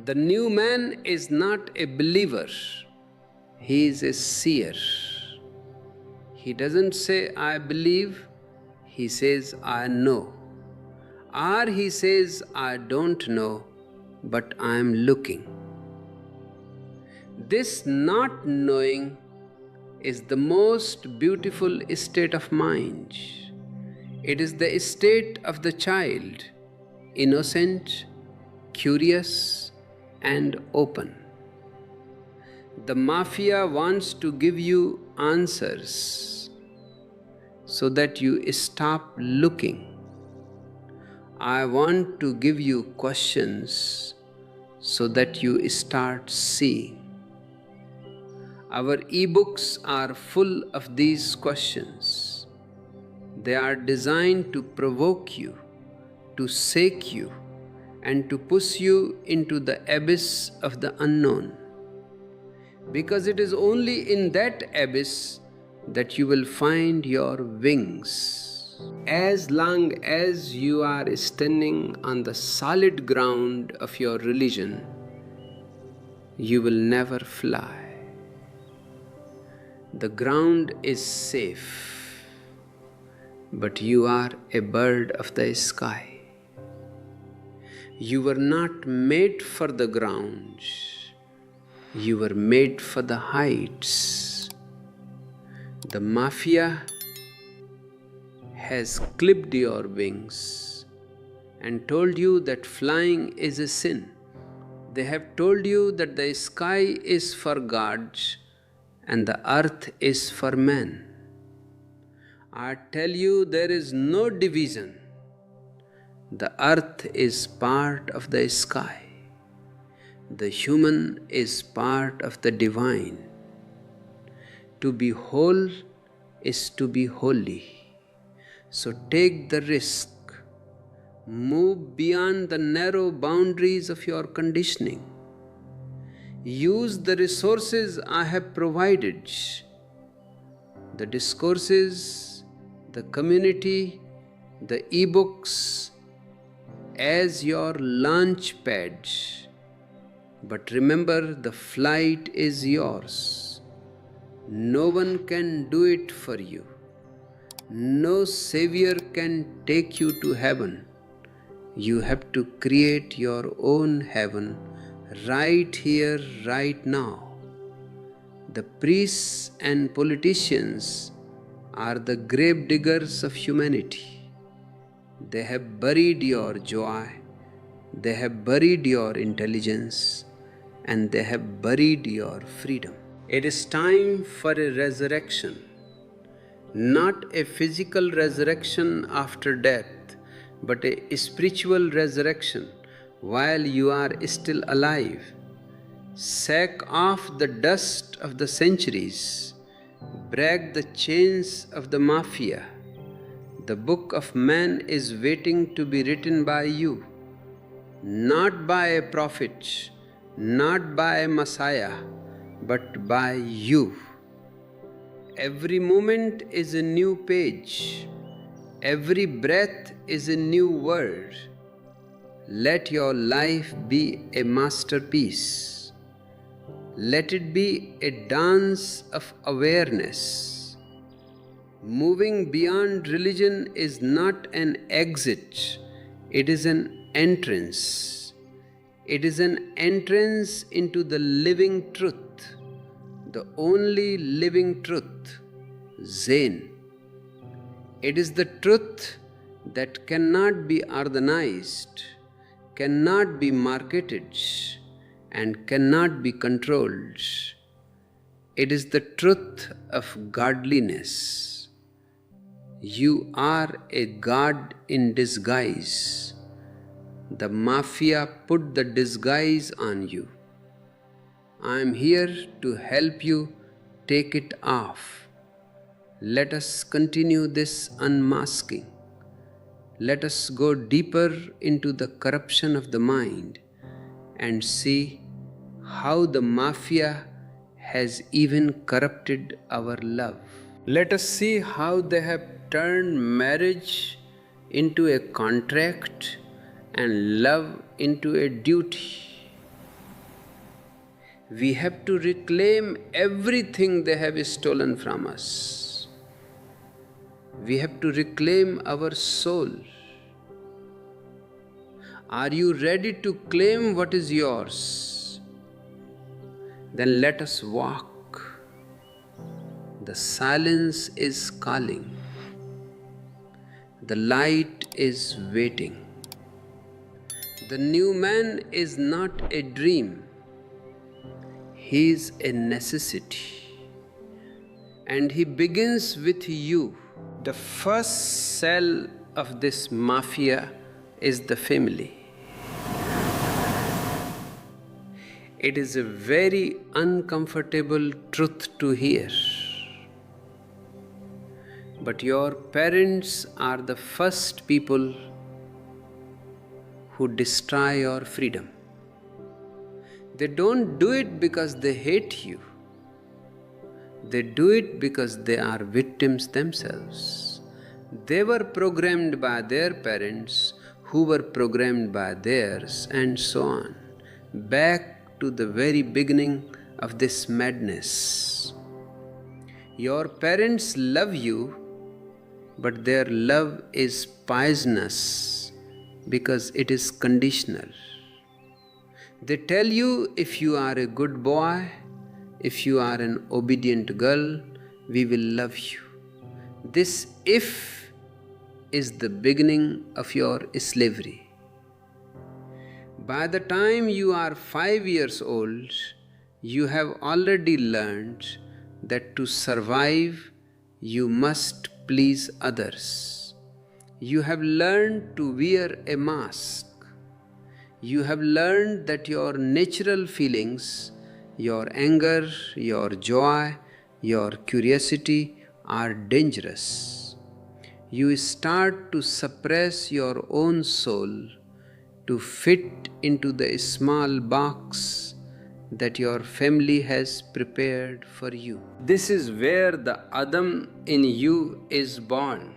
The new man is not a believer, he is a seer. He doesn't say, I believe, he says, I know. Or he says, I don't know, but I am looking. This not knowing is the most beautiful state of mind. It is the state of the child, innocent, curious, and open. The mafia wants to give you answers so that you stop looking. I want to give you questions so that you start seeing. Our ebooks are full of these questions. They are designed to provoke you, to shake you, and to push you into the abyss of the unknown. Because it is only in that abyss that you will find your wings. As long as you are standing on the solid ground of your religion, you will never fly. The ground is safe, but you are a bird of the sky. You were not made for the ground. You were made for the heights. The mafia has clipped your wings and told you that flying is a sin. They have told you that the sky is for gods and the earth is for man. I tell you, there is no division. The earth is part of the sky. The human is part of the divine. To be whole is to be holy. So take the risk. Move beyond the narrow boundaries of your conditioning. Use the resources I have provided, the discourses, the community, the ebooks, as your launch pad. But remember, the flight is yours. No one can do it for you. No savior can take you to heaven. You have to create your own heaven right here, right now. The priests and politicians are the grave diggers of humanity. They have buried your joy, they have buried your intelligence, and they have buried your freedom. It is time for a resurrection, not a physical resurrection after death, but a spiritual resurrection while you are still alive. Shake off the dust of the centuries, break the chains of the mafia. The book of man is waiting to be written by you, not by a prophet, not by a Messiah, but by you. Every moment is a new page. Every breath is a new word. Let your life be a masterpiece. Let it be a dance of awareness. Moving beyond religion is not an exit, it is an entrance. It is an entrance into the living truth, the only living truth, Zen. It is the truth that cannot be organized, cannot be marketed, and cannot be controlled. It is the truth of godliness. You are a god in disguise. The mafia put the disguise on you. I am here to help you take it off. Let us continue this unmasking. Let us go deeper into the corruption of the mind and see how the mafia has even corrupted our love. Let us see how they have turned marriage into a contract and love into a duty. We have to reclaim everything they have stolen from us. We have to reclaim our soul. Are you ready to claim what is yours? Then let us walk. The silence is calling. The light is waiting. The new man is not a dream. He is a necessity. And he begins with you. The first cell of this mafia is the family. It is a very uncomfortable truth to hear. But your parents are the first people who destroy your freedom. They don't do it because they hate you. They do it because they are victims themselves. They were programmed by their parents, who were programmed by theirs, and so on. Back to the very beginning of this madness. Your parents love you, but their love is poisonous because it is conditional. They tell you, if you are a good boy, if you are an obedient girl, we will love you. This if is the beginning of your slavery. By the time you are 5 years old, you have already learned that to survive, you must please others. You have learned to wear a mask. You have learned that your natural feelings, your anger, your joy, your curiosity are dangerous. You start to suppress your own soul to fit into the small box that your family has prepared for you. This is where the Adam in you is born.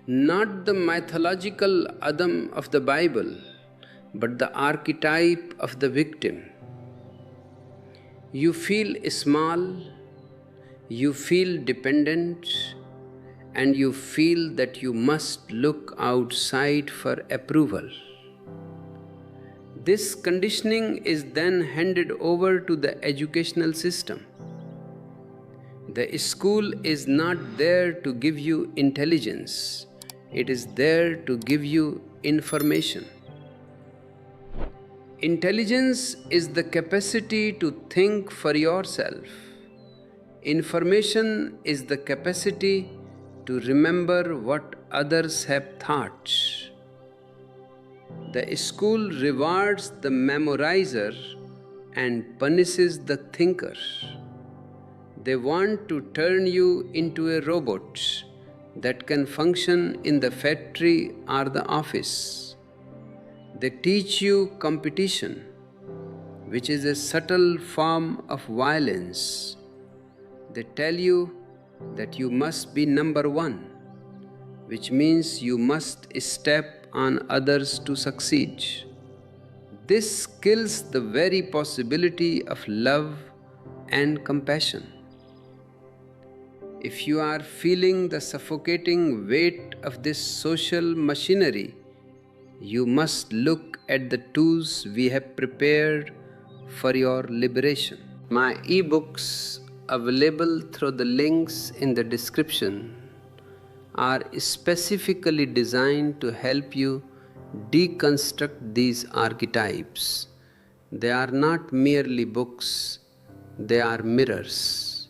Not the mythological Adam of the Bible, but the archetype of the victim. You feel small, you feel dependent, and you feel that you must look outside for approval. This conditioning is then handed over to the educational system. The school is not there to give you intelligence, it is there to give you information. Intelligence is the capacity to think for yourself. Information is the capacity to remember what others have thought. The school rewards the memorizer and punishes the thinker. They want to turn you into a robot that can function in the factory or the office. They teach you competition, which is a subtle form of violence. They tell you that you must be number one, which means you must step on others to succeed. This kills the very possibility of love and compassion. If you are feeling the suffocating weight of this social machinery, you must look at the tools we have prepared for your liberation. My ebooks, available through the links in the description, are specifically designed to help you deconstruct these archetypes. They are not merely books, they are mirrors.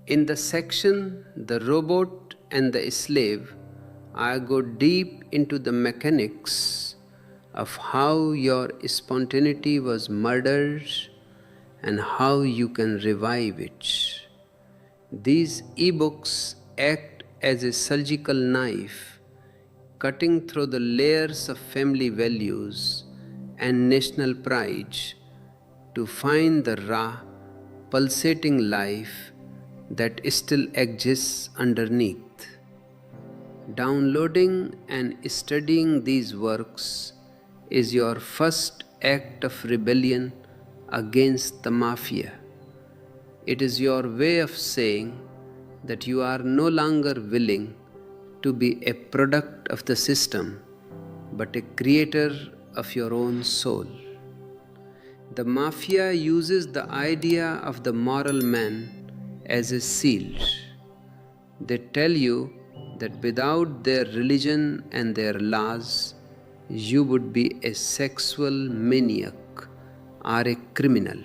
In the section The Robot and the Slave, I go deep into the mechanics of how your spontaneity was murdered and how you can revive it. These ebooks act as a surgical knife, cutting through the layers of family values and national pride to find the raw, pulsating life that still exists underneath. Downloading and studying these works is your first act of rebellion against the mafia. It is your way of saying that you are no longer willing to be a product of the system, but a creator of your own soul. The mafia uses the idea of the moral man as a shield. They tell you that without their religion and their laws, you would be a sexual maniac or a criminal.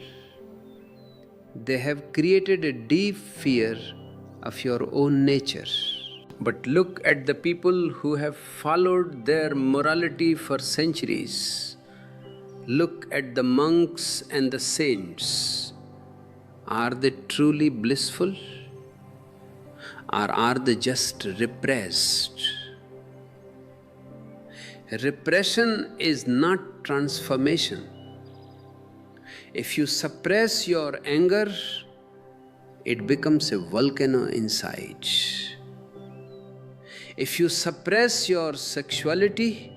They have created a deep fear of your own nature. But look at the people who have followed their morality for centuries. Look at the monks and the saints. Are they truly blissful? Or are they just repressed? Repression is not transformation. If you suppress your anger, it becomes a volcano inside. If you suppress your sexuality,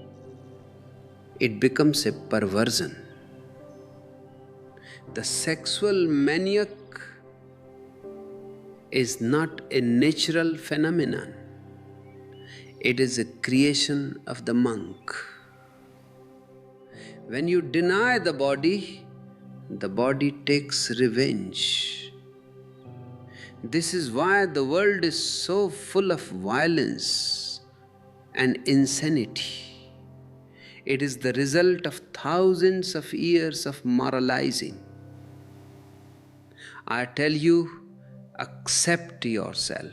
it becomes a perversion. The sexual maniac is not a natural phenomenon. It is a creation of the monk. When you deny the body takes revenge. This is why the world is so full of violence and insanity. It is the result of thousands of years of moralizing. I tell you, accept yourself,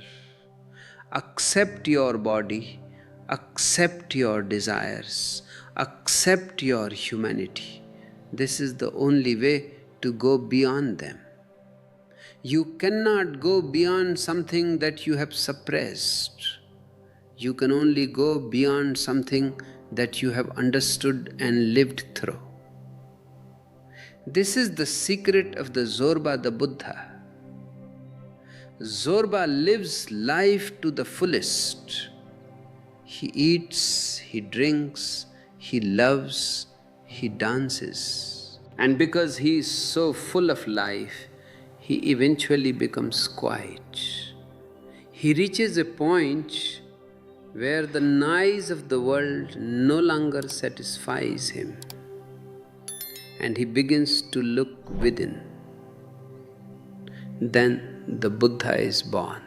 accept your body, accept your desires, accept your humanity. This is the only way to go beyond them. You cannot go beyond something that you have suppressed. You can only go beyond something that you have understood and lived through. This is the secret of the Zorba the Buddha. Zorba lives life to the fullest. He eats, he drinks, he loves, he dances. And because he is so full of life, he eventually becomes quiet. He reaches a point where the noise of the world no longer satisfies him, and he begins to look within. Then the Buddha is born.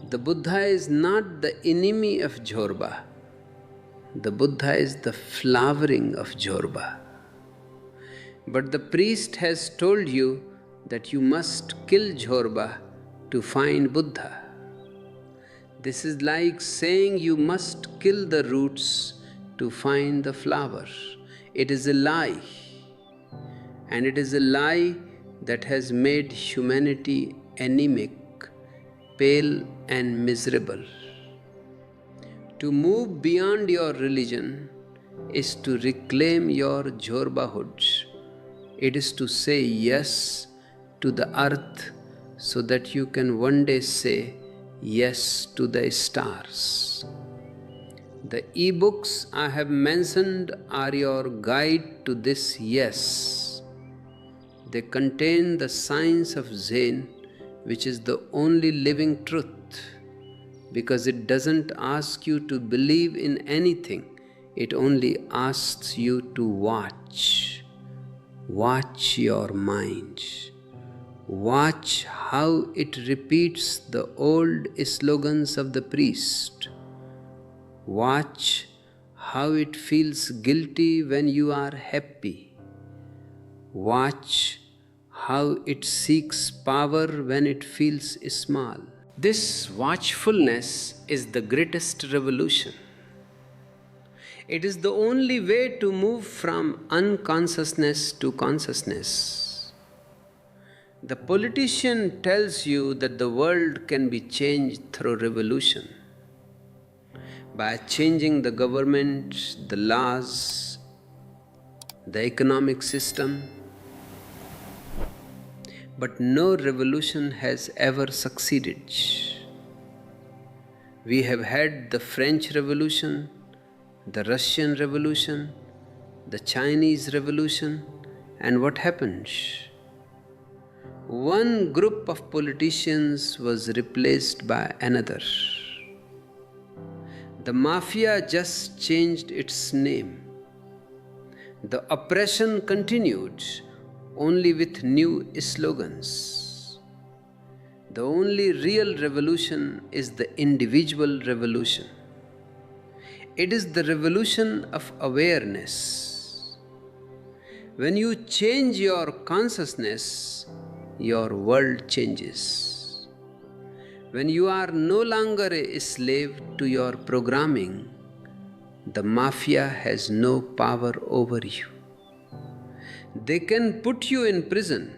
The Buddha is not the enemy of Jorba. The Buddha is the flowering of Jorba. But the priest has told you that you must kill Jorba to find Buddha. This is like saying you must kill the roots to find the flower. It is a lie. And it is a lie that has made humanity anemic, pale and miserable. To move beyond your religion is to reclaim your Jorbahood. It is to say yes to the earth so that you can one day say yes to the stars. The e-books I have mentioned are your guide to this yes. They contain the science of Zen, which is the only living truth, because it doesn't ask you to believe in anything, it only asks you to watch. Watch your mind. Watch how it repeats the old slogans of the priest. Watch how it feels guilty when you are happy. Watch how it seeks power when it feels small. This watchfulness is the greatest revolution. It is the only way to move from unconsciousness to consciousness. The politician tells you that the world can be changed through revolution, by changing the government, the laws, the economic system. But no revolution has ever succeeded. We have had the French Revolution, the Russian Revolution, the Chinese Revolution, and what happened? One group of politicians was replaced by another. The mafia just changed its name. The oppression continued, only with new slogans. The only real revolution is the individual revolution. It is the revolution of awareness. When you change your consciousness, your world changes. When you are no longer a slave to your programming, the mafia has no power over you. They can put you in prison,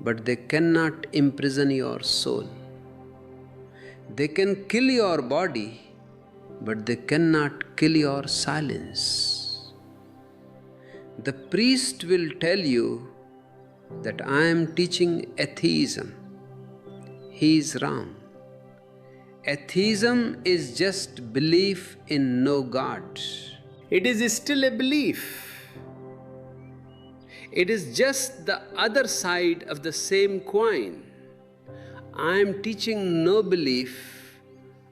but they cannot imprison your soul. They can kill your body, but they cannot kill your silence. The priest will tell you that I am teaching atheism. He is wrong. Atheism is just belief in no God. It is still a belief. It is just the other side of the same coin. I am teaching no belief.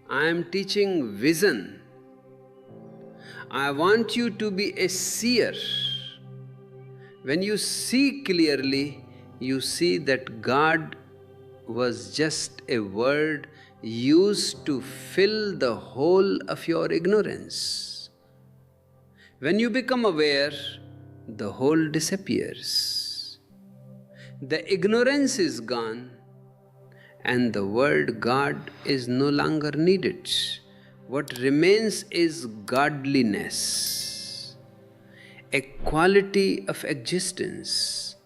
I am teaching vision. I want you to be a seer. When you see clearly, you see that God was just a word used to fill the whole of your ignorance. When you become aware, the whole disappears. The ignorance is gone, and the word God is no longer needed. What remains is godliness, a quality of existence,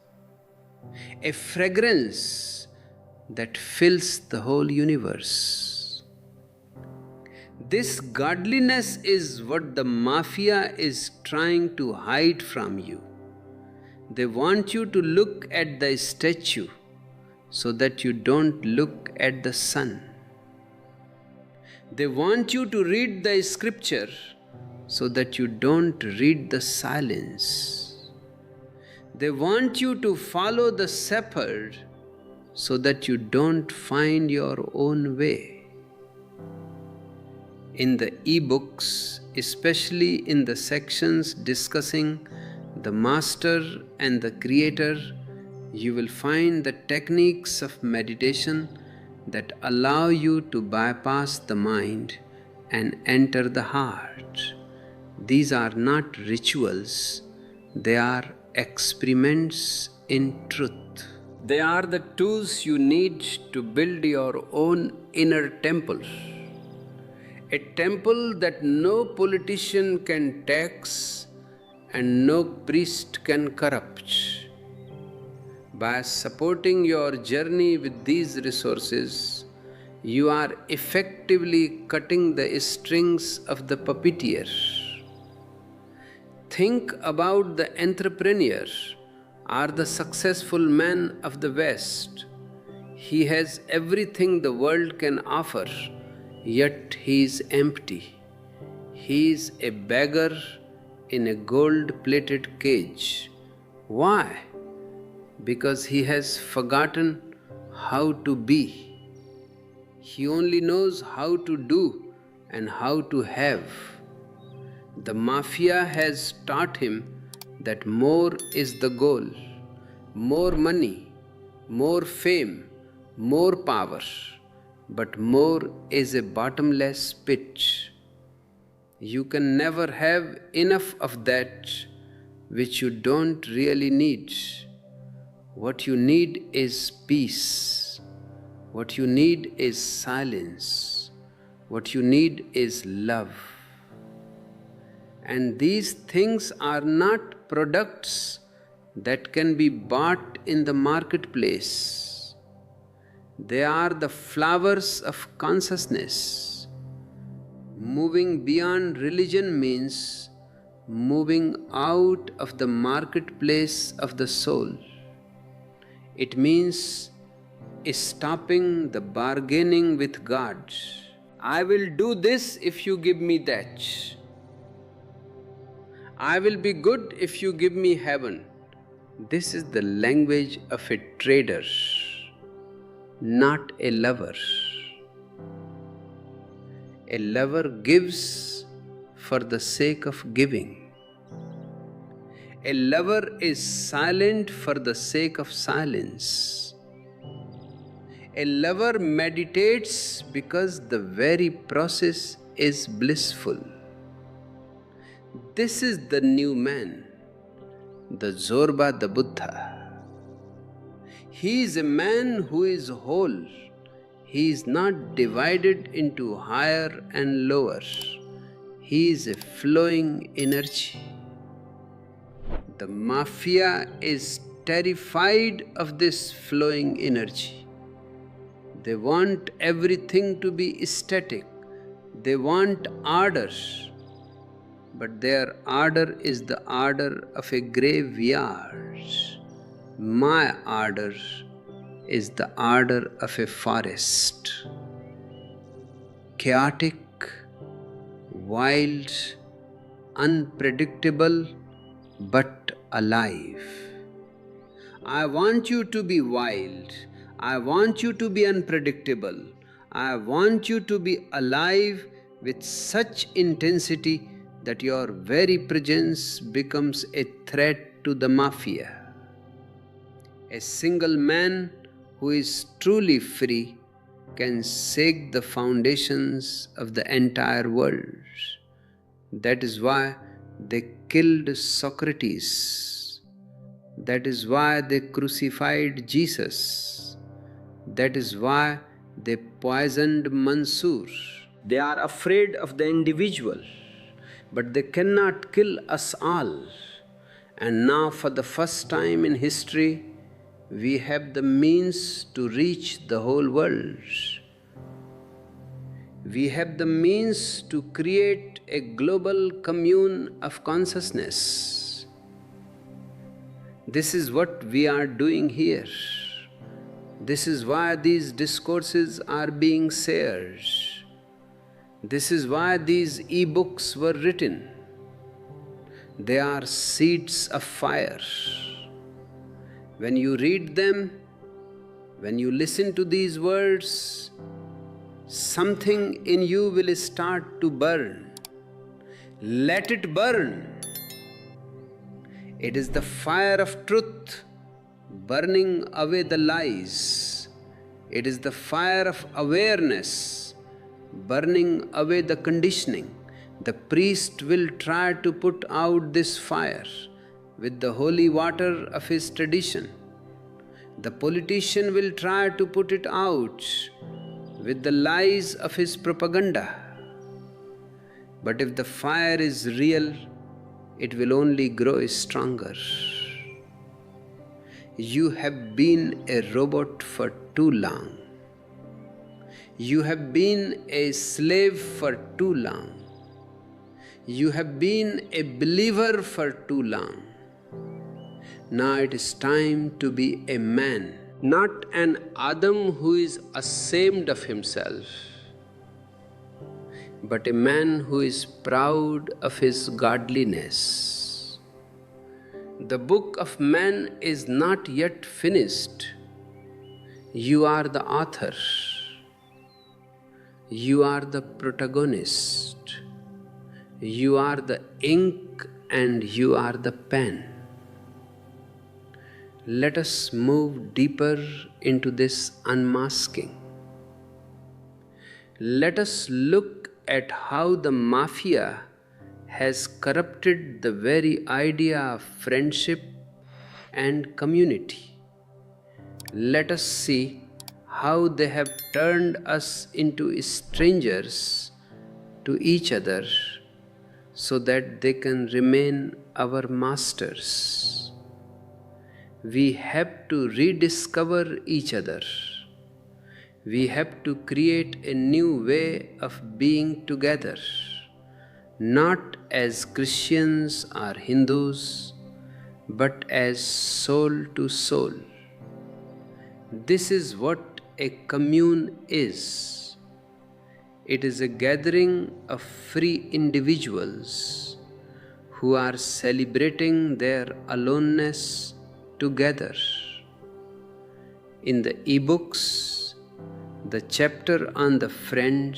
a fragrance that fills the whole universe. This godliness is what the mafia is trying to hide from you. They want you to look at the statue so that you don't look at the sun. They want you to read the scripture so that you don't read the silence. They want you to follow the shepherd so that you don't find your own way. In the e-books, especially in the sections discussing the master and the creator, you will find the techniques of meditation that allow you to bypass the mind and enter the heart. These are not rituals, they are experiments in truth. They are the tools you need to build your own inner temple. A temple that no politician can tax and no priest can corrupt. By supporting your journey with these resources, you are effectively cutting the strings of the puppeteer. Think about the entrepreneur or the successful man of the West. He has everything the world can offer, yet he is empty. He is a beggar in a gold-plated cage. Why? Because he has forgotten how to be. He only knows how to do and how to have. The mafia has taught him that more is the goal. More money, more fame, more power, but more is a bottomless pit. You can never have enough of that which you don't really need. What you need is peace. What you need is silence. What you need is love. And these things are not products that can be bought in the marketplace. They are the flowers of consciousness. Moving beyond religion means moving out of the marketplace of the soul. It means stopping the bargaining with God. I will do this if you give me that. I will be good if you give me heaven. This is the language of a trader, not a lover. A lover gives for the sake of giving. A lover is silent for the sake of silence. A lover meditates because the very process is blissful. This is the new man, the Zorba the Buddha. He is a man who is whole. He is not divided into higher and lower. He is a flowing energy. The mafia is terrified of this flowing energy. They want everything to be static. They want order. But their order is the order of a graveyard. My order is the order of a forest. Chaotic, wild, unpredictable, but alive. I want you to be wild. I want you to be unpredictable. I want you to be alive with such intensity that your very presence becomes a threat to the mafia. A single man who is truly free can shake the foundations of the entire world. That is why they killed Socrates. That is why they crucified Jesus. That is why they poisoned Mansur. They are afraid of the individual, but they cannot kill us all. And now, for the first time in history, we have the means to reach the whole world. We have the means to create a global commune of consciousness. This is what we are doing here. This is why these discourses are being shared. This is why these e-books were written. They are seeds of fire. When you read them, when you listen to these words, something in you will start to burn. Let it burn. It is the fire of truth burning away the lies. It is the fire of awareness burning away the conditioning. The priest will try to put out this fire with the holy water of his tradition. The politician will try to put it out with the lies of his propaganda. But if the fire is real, it will only grow stronger. You have been a robot for too long. You have been a slave for too long. You have been a believer for too long. Now it is time to be a man, not an Adam who is ashamed of himself, but a man who is proud of his godliness. The book of man is not yet finished. You are the author. You are the protagonist. You are the ink and you are the pen. Let us move deeper into this unmasking. Let us look at how the mafia has corrupted the very idea of friendship and community. Let us see how they have turned us into strangers to each other so that they can remain our masters. We have to rediscover each other. We have to create a new way of being together, not as Christians or Hindus, but as soul to soul. This is what a commune is. It is a gathering of free individuals who are celebrating their aloneness together. In the e-books, the chapter on the friend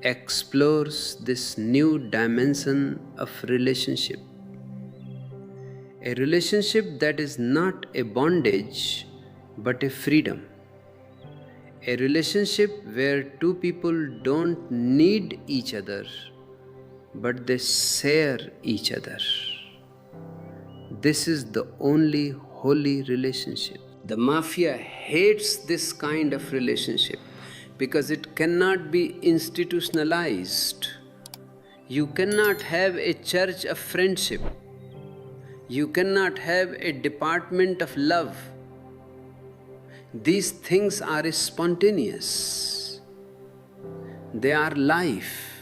explores this new dimension of relationship. A relationship that is not a bondage but a freedom. A relationship where two people don't need each other but they share each other. This is the only holy relationship. The mafia hates this kind of relationship because it cannot be institutionalized. You cannot have a church of friendship. You cannot have a department of love. These things are spontaneous. They are life.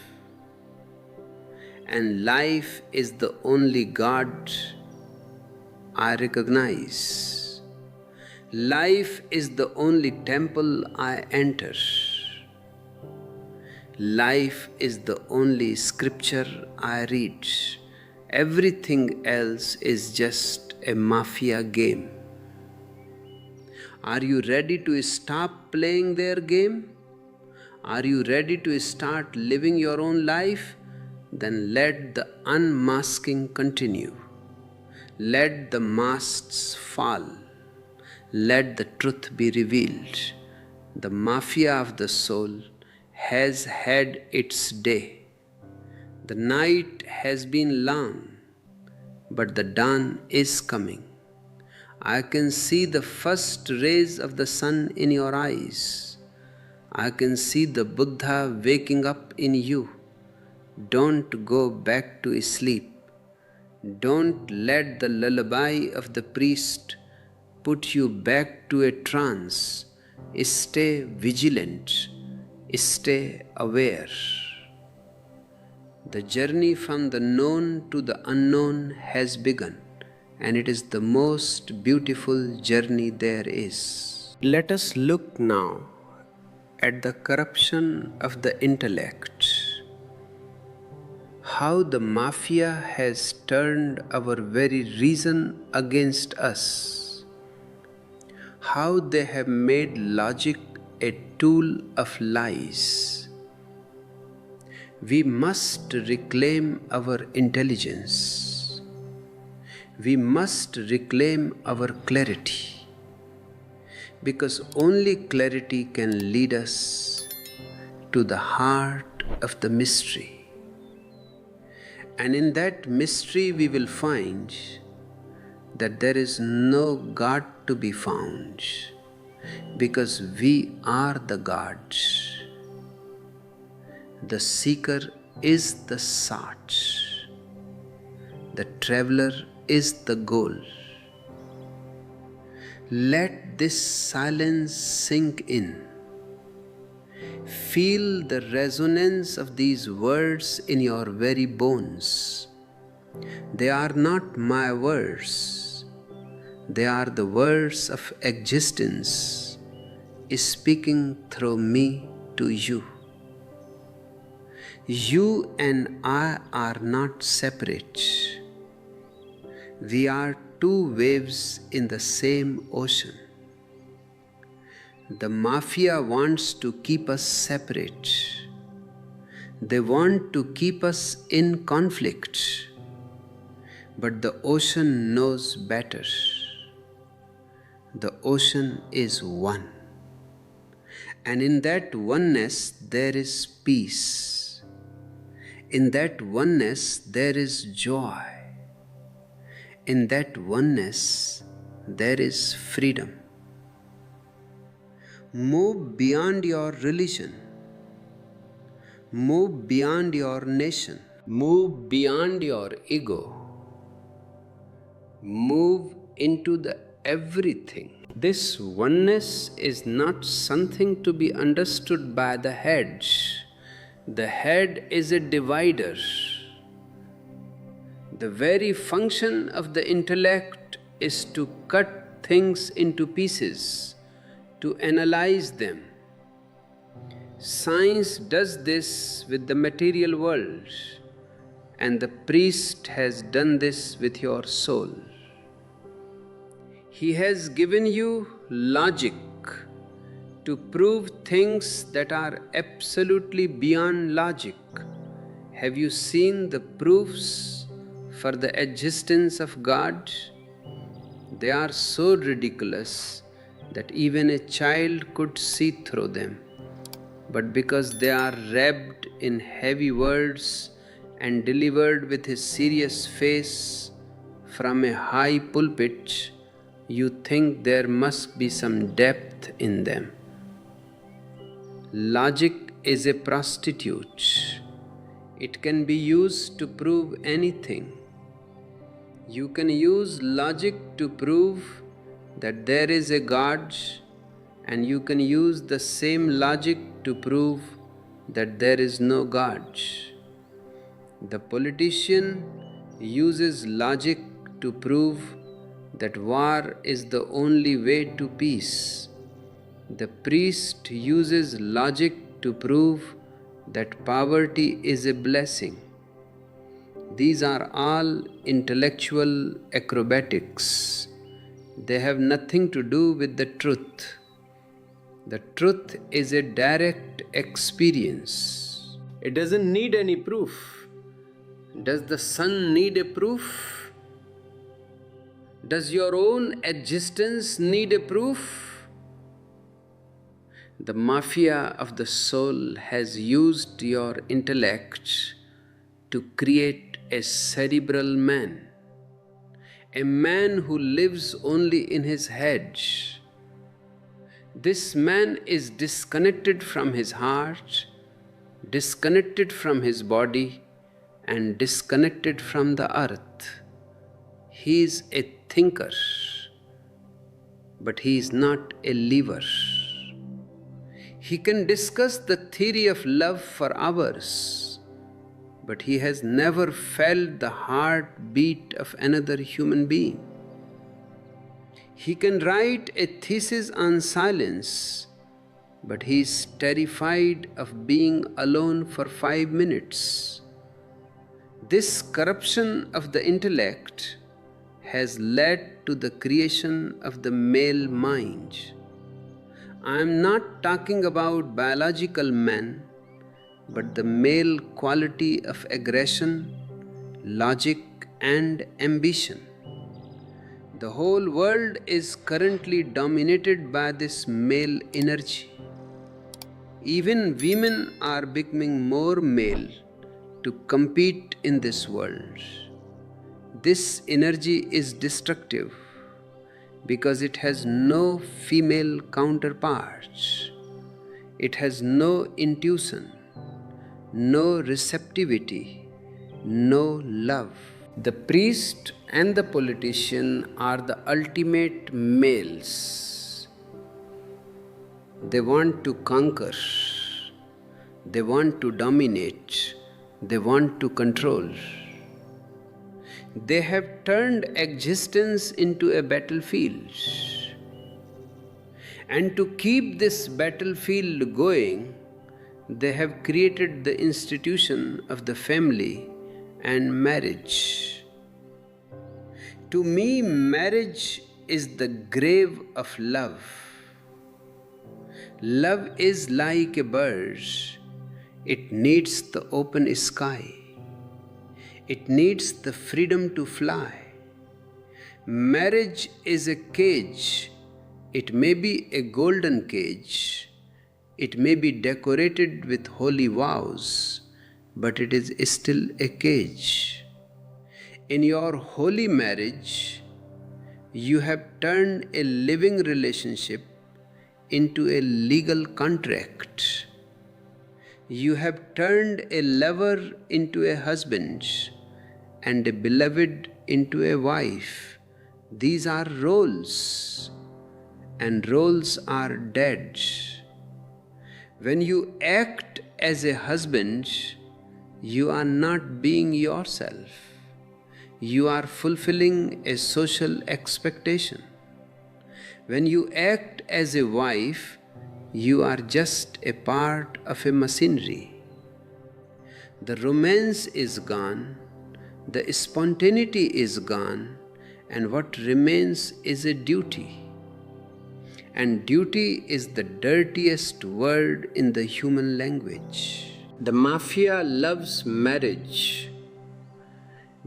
And life is the only God I recognize. Life is the only temple I enter. Life is the only scripture I read. Everything else is just a mafia game. Are you ready to stop playing their game? Are you ready to start living your own life? Then let the unmasking continue. Let the masks fall. Let the truth be revealed. The mafia of the soul has had its day. The night has been long, but the dawn is coming. I can see the first rays of the sun in your eyes. I can see the Buddha waking up in you. Don't go back to sleep. Don't let the lullaby of the priest put you back to a trance. Stay vigilant. Stay aware. The journey from the known to the unknown has begun, and it is the most beautiful journey there is. Let us look now at the corruption of the intellect, how the mafia has turned our very reason against us, how they have made logic a tool of lies. We must reclaim our intelligence. We must reclaim our clarity, because only clarity can lead us to the heart of the mystery. And in that mystery we will find that there is no God to be found, because we are the gods. The seeker is the sought. The traveler is the goal. Let this silence sink in. Feel the resonance of these words in your very bones. They are not my words. They are the words of existence speaking through me to you. You and I are not separate. We are two waves in the same ocean. The mafia wants to keep us separate. They want to keep us in conflict. But the ocean knows better. The ocean is one. And in that oneness there is peace. In that oneness there is joy. In that oneness there is freedom. Move beyond your religion. Move beyond your nation. Move beyond your ego. Move into the everything. This oneness is not something to be understood by the head. The head is a divider. The very function of the intellect is to cut things into pieces, to analyze them. Science does this with the material world, and the priest has done this with your soul. He has given you logic to prove things that are absolutely beyond logic. Have you seen the proofs for the existence of God? They are so ridiculous that even a child could see through them. But because they are wrapped in heavy words and delivered with a serious face from a high pulpit, you think there must be some depth in them. Logic is a prostitute. It can be used to prove anything. You can use logic to prove that there is a God, and you can use the same logic to prove that there is no God. The politician uses logic to prove that war is the only way to peace. The priest uses logic to prove that poverty is a blessing. These are all intellectual acrobatics. They have nothing to do with the truth. The truth is a direct experience. It doesn't need any proof. Does the sun need a proof? Does your own existence need a proof? The mafia of the soul has used your intellect to create a cerebral man, a man who lives only in his head. This man is disconnected from his heart, disconnected from his body, and disconnected from the earth. He is a thinker, but he is not a liver. He can discuss the theory of love for hours, but he has never felt the heartbeat of another human being. He can write a thesis on silence, but he is terrified of being alone for 5 minutes. This corruption of the intellect has led to the creation of the male mind. I am not talking about biological men, but the male quality of aggression, logic, and ambition. The whole world is currently dominated by this male energy. Even women are becoming more male to compete in this world. This energy is destructive because it has no female counterparts. It has no intuition, no receptivity, no love. The priest and the politician are the ultimate males. They want to conquer, they want to dominate, they want to control. They have turned existence into a battlefield. And to keep this battlefield going, they have created the institution of the family and marriage. To me, marriage is the grave of love. Love is like a bird. It needs the open sky. It needs the freedom to fly. Marriage is a cage. It may be a golden cage. It may be decorated with holy vows, but it is still a cage. In your holy marriage, you have turned a living relationship into a legal contract. You have turned a lover into a husband and a beloved into a wife. These are roles, and roles are dead. When you act as a husband, you are not being yourself. You are fulfilling a social expectation. When you act as a wife, you are just a part of a machinery. The romance is gone, the spontaneity is gone, and what remains is a duty. And duty is the dirtiest word in the human language. The mafia loves marriage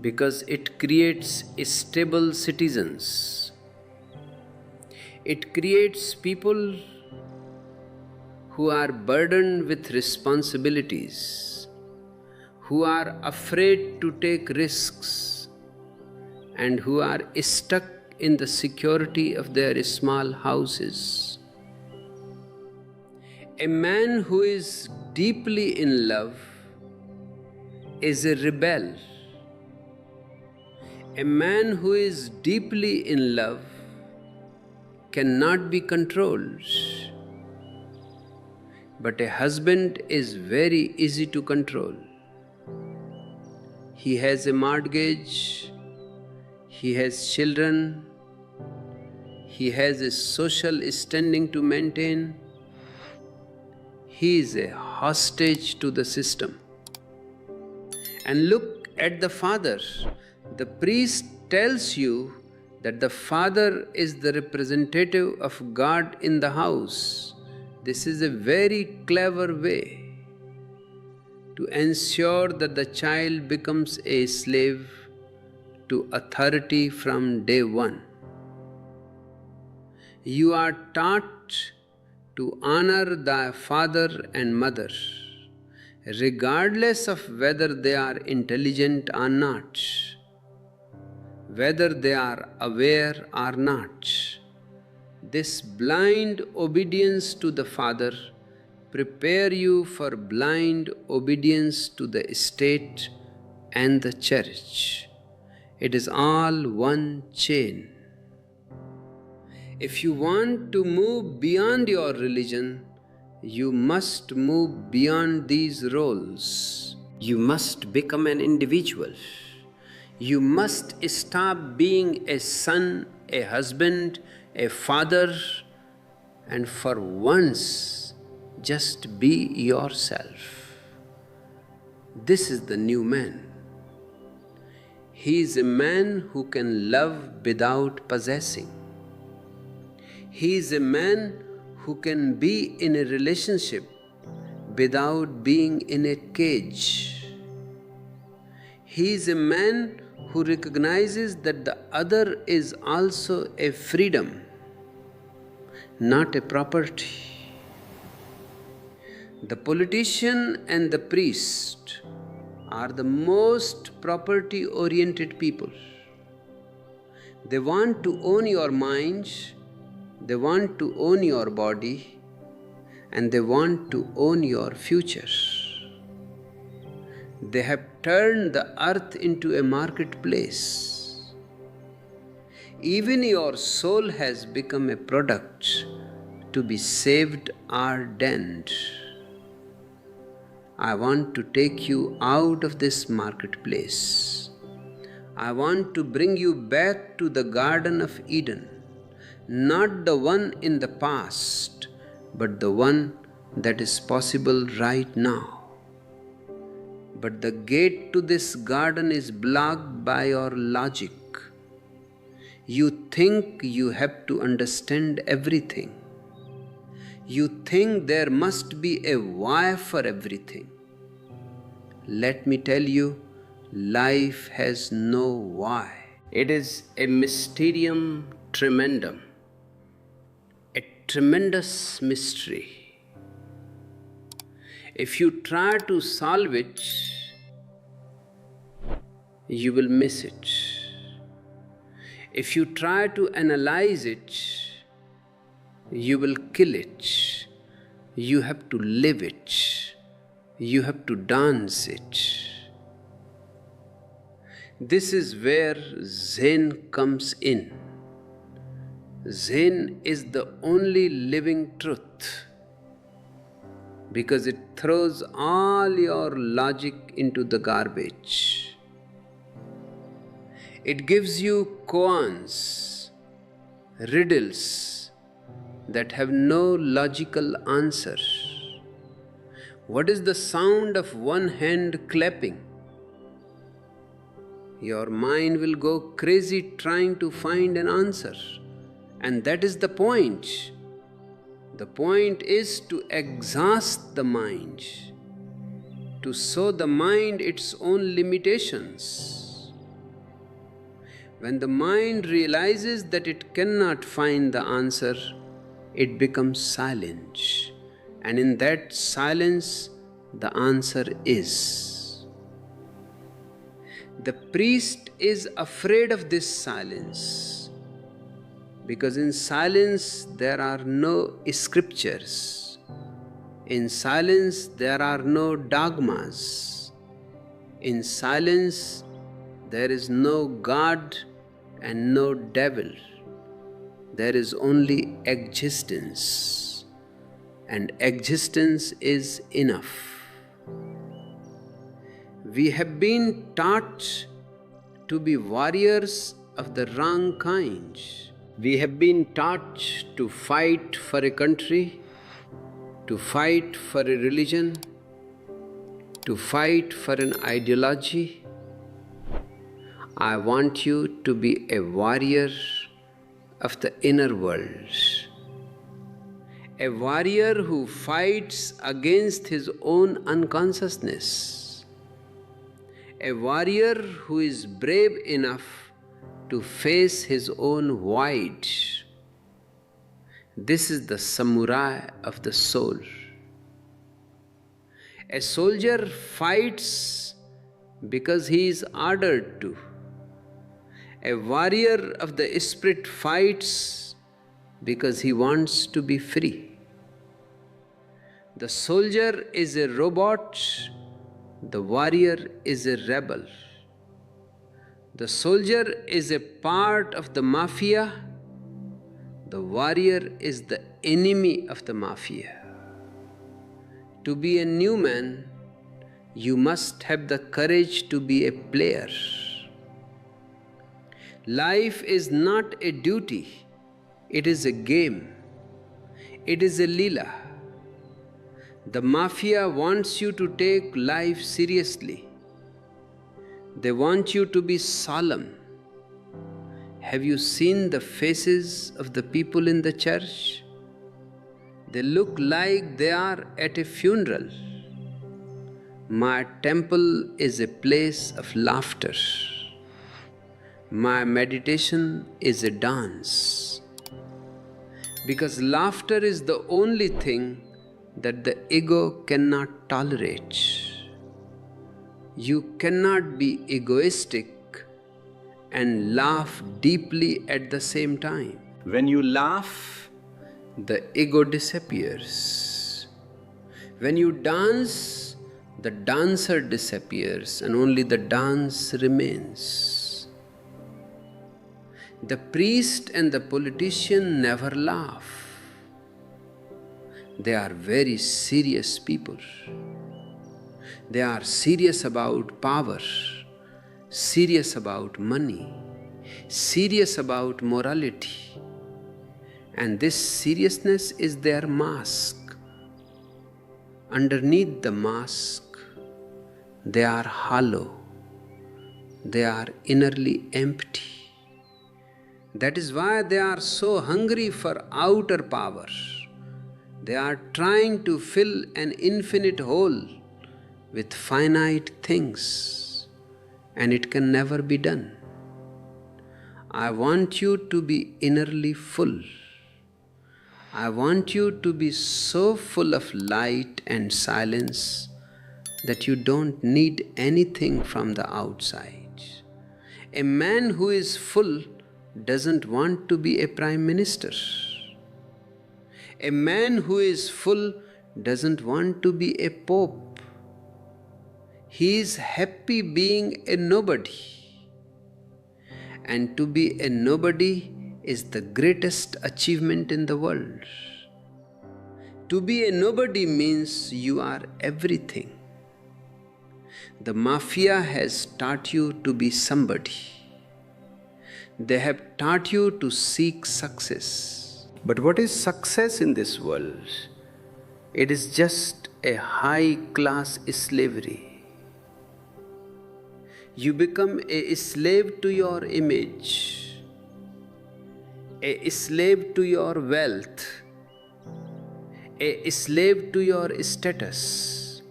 because it creates stable citizens. It creates people who are burdened with responsibilities, who are afraid to take risks, and who are stuck in the security of their small houses. A man who is deeply in love is a rebel. A man who is deeply in love cannot be controlled. But a husband is very easy to control. He has a mortgage, he has children, he has a social standing to maintain. He is a hostage to the system. And look at the father. The priest tells you that the father is the representative of God in the house. This is a very clever way to ensure that the child becomes a slave to authority from day one. You are taught to honor thy father and mother, regardless of whether they are intelligent or not, whether they are aware or not. This blind obedience to the father prepare you for blind obedience to the state and the church. It is all one chain. If you want to move beyond your religion, you must move beyond these roles. You must become an individual. You must stop being a son, a husband, a father, and for once just be yourself. This is the new man. He is a man who can love without possessing. He is a man who can be in a relationship without being in a cage. He is a man who recognizes that the other is also a freedom, not a property. The politician and the priest are the most property-oriented people. They want to own your mind, they want to own your body, and they want to own your future. They have turned the earth into a marketplace. Even your soul has become a product to be saved or damned. I want to take you out of this marketplace. I want to bring you back to the Garden of Eden, not the one in the past, but the one that is possible right now. But the gate to this garden is blocked by your logic. You think you have to understand everything. You think there must be a why for everything. Let me tell you, life has no why. It is a mysterium tremendum, a tremendous mystery. If you try to solve it, you will miss it. If you try to analyze it, you will kill it. You have to live it. You have to dance it. This is where Zen comes in. Zen is the only living truth, because it throws all your logic into the garbage. It gives you koans, riddles that have no logical answer. What is the sound of one hand clapping? Your mind will go crazy trying to find an answer. And that is the point. The point is to exhaust the mind, to show the mind its own limitations. When the mind realizes that it cannot find the answer, it becomes silent. And in that silence, the answer is. The priest is afraid of this silence, because in silence there are no scriptures. In silence there are no dogmas. In silence there is no God and no devil. There is only existence, and existence is enough. We have been taught to be warriors of the wrong kind. We have been taught to fight for a country, to fight for a religion, to fight for an ideology. I want you to be a warrior of the inner world, a warrior who fights against his own unconsciousness, a warrior who is brave enough to face his own void. This is the samurai of the soul. A soldier fights because he is ordered to. A warrior of the spirit fights because he wants to be free. The soldier is a robot, the warrior is a rebel. The soldier is a part of the mafia, the warrior is the enemy of the mafia. To be a new man, you must have the courage to be a player. Life is not a duty, It is a game. It is a leela. The mafia wants you to take life seriously. They want you to be solemn. Have you seen the faces of the people in the church? They look like they are at a funeral. My temple is a place of laughter. My meditation is a dance. Because laughter is the only thing that the ego cannot tolerate. You cannot be egoistic and laugh deeply at the same time. When you laugh, the ego disappears. When you dance, the dancer disappears and only the dance remains. The priest and the politician never laugh. They are very serious people. They are serious about power, serious about money, serious about morality. And this seriousness is their mask. Underneath the mask, they are hollow. They are innerly empty. That is why they are so hungry for outer power. They are trying to fill an infinite hole with finite things, and it can never be done. I want you to be innerly full. I want you to be so full of light and silence that you don't need anything from the outside. A man who is full doesn't want to be a prime minister. A man who is full doesn't want to be a pope. He is happy being a nobody. And to be a nobody is the greatest achievement in the world. To be a nobody means you are everything. The mafia has taught you to be somebody. They have taught you to seek success. But what is success in this world? It is just a high-class slavery. You become a slave to your image, a slave to your wealth, a slave to your status.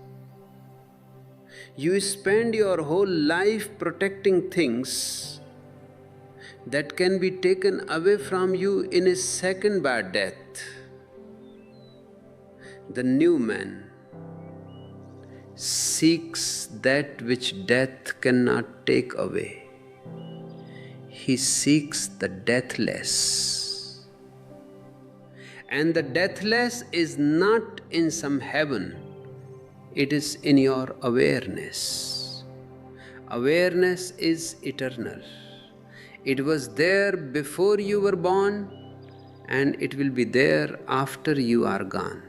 You spend your whole life protecting things that can be taken away from you in a second by death. The new man seeks that which death cannot take away. He seeks the deathless. And the deathless is not in some heaven, it is in your awareness. Awareness is eternal. It was there before you were born, and it will be there after you are gone.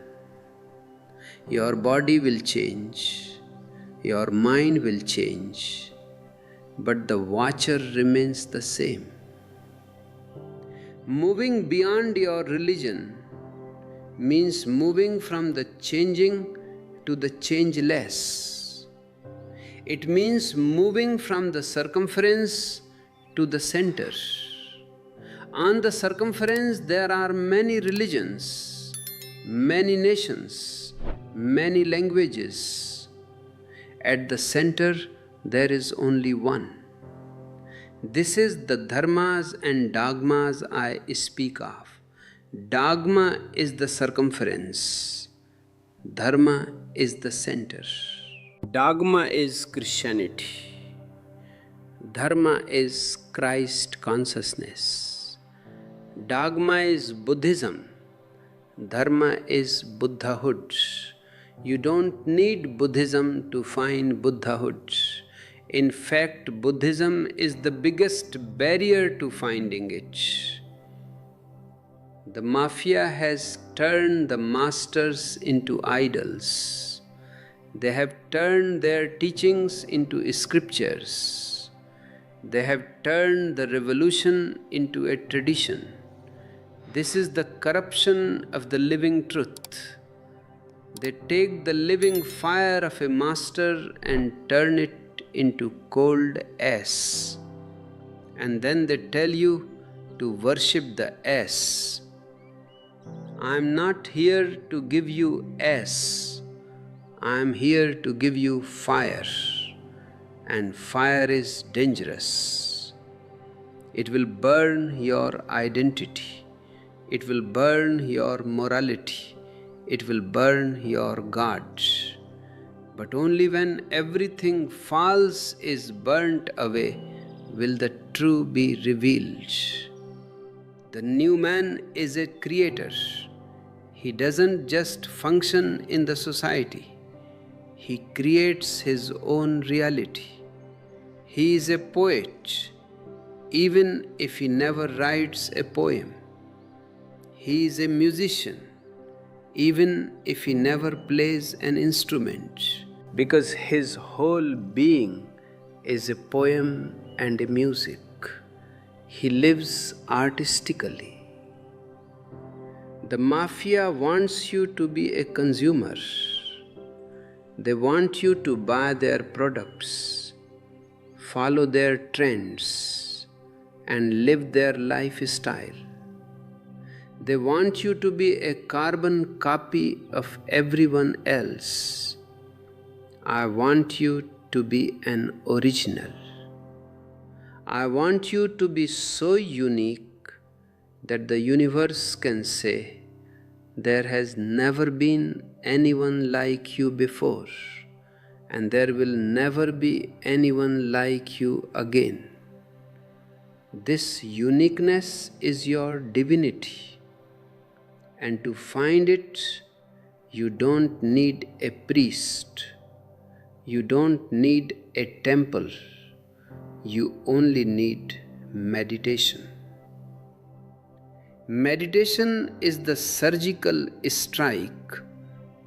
Your body will change, your mind will change, but the watcher remains the same. Moving beyond your religion means moving from the changing to the changeless. It means moving from the circumference to the center. On the circumference, there are many religions, many nations, many languages. At the center, there is only one. This is the dharmas and dogmas I speak of. Dogma is the circumference. Dharma is the center. Dogma is Christianity. Dharma is Christ consciousness. Dogma is Buddhism. Dharma is Buddhahood. You don't need Buddhism to find Buddhahood. In fact, Buddhism is the biggest barrier to finding it. The mafia has turned the masters into idols. They have turned their teachings into scriptures. They have turned the revolution into a tradition. This is the corruption of the living truth. They take the living fire of a master and turn it into cold ash. And then they tell you to worship the ash. I am not here to give you ash. I am here to give you fire. And fire is dangerous. It will burn your identity. It will burn your morality. It will burn your God. But only when everything false is burnt away will the true be revealed. The new man is a creator. He doesn't just function in the society. He creates his own reality. He is a poet, even if he never writes a poem. He is a musician, even if he never plays an instrument, because his whole being is a poem and a music. He lives artistically. The mafia wants you to be a consumer. They want you to buy their products, follow their trends, and live their lifestyle. They want you to be a carbon copy of everyone else. I want you to be an original. I want you to be so unique that the universe can say, there has never been anyone like you before, and there will never be anyone like you again. This uniqueness is your divinity, and to find it, you don't need a priest, you don't need a temple, you only need meditation. Meditation is the surgical strike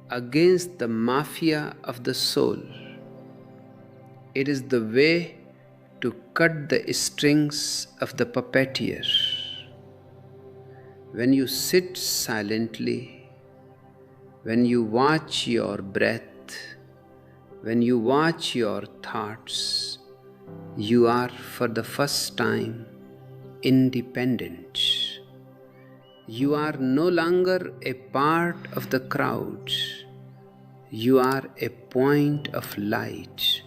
against the mafia of the soul. It is the way to cut the strings of the puppeteer. When you sit silently, when you watch your breath, when you watch your thoughts, you are for the first time independent. You are no longer a part of the crowd. You are a point of light.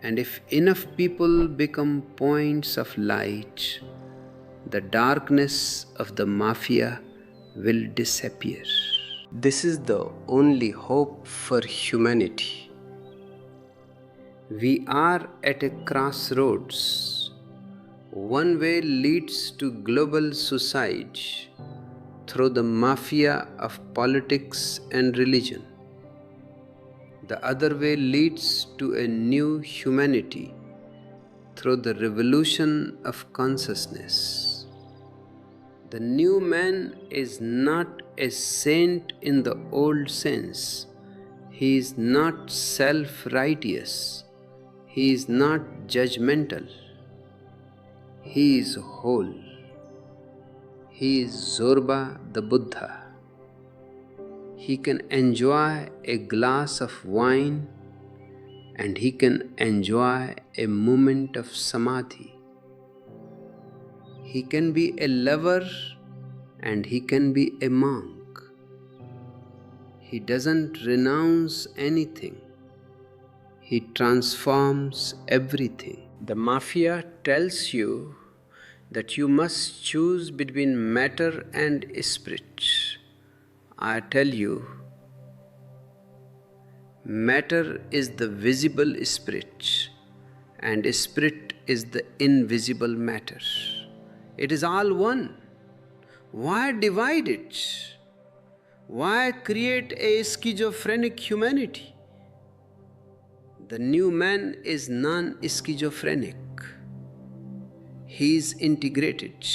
And if enough people become points of light, the darkness of the mafia will disappear. This is the only hope for humanity. We are at a crossroads. One way leads to global suicide through the mafia of politics and religion. The other way leads to a new humanity through the revolution of consciousness. The new man is not a saint in the old sense. He is not self-righteous. He is not judgmental. He is whole. He is Zorba the Buddha. He can enjoy a glass of wine and he can enjoy a moment of samadhi. He can be a lover and he can be a monk. He doesn't renounce anything. He transforms everything. The mafia tells you that you must choose between matter and spirit. I tell you, matter is the visible spirit and spirit is the invisible matter. It is all one. Why divide it? Why create a schizophrenic humanity? The new man is non-schizophrenic. He is integrated.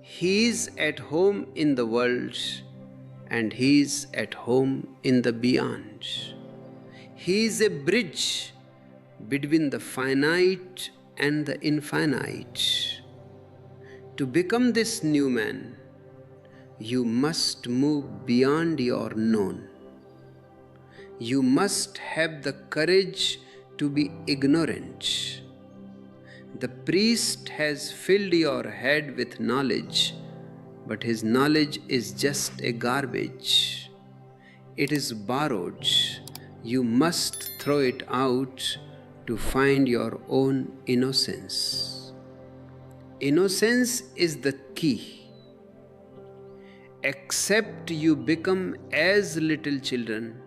He is at home in the world and he is at home in the beyond. He is a bridge between the finite and the infinite. To become this new man, you must move beyond your known. You must have the courage to be ignorant. The priest has filled your head with knowledge, but his knowledge is just a garbage. It is borrowed. You must throw it out to find your own innocence. Innocence is the key. Except you become as little children,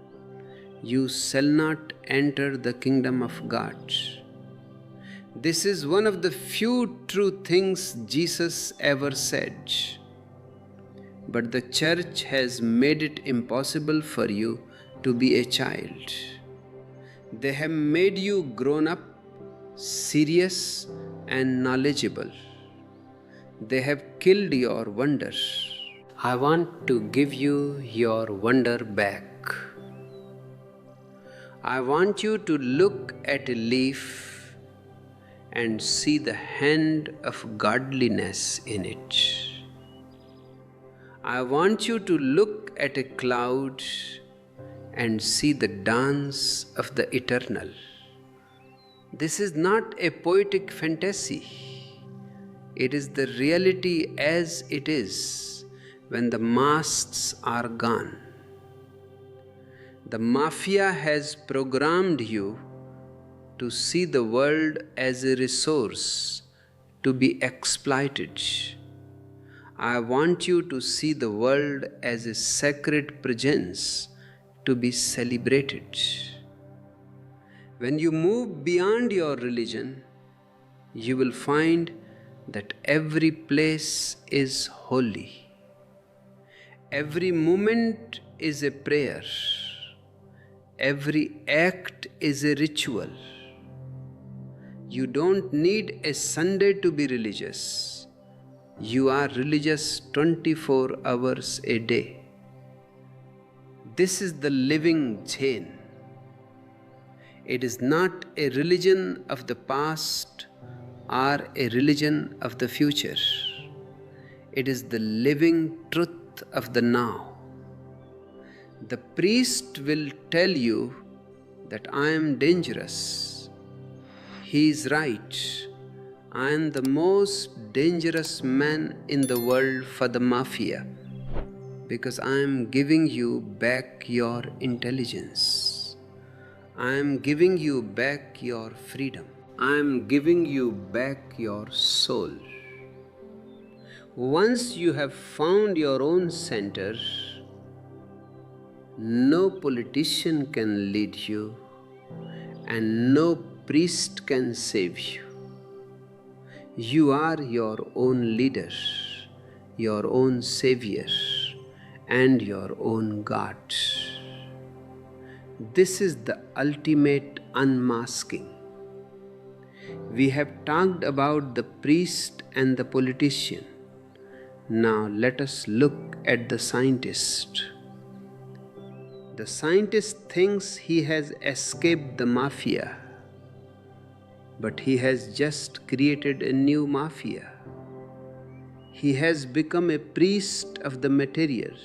you shall not enter the kingdom of God. This is one of the few true things Jesus ever said. But the church has made it impossible for you to be a child. They have made you grown up, serious, and knowledgeable. They have killed your wonder. I want to give you your wonder back. I want you to look at a leaf and see the hand of godliness in it. I want you to look at a cloud and see the dance of the eternal. This is not a poetic fantasy. It is the reality as it is when the masks are gone. The mafia has programmed you to see the world as a resource to be exploited. I want you to see the world as a sacred presence to be celebrated. When you move beyond your religion, you will find that every place is holy. Every moment is a prayer. Every act is a ritual. You don't need a Sunday to be religious. You are religious 24 hours a day. This is the living chain. It is not a religion of the past or a religion of the future. It is the living truth of the now. The priest will tell you that I am dangerous. He is right. I am the most dangerous man in the world for the mafia because I am giving you back your intelligence. I am giving you back your freedom. I am giving you back your soul. Once you have found your own center, no politician can lead you and no priest can save you. You are your own leader, your own savior, and your own God. This is the ultimate unmasking. We have talked about the priest and the politician. Now let us look at the scientist. The scientist thinks he has escaped the mafia, but he has just created a new mafia. He has become a priest of the material.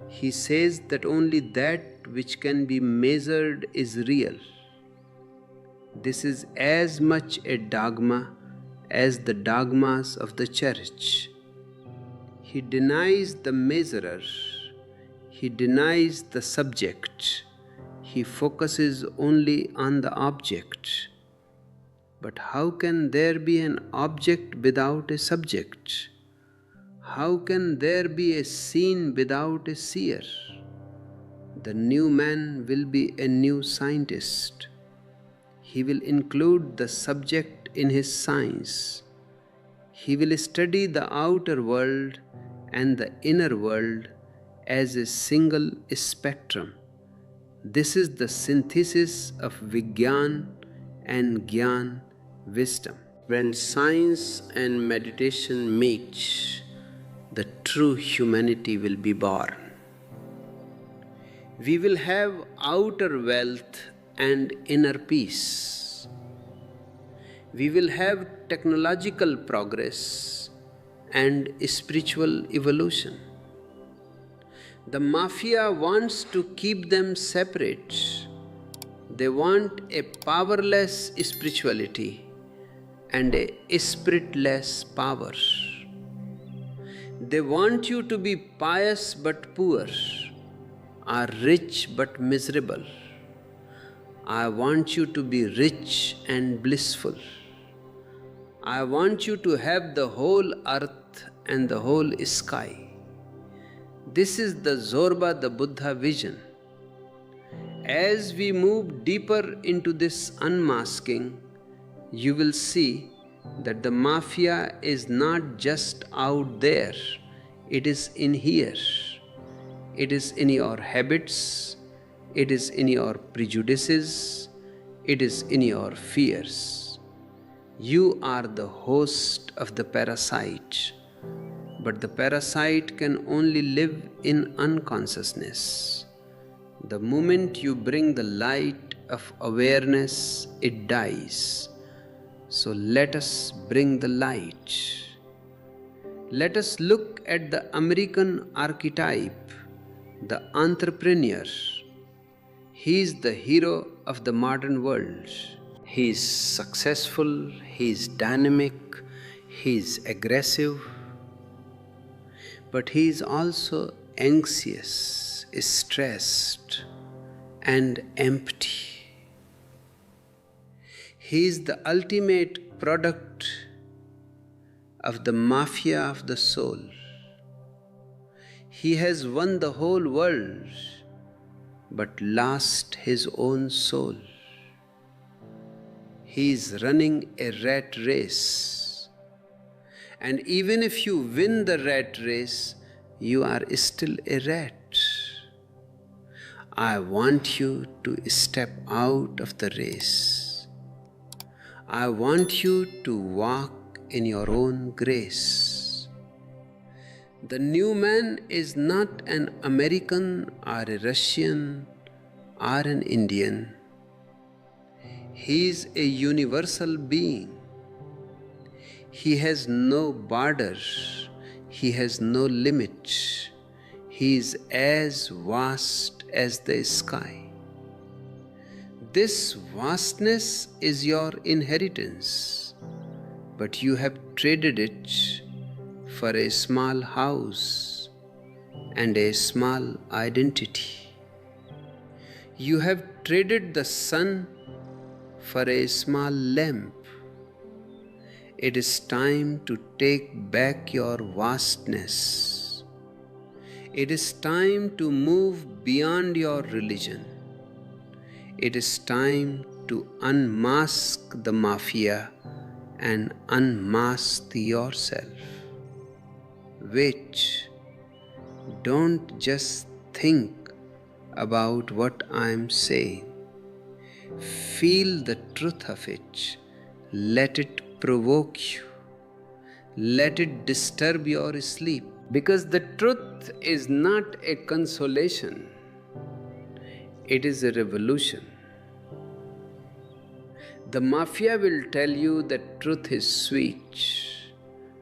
He says that only that which can be measured is real. This is as much a dogma as the dogmas of the church. He denies the measurer. He denies the subject. He focuses only on the object. But how can there be an object without a subject? How can there be a scene without a seer? The new man will be a new scientist. He will include the subject in his science. He will study the outer world and the inner world as a single spectrum. This is the synthesis of Vigyan and Gyan, wisdom. When science and meditation meet, the true humanity will be born. We will have outer wealth and inner peace. We will have technological progress and spiritual evolution. The mafia wants to keep them separate. They want a powerless spirituality and a spiritless power. They want you to be pious but poor, or rich but miserable. I want you to be rich and blissful. I want you to have the whole earth and the whole sky. This is the Zorba the Buddha vision. As we move deeper into this unmasking, you will see that the mafia is not just out there, it is in here. It is in your habits, it is in your prejudices, it is in your fears. You are the host of the parasite, but the parasite can only live in unconsciousness. The moment you bring the light of awareness, it dies. So let us bring the light. Let us look at the American archetype, the entrepreneur. He is the hero of the modern world. He is successful, he is dynamic, he is aggressive, but he is also anxious, stressed, and empty. He is the ultimate product of the mafia of the soul. He has won the whole world, but lost his own soul. He is running a rat race. And even if you win the rat race, you are still a rat. I want you to step out of the race. I want you to walk in your own grace. The new man is not an American or a Russian or an Indian. He is a universal being. He has no borders. He has no limit. He is as vast as the sky. This vastness is your inheritance, but you have traded it for a small house and a small identity. You have traded the sun for a small lamp. It is time to take back your vastness. It is time to move beyond your religion. It is time to unmask the mafia and unmask yourself. Wait, don't just think about what I am saying. Feel the truth of it. Let it provoke you. Let it disturb your sleep. Because the truth is not a consolation, it is a revolution. The mafia will tell you that truth is sweet.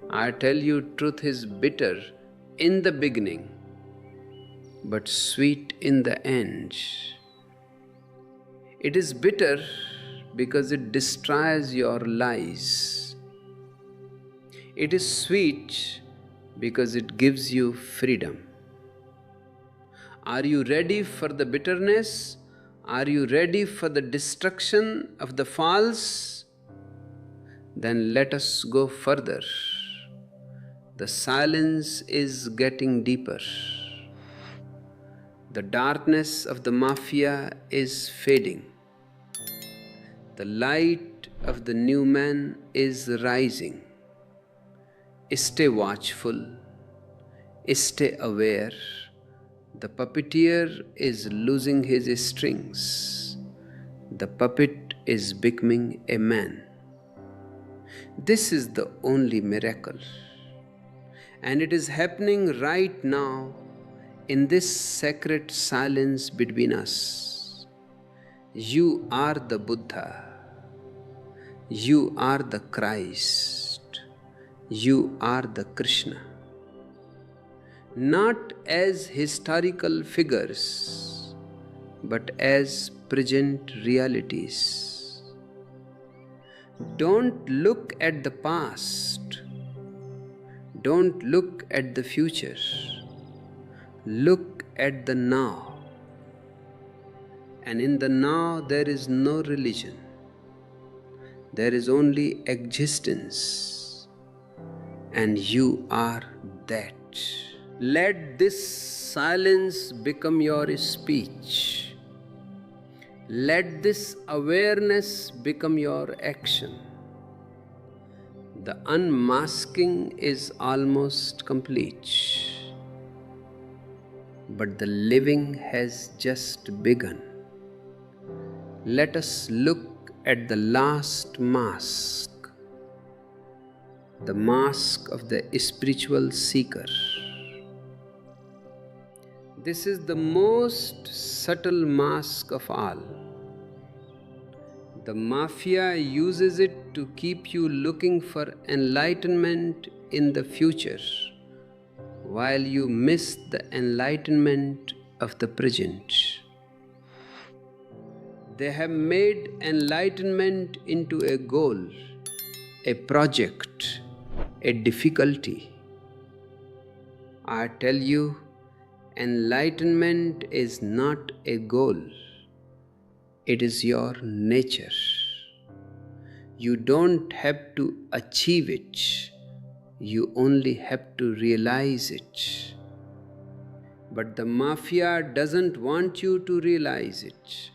I tell you, truth is bitter in the beginning, but sweet in the end. It is bitter because it destroys your lies. It is sweet because it gives you freedom. Are you ready for the bitterness? Are you ready for the destruction of the false? Then let us go further. The silence is getting deeper. The darkness of the mafia is fading. The light of the new man is rising. Stay watchful. Stay aware. The puppeteer is losing his strings. The puppet is becoming a man. This is the only miracle. And it is happening right now in this sacred silence between us. You are the Buddha. You are the Christ. You are the Krishna. Not as historical figures, but as present realities. Don't look at the past. Don't look at the future. Look at the now. And in the now, there is no religion. There is only existence. And you are that. Let this silence become your speech. Let this awareness become your action. The unmasking is almost complete, but the living has just begun. Let us look at the last mask, the mask of the spiritual seeker. This is the most subtle mask of all. The mafia uses it to keep you looking for enlightenment in the future, while you miss the enlightenment of the present. They have made enlightenment into a goal, a project, a difficulty. I tell you, enlightenment is not a goal. It is your nature. You don't have to achieve it. You only have to realize it. But the mafia doesn't want you to realize it,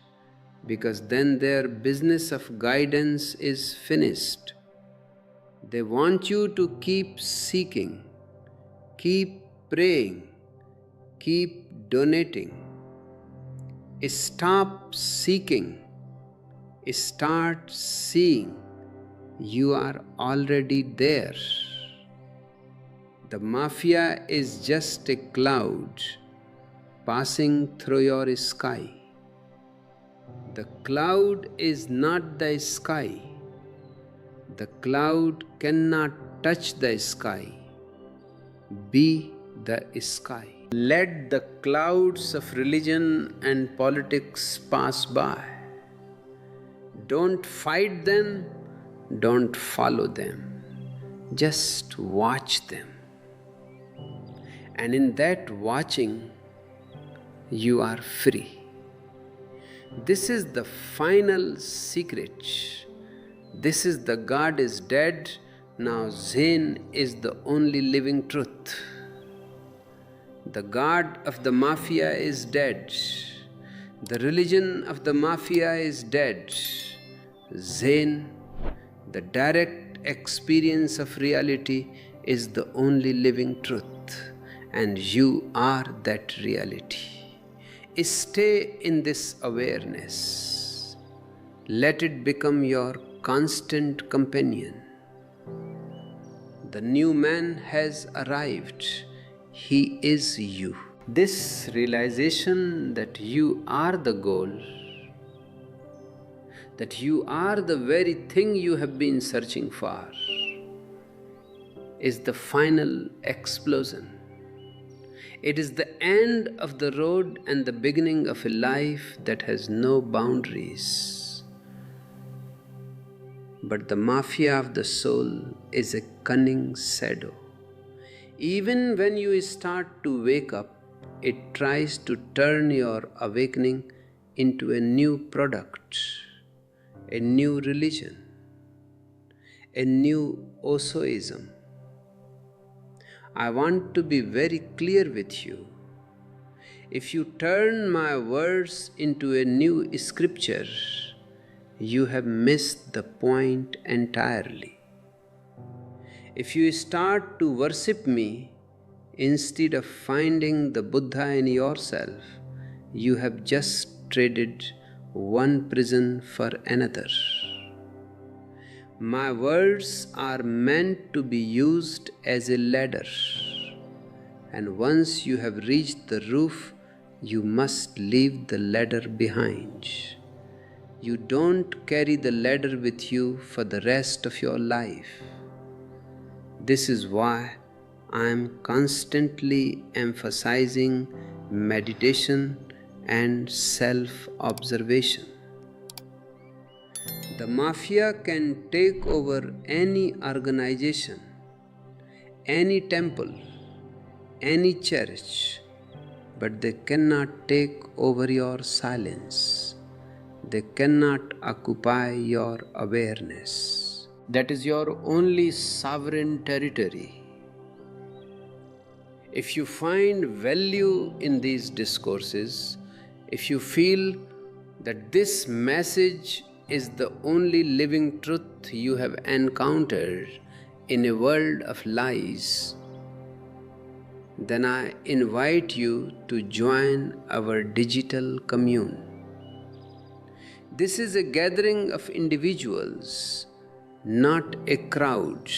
because then their business of guidance is finished. They want you to keep seeking, keep praying, keep donating. Stop seeking, start seeing. You are already there. The mafia is just a cloud passing through your sky. The cloud is not the sky. The cloud cannot touch the sky. Be the sky. Let the clouds of religion and politics pass by. Don't fight them, don't follow them. Just watch them. And in that watching, you are free. This is the final secret. This is the God is dead. Now Zen is the only living truth. The God of the mafia is dead. The religion of the mafia is dead. Zen, the direct experience of reality, is the only living truth, and you are that reality. Stay in this awareness. Let it become your constant companion. The new man has arrived. He is you. This realization that you are the goal, that you are the very thing you have been searching for, is the final explosion. It is the end of the road and the beginning of a life that has no boundaries. But the mafia of the soul is a cunning shadow. Even when you start to wake up, it tries to turn your awakening into a new product, a new religion, a new Oshoism. I want to be very clear with you. If you turn my words into a new scripture, you have missed the point entirely. If you start to worship me instead of finding the Buddha in yourself, you have just traded one prison for another. My words are meant to be used as a ladder, and once you have reached the roof, you must leave the ladder behind. you don't carry the ladder with you for the rest of your life. This is why I am constantly emphasizing meditation and self-observation. The mafia can take over any organization, any temple, any church, but they cannot take over your silence. They cannot occupy your awareness. That is your only sovereign territory. If you find value in these discourses, if you feel that this message is the only living truth you have encountered in a world of lies, then I invite you to join our digital commune. This is a gathering of individuals, not a crowd.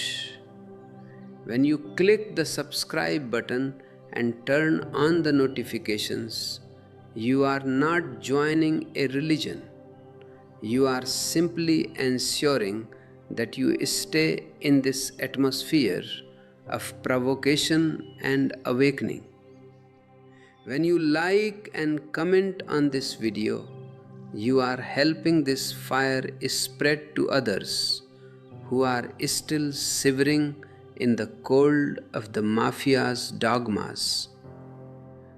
When you click the subscribe button and turn on the notifications, you are not joining a religion. You are simply ensuring that you stay in this atmosphere of provocation and awakening. When you like and comment on this video, you are helping this fire spread to others who are still shivering in the cold of the mafia's dogmas.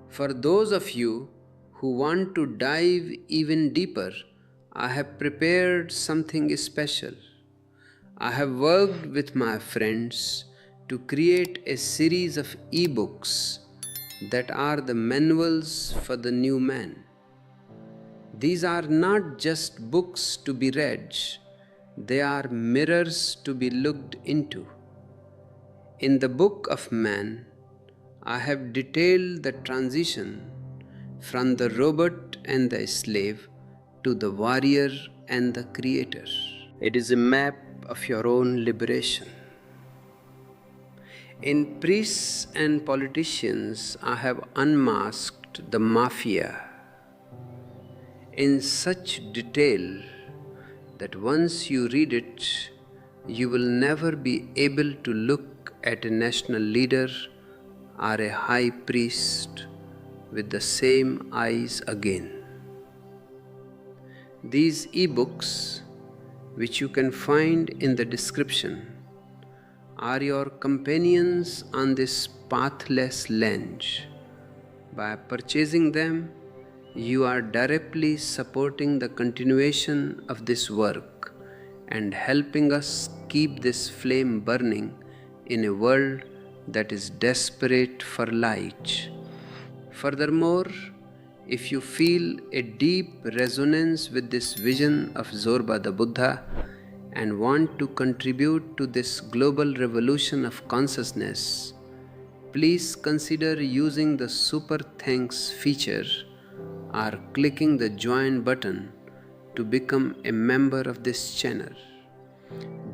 For those of you who want to dive even deeper, I have prepared something special. I have worked with my friends to create a series of ebooks that are the manuals for the new man. These are not just books to be read, they are mirrors to be looked into. In the Book of Man, I have detailed the transition from the robot and the slave to the warrior and the creator. It is a map of your own liberation. In Priests and Politicians, I have unmasked the mafia in such detail that once you read it, you will never be able to look at a national leader or a high priest with the same eyes again. These ebooks, which you can find in the description, are your companions on this pathless land. By purchasing them, you are directly supporting the continuation of this work and helping us keep this flame burning in a world that is desperate for light. Furthermore, if you feel a deep resonance with this vision of Zorba the Buddha and want to contribute to this global revolution of consciousness, please consider using the Super Thanks feature or clicking the join button to become a member of this channel.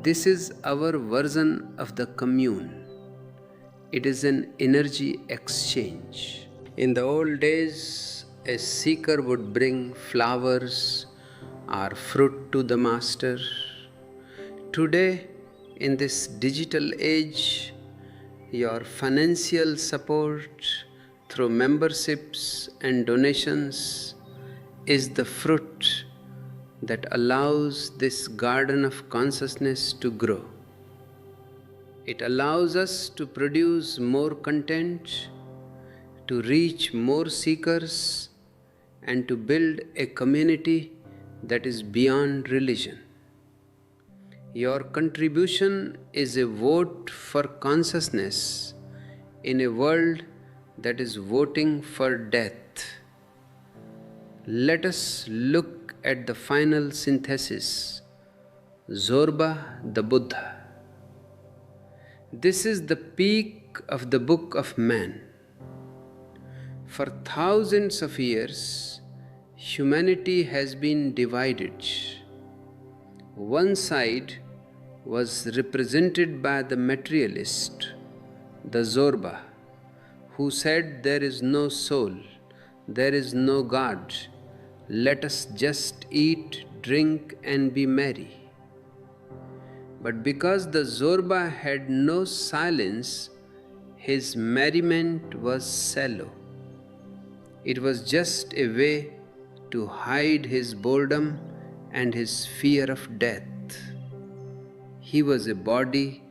This is our version of the commune. It is an energy exchange. In the old days, a seeker would bring flowers or fruit to the master. Today, in this digital age, your financial support through memberships and donations is the fruit that allows this garden of consciousness to grow. It allows us to produce more content, to reach more seekers, and to build a community that is beyond religion. Your contribution is a vote for consciousness in a world that is voting for death. Let us look at the final synthesis, Zorba the Buddha. This is the peak of the Book of Man. For thousands of years, humanity has been divided. One side was represented by the materialist, the Zorba, who said there is no soul, there is no God, let us just eat, drink and be merry. But because the Zorba had no silence, his merriment was shallow. It was just a way to hide his boredom and his fear of death. He was a body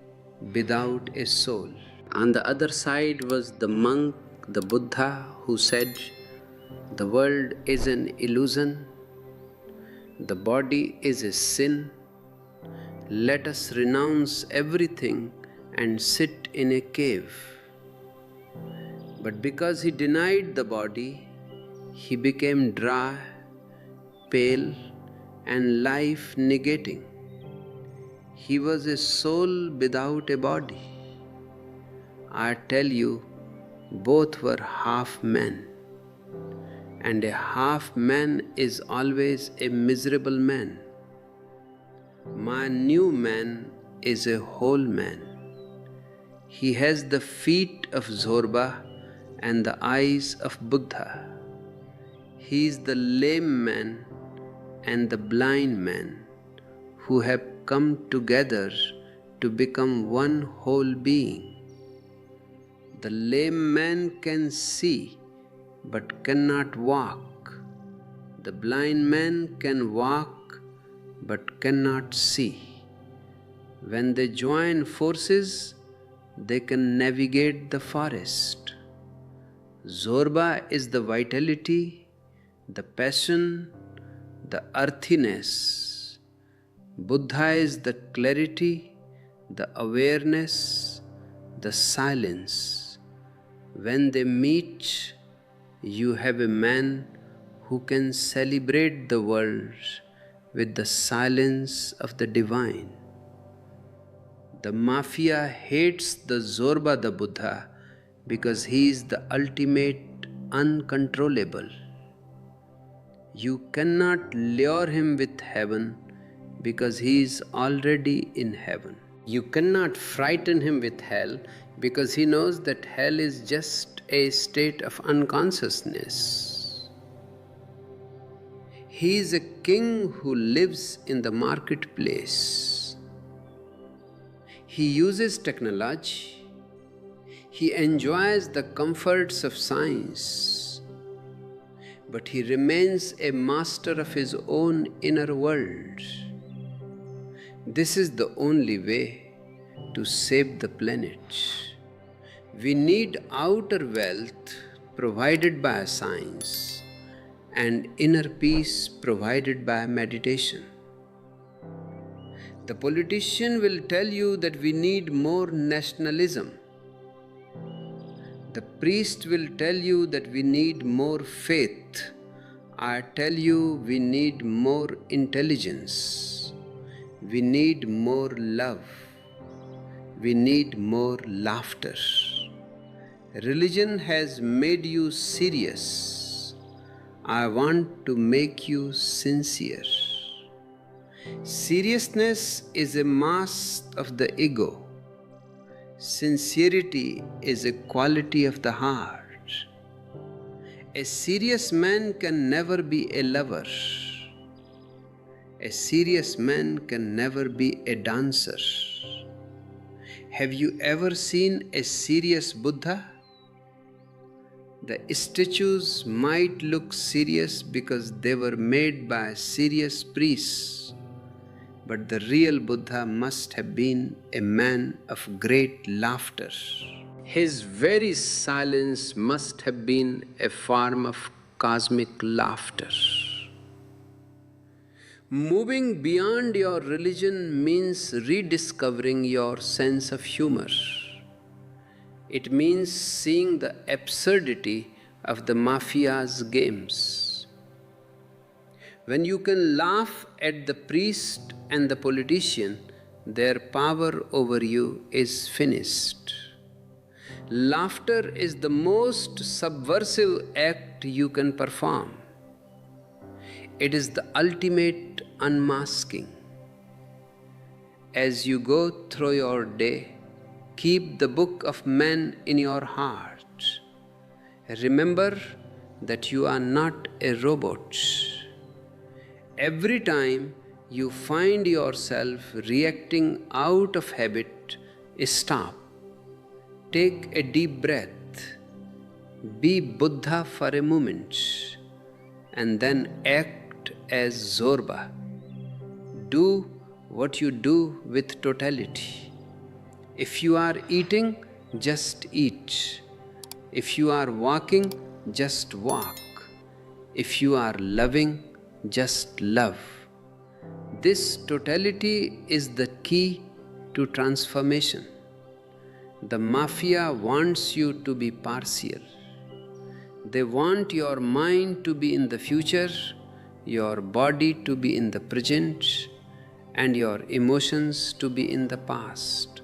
without a soul. On the other side was the monk, the Buddha, who said, "The world is an illusion, the body is a sin. Let us renounce everything and sit in a cave." But because he denied the body, he became dry, pale, and life negating. He was a soul without a body. I tell you, both were half men, and a half man is always a miserable man. My new man is a whole man. He has the feet of Zorba and the eyes of Buddha. He is the lame man and the blind man who have come together to become one whole being. The lame man can see but cannot walk. The blind man can walk but cannot see. When they join forces, they can navigate the forest. Zorba is the vitality, the passion, the earthiness. Buddha is the clarity, the awareness, the silence. When they meet, you have a man who can celebrate the world with the silence of the divine. The mafia hates the Zorba, the Buddha, because he is the ultimate uncontrollable. You cannot lure him with heaven because he is already in heaven. You cannot frighten him with hell because he knows that hell is just a state of unconsciousness. He is a king who lives in the marketplace. He uses technology. He enjoys the comforts of science. But he remains a master of his own inner world. This is the only way to save the planet. We need outer wealth provided by science and inner peace provided by meditation. The politician will tell you that we need more nationalism. The priest will tell you that we need more faith. I tell you we need more intelligence. We need more love. We need more laughter. Religion has made you serious. I want to make you sincere. Seriousness is a mask of the ego. Sincerity is a quality of the heart. A serious man can never be a lover. A serious man can never be a dancer. Have you ever seen a serious Buddha? The statues might look serious because they were made by serious priests, but the real Buddha must have been a man of great laughter. His very silence must have been a form of cosmic laughter. Moving beyond your religion means rediscovering your sense of humor. It means seeing the absurdity of the mafia's games. When you can laugh at the priest and the politician, their power over you is finished. Laughter is the most subversive act you can perform. It is the ultimate unmasking. As you go through your day, keep the book of men in your heart. Remember that you are not a robot. Every time you find yourself reacting out of habit, stop. Take a deep breath. Be Buddha for a moment and then act as Zorba. Do what you do with totality. If you are eating, just eat. If you are walking, just walk. If you are loving, just love. This totality is the key to transformation. The mafia wants you to be partial. They want your mind to be in the future, your body to be in the present, and your emotions to be in the past.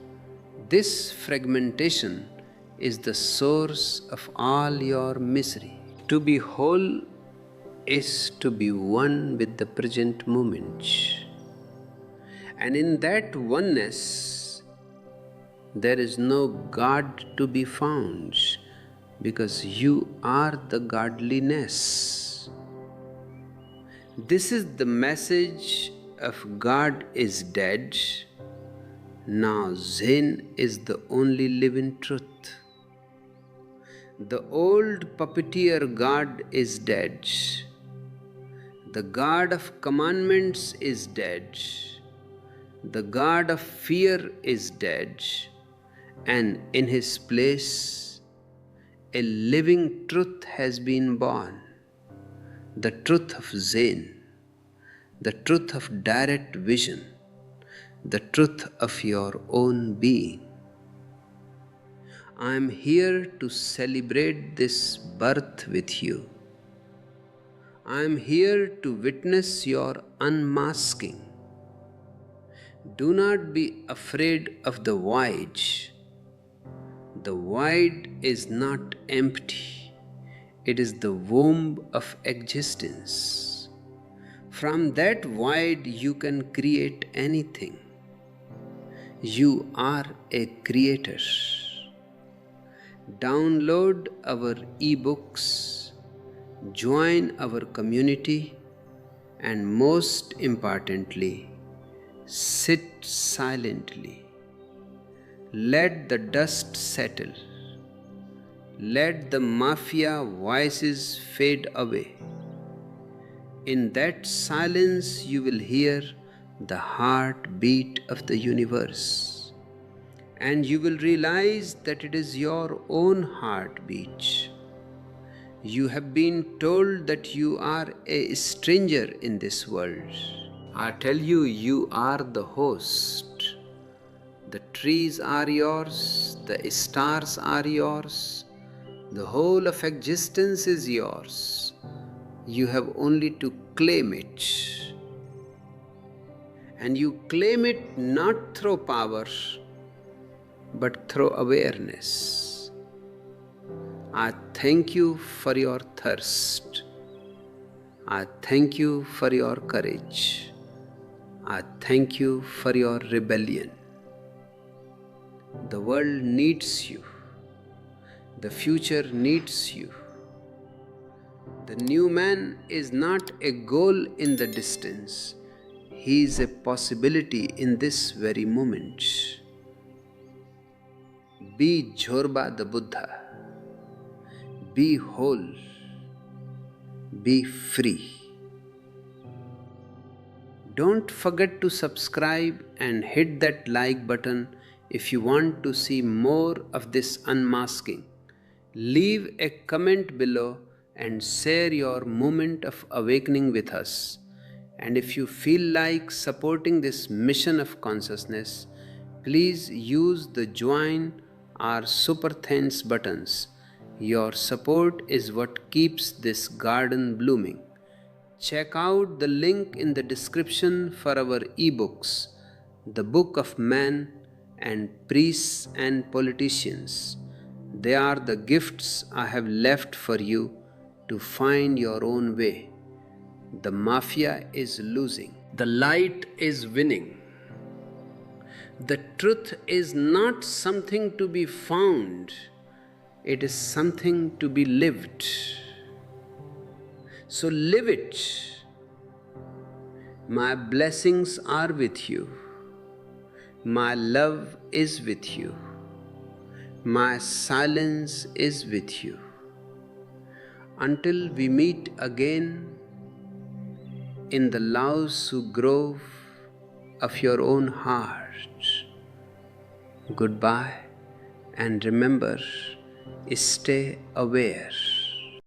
This fragmentation is the source of all your misery. To be whole is to be one with the present moment. And in that oneness, there is no God to be found, because you are the godliness. This is the message of God is dead. Now Zen is the only living truth. The old puppeteer God is dead. The God of commandments is dead. The God of fear is dead. And in his place, a living truth has been born. The truth of Zen, the truth of direct vision, the truth of your own being. I am here to celebrate this birth with you. I am here to witness your unmasking. Do not be afraid of the void. The void is not empty. It is the womb of existence. From that void you can create anything. You are a creator. Download our ebooks, join our community, and most importantly, sit silently. Let the dust settle. Let the mafia voices fade away. In that silence, you will hear the heartbeat of the universe, and you will realize that it is your own heartbeat. You have been told that you are a stranger in this world. I tell you, you are the host. The trees are yours, the stars are yours, the whole of existence is yours. You have only to claim it. And you claim it not through power, but through awareness. I thank you for your thirst. I thank you for your courage. I thank you for your rebellion. The world needs you. The future needs you. The new man is not a goal in the distance. He is a possibility in this very moment. Be Jorba the Buddha. Be whole. Be free. Don't forget to subscribe and hit that like button if you want to see more of this unmasking. Leave a comment below and share your moment of awakening with us. And if you feel like supporting this mission of consciousness, please use the join or super thanks buttons. Your support is what keeps this garden blooming. Check out the link in the description for our ebooks, The Book of Man and Priests and Politicians. They are the gifts I have left for you to find your own way. The mafia is losing. The light is winning. The truth is not something to be found. It is something to be lived. So live it My blessings are with you. My love is with you. My silence is with you. Until we meet again in the Lao-Tzu grove of your own heart. Goodbye, and remember, stay aware.